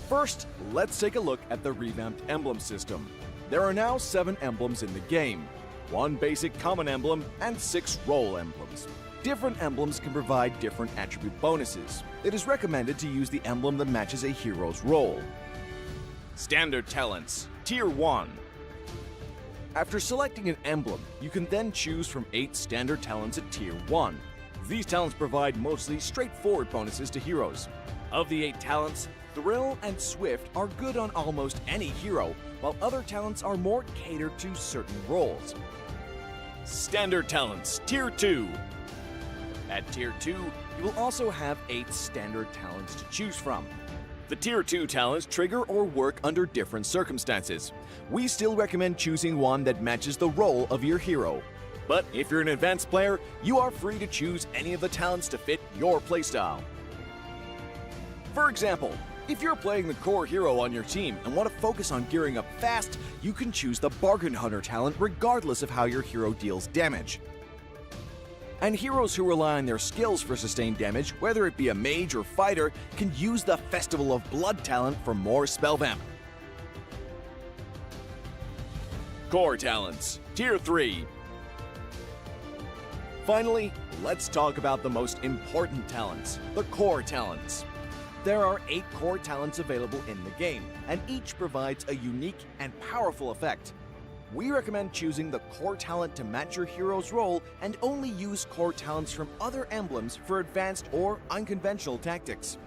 First, let's take a look at the revamped emblem system. There are now 7 emblems in the game, 1 basic common emblem and 6 role emblems. Different emblems can provide different attribute bonuses. It is recommended to use the emblem that matches a hero's role. Standard talents, Tier 1. After selecting an emblem, you can then choose from 8 standard talents at Tier 1. These talents provide mostly straightforward bonuses to heroes. Of the 8 talents, Thrill and Swift are good on almost any hero, while other talents are more catered to certain roles. Standard talents, Tier 2. At Tier 2, you will also have 8 standard talents to choose from. The Tier 2 talents trigger or work under different circumstances. We still recommend choosing one that matches the role of your hero. But if you're an advanced player, you are free to choose any of the talents to fit your playstyle. For example, if you're playing the core hero on your team and want to focus on gearing up fast, you can choose the Bargain Hunter talent regardless of how your hero deals damage. And heroes who rely on their skills for sustained damage, whether it be a mage or fighter, can use the Festival of Blood talent for more spell vamp. Core talents, Tier 3. Finally, let's talk about the most important talents, the core talents. There are 8 core talents available in the game, and each provides a unique and powerful effect. We recommend choosing the core talent to match your hero's role and only use core talents from other emblems for advanced or unconventional tactics.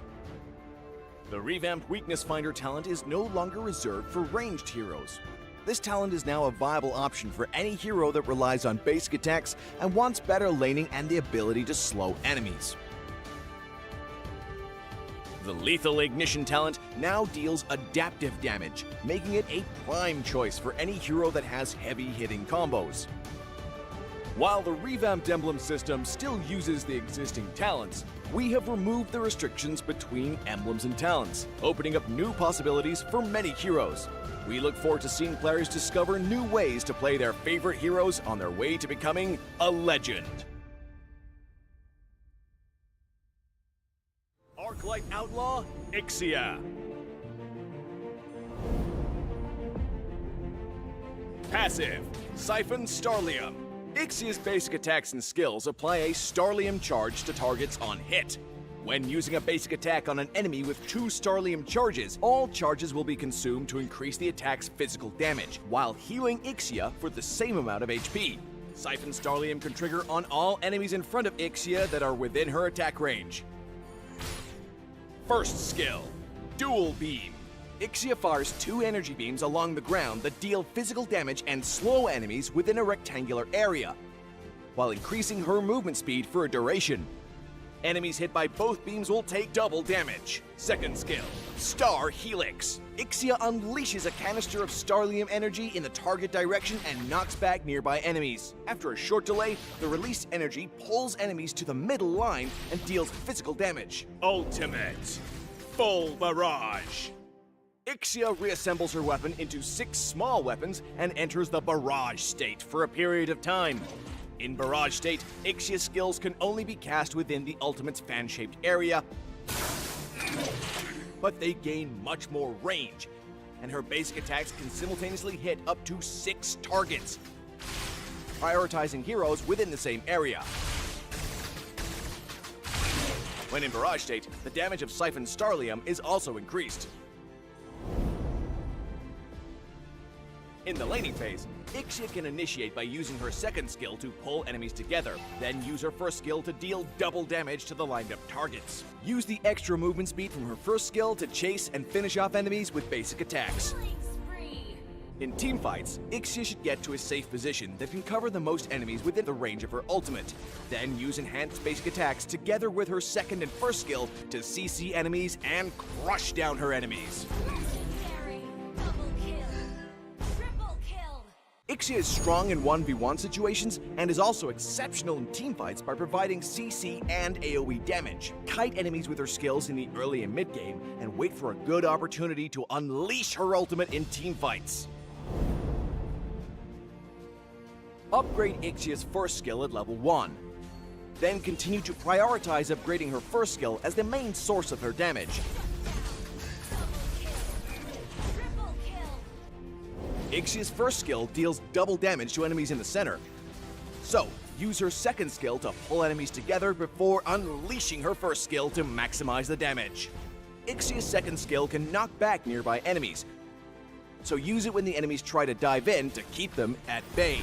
The revamped Weakness Finder talent is no longer reserved for ranged heroes. This talent is now a viable option for any hero that relies on basic attacks and wants better laning and the ability to slow enemies. The Lethal Ignition talent now deals adaptive damage, making it a prime choice for any hero that has heavy-hitting combos. While the revamped emblem system still uses the existing talents, we have removed the restrictions between emblems and talents, opening up new possibilities for many heroes. We look forward to seeing players discover new ways to play their favorite heroes on their way to becoming a legend. Arclight Outlaw, Ixia. Passive, Siphon Starlium. Ixia's basic attacks and skills apply a Starlium charge to targets on hit. When using a basic attack on an enemy with 2 Starlium charges, all charges will be consumed to increase the attack's physical damage, while healing Ixia for the same amount of HP. Siphon Starlium can trigger on all enemies in front of Ixia that are within her attack range. First skill, Dual Beam. Ixia fires 2 energy beams along the ground that deal physical damage and slow enemies within a rectangular area, while increasing her movement speed for a duration. Enemies hit by both beams will take double damage. Second skill, Star Helix. Ixia unleashes a canister of Starlium energy in the target direction and knocks back nearby enemies. After a short delay, the released energy pulls enemies to the middle line and deals physical damage. Ultimate, Full Barrage. Ixia reassembles her weapon into 6 small weapons and enters the Barrage state for a period of time. In Barrage state, Ixia's skills can only be cast within the Ultimate's fan-shaped area, but they gain much more range, and her basic attacks can simultaneously hit up to 6 targets, prioritizing heroes within the same area. When in Barrage state, the damage of Siphon Starlium is also increased. In the laning phase, Ixia can initiate by using her second skill to pull enemies together, then use her first skill to deal double damage to the lined up targets. Use the extra movement speed from her first skill to chase and finish off enemies with basic attacks. In teamfights, Ixia should get to a safe position that can cover the most enemies within the range of her ultimate, then use enhanced basic attacks together with her second and first skill to CC enemies and crush down her enemies. Ixia is strong in 1v1 situations and is also exceptional in teamfights by providing CC and AoE damage. Kite enemies with her skills in the early and mid game and wait for a good opportunity to unleash her ultimate in teamfights. Upgrade Ixia's first skill at level 1. Then continue to prioritize upgrading her first skill as the main source of her damage. Ixia's first skill deals double damage to enemies in the center. So, use her second skill to pull enemies together before unleashing her first skill to maximize the damage. Ixia's second skill can knock back nearby enemies, so use it when the enemies try to dive in to keep them at bay.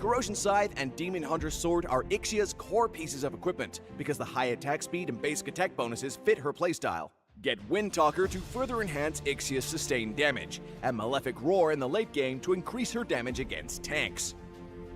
Corrosion Scythe and Demon Hunter's Sword are Ixia's core pieces of equipment because the high attack speed and basic attack bonuses fit her playstyle. Get Windtalker to further enhance Ixia's sustained damage, and Malefic Roar in the late game to increase her damage against tanks.